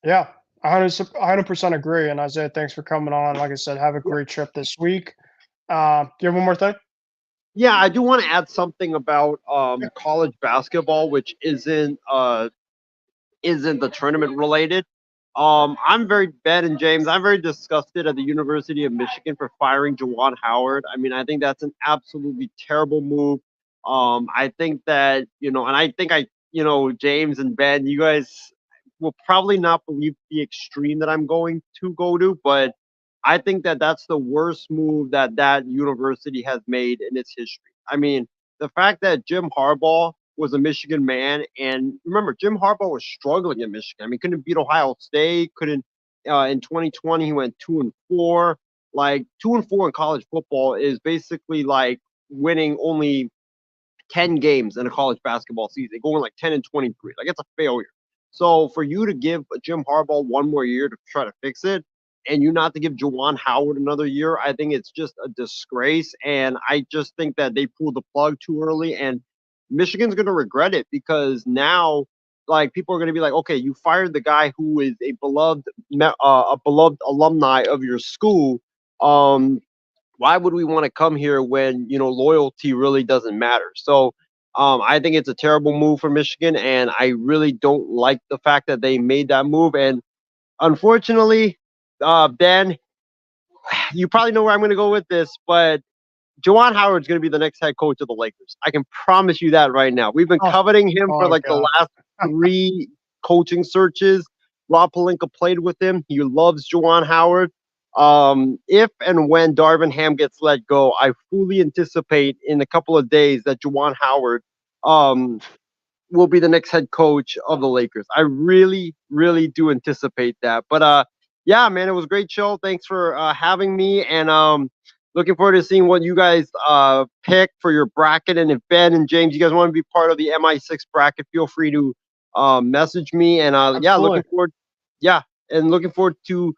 Yeah, 100% agree. And Isaiah, thanks for coming on. Like I said, have a great trip this week. Do you have one more thing? Yeah, I do want to add something about Yeah. college basketball, which isn't the tournament related. I'm very Ben and James. I'm very disgusted at the University of Michigan for firing Juwan Howard. I mean, I think that's an absolutely terrible move. I think that and I think James and Ben, you guys will probably not believe the extreme that I'm going to go to, but I think that that's the worst move that university has made in its history. I mean, the fact that Jim Harbaugh was a Michigan man, and remember, Jim Harbaugh was struggling in Michigan. I mean, couldn't beat Ohio State. Couldn't in 2020 he went 2-4. Like 2-4 in college football is basically like winning only 10 games in a college basketball season, going like 10-23. Like it's a failure. So for you to give Jim Harbaugh one more year to try to fix it, and you not to give Juwan Howard another year, I think it's just a disgrace. And I just think that they pulled the plug too early, and Michigan's going to regret it because now, like people are going to be like, okay, you fired the guy who is a beloved alumni of your school. Why would we want to come here when loyalty really doesn't matter? So I think it's a terrible move for Michigan, and I really don't like the fact that they made that move. And unfortunately, Ben, you probably know where I'm going to go with this, but Juwan Howard's going to be the next head coach of the Lakers. I can promise you that right now. We've been Oh, coveting him for like the God. last 3 coaching searches. Rob Pelinka played with him. He loves Juwan Howard. If and when Darvin Ham gets let go, I fully anticipate in a couple of days that Juwan Howard um, will be the next head coach of the Lakers. I really, really do anticipate that. But yeah, man, it was a great show. Thanks for having me, and looking forward to seeing what you guys pick for your bracket. And if Ben and James, you guys want to be part of the MI6 bracket, feel free to message me. And yeah, Absolutely. looking forward to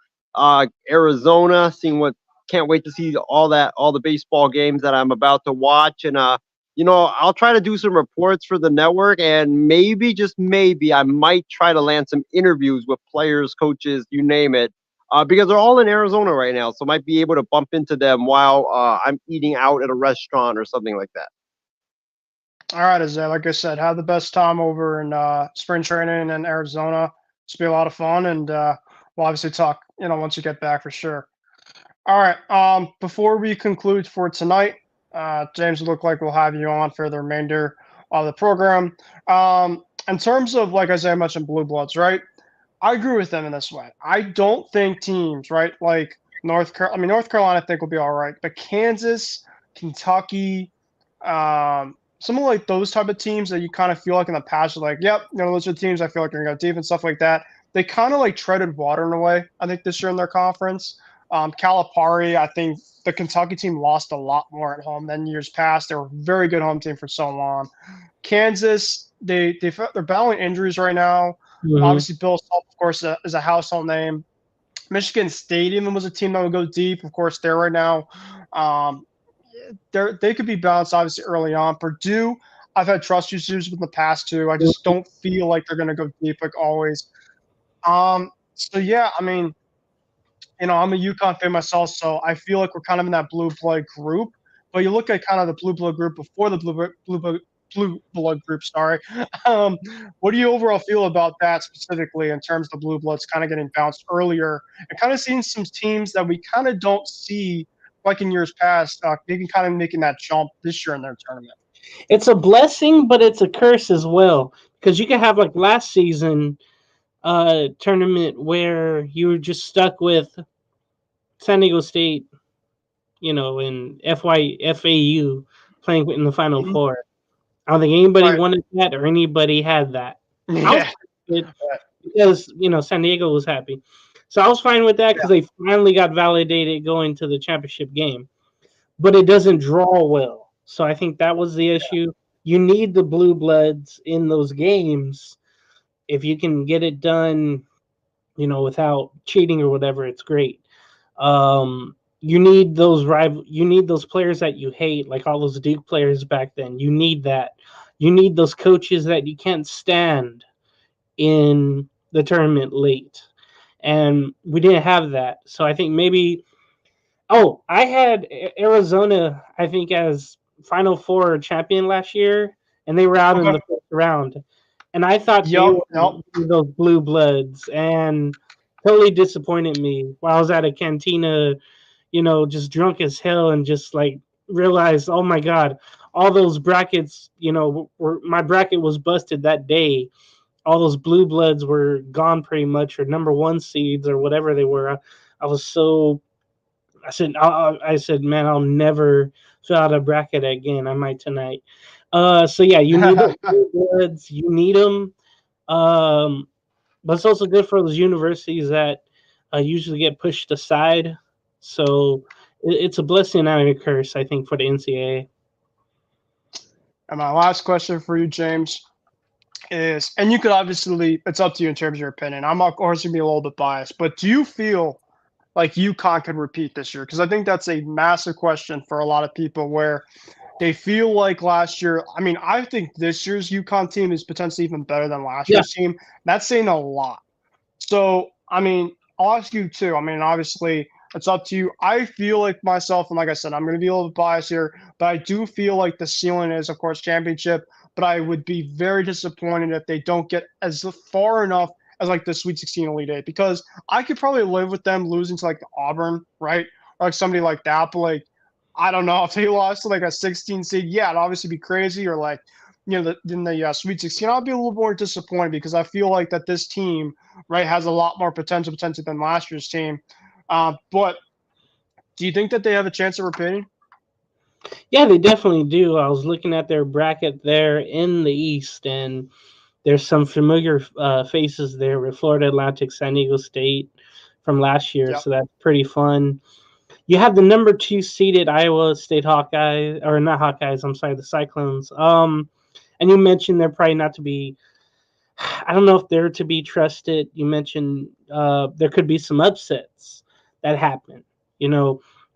Arizona, seeing what. Can't wait to see all the baseball games that I'm about to watch, and I'll try to do some reports for the network, and maybe, just maybe, I might try to land some interviews with players, coaches, you name it, because they're all in Arizona right now, so I might be able to bump into them while I'm eating out at a restaurant or something like that. All right, Isaiah. Like I said, have the best time over in spring training in Arizona. It's be a lot of fun, and we'll obviously talk. Once you get back for sure. All right. Before we conclude for tonight, James, it look like we'll have you on for the remainder of the program. In terms of, like Isaiah mentioned, Blue Bloods, right? I agree with them in this way. I don't think teams, right, like North Carolina, I think will be all right, but Kansas, Kentucky, some of like those type of teams that you kind of feel like in the past, you're like, yep, those are teams I feel like are going to go deep and stuff like that. They kind of like treaded water in a way, I think, this year in their conference. Calipari, I think the Kentucky team lost a lot more at home than years past. They were a very good home team for so long. Kansas, they're battling injuries right now. Mhm. Obviously, Bill Self, of course, is a household name. Michigan State even was a team that would go deep. Of course, they're right now. Um, they could be balanced, obviously, early on. Purdue, I've had trust issues with the past too. I just don't feel like they're going to go deep like always. So yeah, I mean, I'm a UConn fan myself, so I feel like we're kind of in that blue blood group. But you look at kind of the blue blood group before the blue blood group. Sorry. Um, what do you overall feel about that specifically in terms of the blue bloods kind of getting bounced earlier and kind of seeing some teams that we kind of don't see like in years past, maybe kind of making that jump this year in their tournament? It's a blessing, but it's a curse as well because you can have like last season tournament where you were just stuck with San Diego State, in FAU playing in the Final Mhm. Four. I don't think anybody Right. wanted that or anybody had that. I was Yeah. fine with it because San Diego was happy, so I was fine with that because they finally got validated going to the championship game. But it doesn't draw well, so I think that was the issue. You need the blue bloods in those games. If you can get it done, without cheating or whatever, it's great. You need those you need those players that you hate, like all those Duke players back then. You need that. You need those coaches that you can't stand in the tournament late. and we didn't have that. So I think maybe. Oh, I had Arizona, I think, as Final Four champion last year, and they were out in Okay. the first round. And I thought they Yup. were Yep. those blue bloods, and totally disappointed me while I was at a cantina, just drunk as hell, and just like realized, oh my god, all those brackets, were my bracket was busted that day. All those blue bloods were gone pretty much, or number one seeds, or whatever they were. I was so I said, man, I'll never fill out a bracket again. I might tonight. So yeah, you need those blue bloods. You need them. But it's also good for those universities that usually get pushed aside. So it's a blessing and a curse, I think, for the NCAA. And my last question for you, James, is, and you could obviously, it's up to you in terms of your opinion. I'm of course going to be a little bit biased, but do you feel like UConn could repeat this year? Because I think that's a massive question for a lot of people where they feel like last year. I mean, I think this year's UConn team is potentially even better than last Yeah. year's team. That's saying a lot. So, I mean, I'll ask you too. I mean, obviously, it's up to you. I feel like myself, and like I said, I'm going to be a little bit biased here, but I do feel like the ceiling is, of course, championship. But I would be very disappointed if they don't get as far enough as like the Sweet 16 Elite Eight, because I could probably live with them losing to like Auburn, right, or like somebody like that. But like, I don't know if they lost to like a 16 seed. Yeah, it'd obviously be crazy. Or like, in the Sweet 16, I'll be a little more disappointed because I feel like that this team, right, has a lot more potential than last year's team. But do you think that they have a chance of repeating? Yeah, they definitely do. I was looking at their bracket there in the East, and there's some familiar faces there with Florida Atlantic, San Diego State from last year, Yep. so that's pretty fun. You have the number 2 seeded Iowa State Hawkeyes, or not Hawkeyes, I'm sorry, the Cyclones. And you mentioned they're probably not to be, I don't know if they're to be trusted. You mentioned there could be some upsets that happen.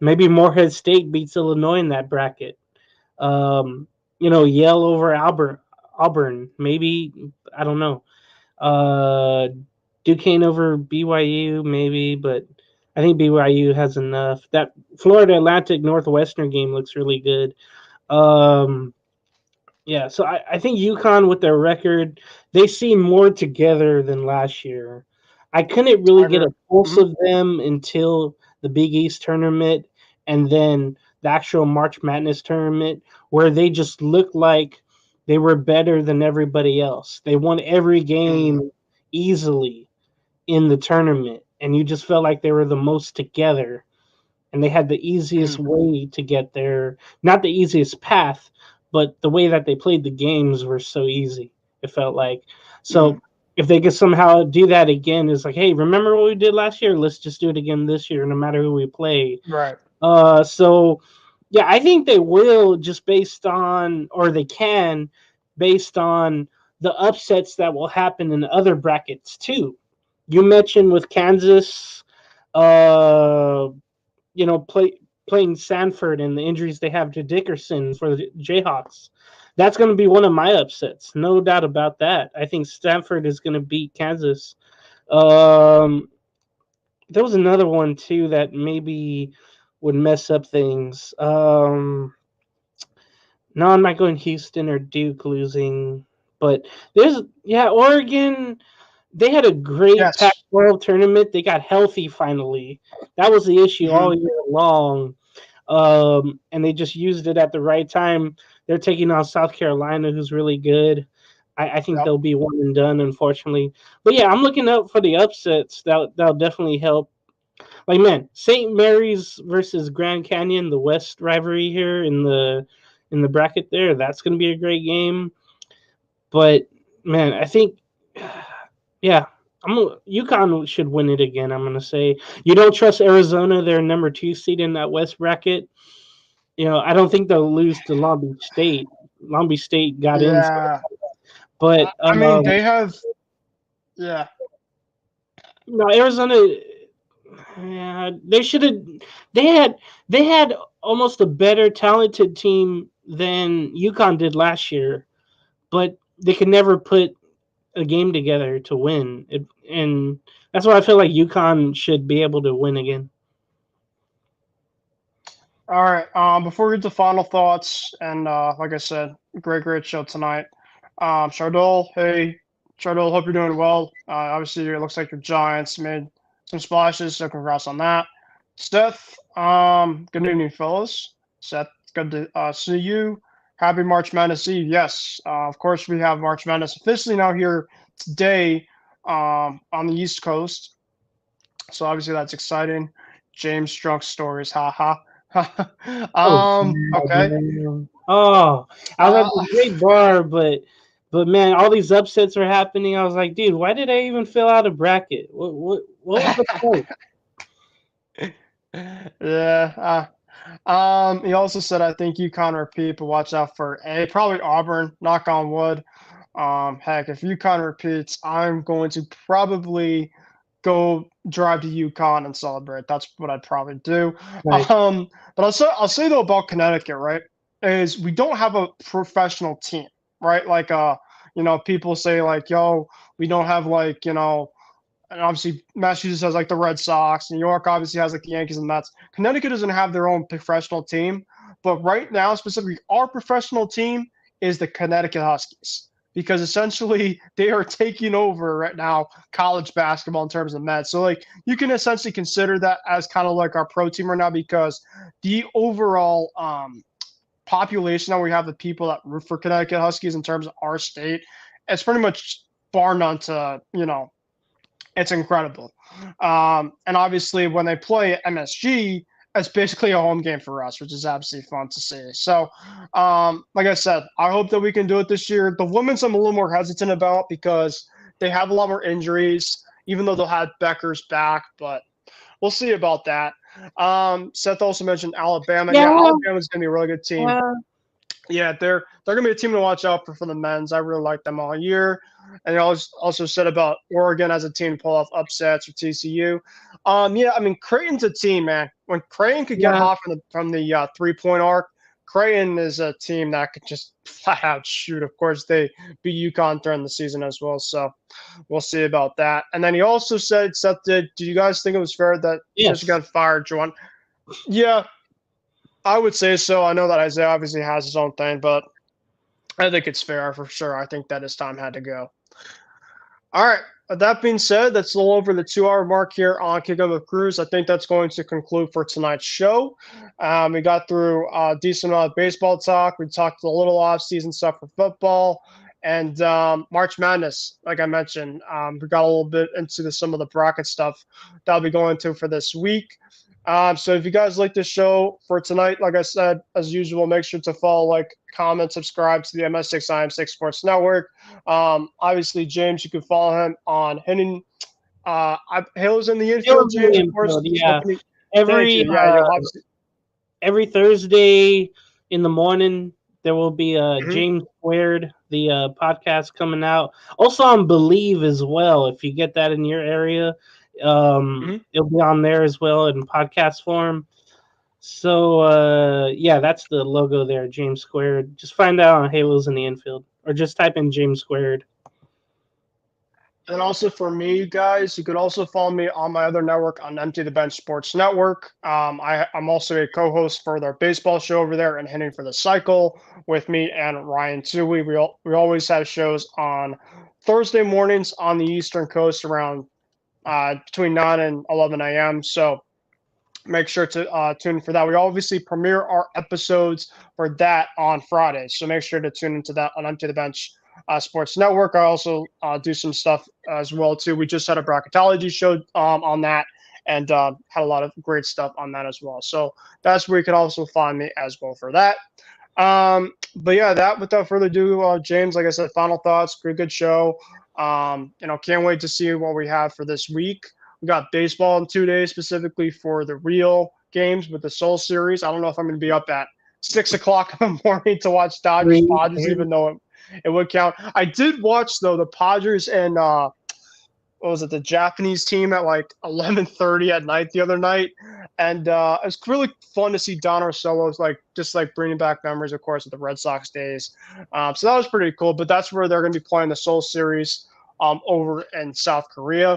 Maybe Morehead State beats Illinois in that bracket. Yale over Auburn. Maybe, I don't know. Duquesne over BYU, maybe, but I think BYU has enough. That Florida Atlantic Northwestern game looks really good. Yeah, so I think UConn with their record, they seem more together than last year. I couldn't really get a pulse of them until the Big East tournament and then the actual March Madness tournament, where they just looked like they were better than everybody else. They won every game easily in the tournament, and you just felt like they were the most together, and they had the easiest way to get there. Not the easiest path, but the way that they played the games were so easy. It felt like. So if they could somehow do that again, it's like, hey, remember what we did last year? Let's just do it again this year, no matter who we play. Right. So yeah, I think they will, just based on, or they can, based on the upsets that will happen in other brackets too. You mentioned with Kansas, playing Sanford and the injuries they have to Dickerson for the Jayhawks. That's going to be one of my upsets, no doubt about that. I think Stanford is going to beat Kansas. There was another one too that maybe would mess up things. No, I'm not going Houston or Duke losing, but Oregon. They had a great Pac-12 tournament. They got healthy finally. That was the issue all year long. And they just used it at the right time. They're taking on South Carolina, who's really good. I think they'll be one and done, unfortunately. But yeah, I'm looking out for the upsets. That'll definitely help. Like, man, St. Mary's versus Grand Canyon, the West rivalry here in the bracket there. That's going to be a great game. But man, I think, yeah, UConn should win it again. I'm going to say you don't trust Arizona. They're number 2 seed in that West bracket. I don't think they'll lose to Long Beach State. Long Beach State got in, but I mean, they have, no, Arizona. Yeah, they should have. They had almost a better talented team than UConn did last year, but they could never put a game together to win. And that's why I feel like UConn should be able to win again. All right. Before we get to final thoughts, and like I said, great show tonight. Chardol, hey, Chardol, hope you're doing well. Obviously, it looks like your Giants made some splashes, so congrats on that. Seth, good evening, fellas. Seth, good to see you. Happy March Madness Eve. Yes, of course, we have March Madness officially now here today on the East Coast. So obviously that's exciting. James Drunk stories, haha. Okay. Oh, I was at Uh, a great bar, but man, all these upsets are happening. I was like, dude, why did I even fill out a bracket? What was the point? yeah. He also said, I think UConn repeat, but watch out for probably Auburn. Knock on wood. Heck, if UConn repeats, I'm going to probably go drive to UConn and celebrate. That's what I'd probably do. Right. But I'll say though about Connecticut, right? Is we don't have a professional team, right? Like people say like, yo, we don't have like, and obviously Massachusetts has like the Red Sox. New York obviously has like the Yankees and Mets. Connecticut doesn't have their own professional team, but right now specifically our professional team is the Connecticut Huskies because essentially they are taking over right now college basketball in terms of Mets. So like you can essentially consider that as kind of like our pro team right now because the overall population that we have, the people that root for Connecticut Huskies in terms of our state, it's pretty much bar none to it's incredible. And obviously, when they play at MSG, it's basically a home game for us, which is absolutely fun to see. So, like I said, I hope that we can do it this year. The women's I'm a little more hesitant about because they have a lot more injuries, even though they'll have Becker's back, but we'll see about that. Seth also mentioned Alabama. Yeah, Alabama's going to be a really good team. Yeah, they're gonna be a team to watch out for the men's. I really like them all year. And I also said about Oregon as a team to pull off upsets or TCU. Yeah, I mean Creighton's a team, man. When Creighton could get hot from the 3-point arc, Creighton is a team that could just flat out shoot. Of course, they beat UConn during the season as well, so we'll see about that. And then he also said, Seth, did you guys think it was fair that Michigan got fired, Juwan? Yeah, I would say so. I know that Isaiah obviously has his own thing, but I think it's fair for sure. I think that his time had to go. All right. With that being said, that's a little over the 2-hour mark here on Kick Up with Kruse. I think that's going to conclude for tonight's show. We got through a decent amount of baseball talk. We talked a little off-season stuff for football. And March Madness, like I mentioned, we got a little bit into some of the bracket stuff that I'll be going to for this week. So if you guys like this show for tonight, like I said, as usual, make sure to follow, like, comment, subscribe to the MS6 IM6 Sports Network. Obviously, James, you can follow him on hitting Halo's in the infield, James, of course. Yeah. Every Thursday in the morning, there will be James Squared, the podcast coming out. Also on Believe as well, if you get that in your area. It'll be on there as well in podcast form. So that's the logo there, James Squared. Just find out on Halos in the Infield, or just type in James Squared. And also for me, you guys, you could also follow me on my other network on Empty the Bench Sports Network. I'm also a co-host for their baseball show over there and Hitting for the Cycle with me and Ryan Tui. We always have shows on Thursday mornings on the Eastern Coast around between 9 and 11 a.m. So make sure to tune in for that. We obviously premiere our episodes for that on Friday. So make sure to tune into that on Empty the Bench Sports Network. I also do some stuff as well, too. We just had a bracketology show on that and had a lot of great stuff on that as well. So that's where you can also find me as well for that. But yeah, that without further ado, James, like I said, final thoughts, pretty good show. Can't wait to see what we have for this week. We got baseball in 2 days, specifically for the real games with the Soul Series. I don't know if I'm going to be up at 6 o'clock in the morning to watch Dodgers Padres, even though it would count. I did watch, though, the Padres and the Japanese team at like 11:30 at night the other night. And it's really fun to see Don Orsillo's just bringing back memories, of course, of the Red Sox days. So that was pretty cool. But that's where they're going to be playing the Soul Series over in South Korea.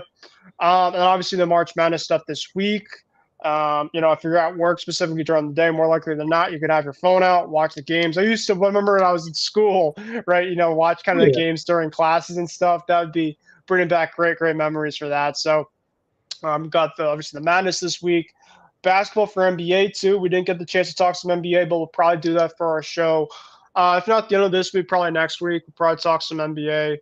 And obviously the March Madness stuff this week. If you're at work specifically during the day, more likely than not, you could have your phone out, watch the games. I used to remember when I was in school, right? Watch kind of the games during classes and stuff. That would be bringing back great memories for that. So got obviously the Madness this week. Basketball for NBA too. We didn't get the chance to talk some NBA, but we'll probably do that for our show. If not the end of this week, probably next week. We'll probably talk some NBA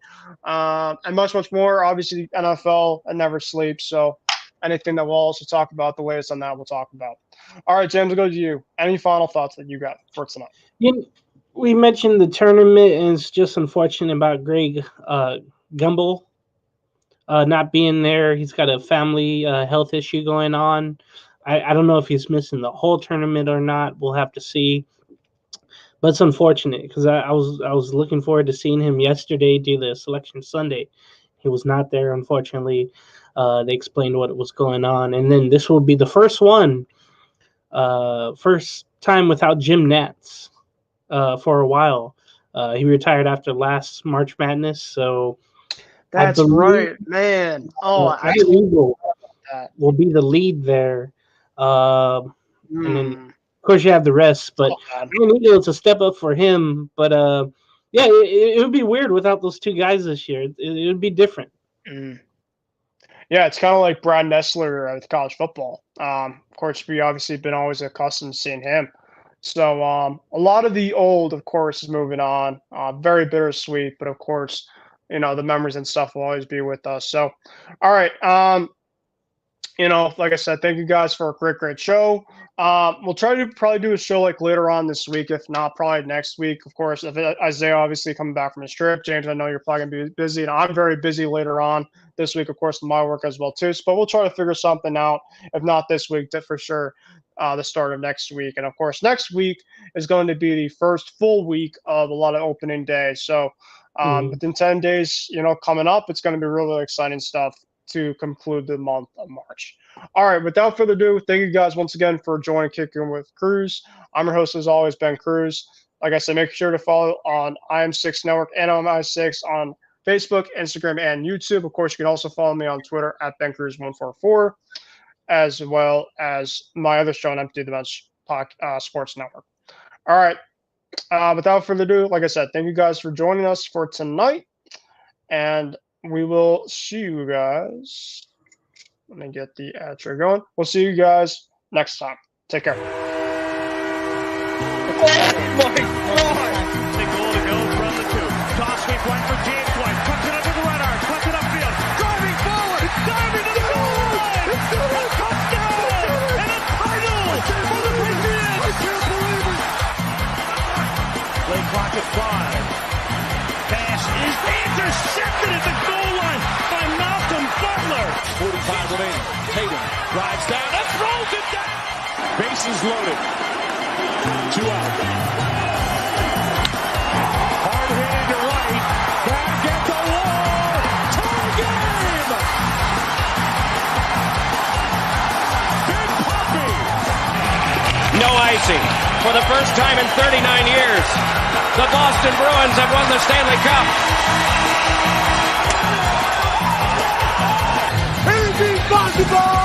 and much more. Obviously, NFL and never sleep. So anything that we'll also talk about, the latest on that, we'll talk about. All right, James, we'll go to you. Any final thoughts that you got for tonight? We mentioned the tournament, and it's just unfortunate about Greg Gumbel not being there. He's got a family health issue going on. I don't know if he's missing the whole tournament or not. We'll have to see. But it's unfortunate because I was looking forward to seeing him yesterday do the Selection Sunday. He was not there, unfortunately. They explained what was going on. And then this will be the first time without Jim Nantz for a while. He retired after last March Madness. So that's right, man. Oh, I will be the lead there. And then, of course, you have the rest. But it's a step up for him. But, it would be weird without those two guys this year. It would be different. Yeah, it's kind of like Brad Nessler with college football. Of course, we obviously been always accustomed to seeing him. So a lot of the old, of course, is moving on. Very bittersweet, but of course, the memories and stuff will always be with us. So, all right. Like I said, thank you guys for a great show. We'll try to probably do a show like later on this week, if not probably next week. Of course, if Isaiah obviously coming back from his trip. James, I know you're probably going to be busy, and I'm very busy later on this week, of course, in my work as well too. But we'll try to figure something out, if not this week, for sure, the start of next week. And of course, next week is going to be the first full week of a lot of opening day. So within 10 days, coming up, it's going to be really exciting stuff to conclude the month of March. All right, without further ado, thank you guys once again for joining Kicking with Kruse. I'm your host, as always, Ben Kruse. Like I said, make sure to follow on IM6 Network and on I6 on Facebook, Instagram, and YouTube. Of course, you can also follow me on Twitter at BenCruz144, as well as my other show on Empty the Bench Sports Network. All right, without further ado, like I said, thank you guys for joining us for tonight, and we will see you guys. Let me get the outro going. We'll see you guys next time. Take care. Oh my God! Big goal to go from the two. Toss sweep one for James White. Cuts it up to the right arm. Cuts it upfield. Driving forward. Diving to the goal line. It's a touchdown and a title for the Patriots. I can't believe it. Play clock at 5. Pass is intercepted at the goal line by Malcolm Butler. 45 remaining. Tatum drives down and throws it down. Bases loaded. 2 out. Hard hitting to right. Back at the wall. Tie game. Big Puppy. No icing. For the first time in 39 years, the Boston Bruins have won the Stanley Cup. Anything possible.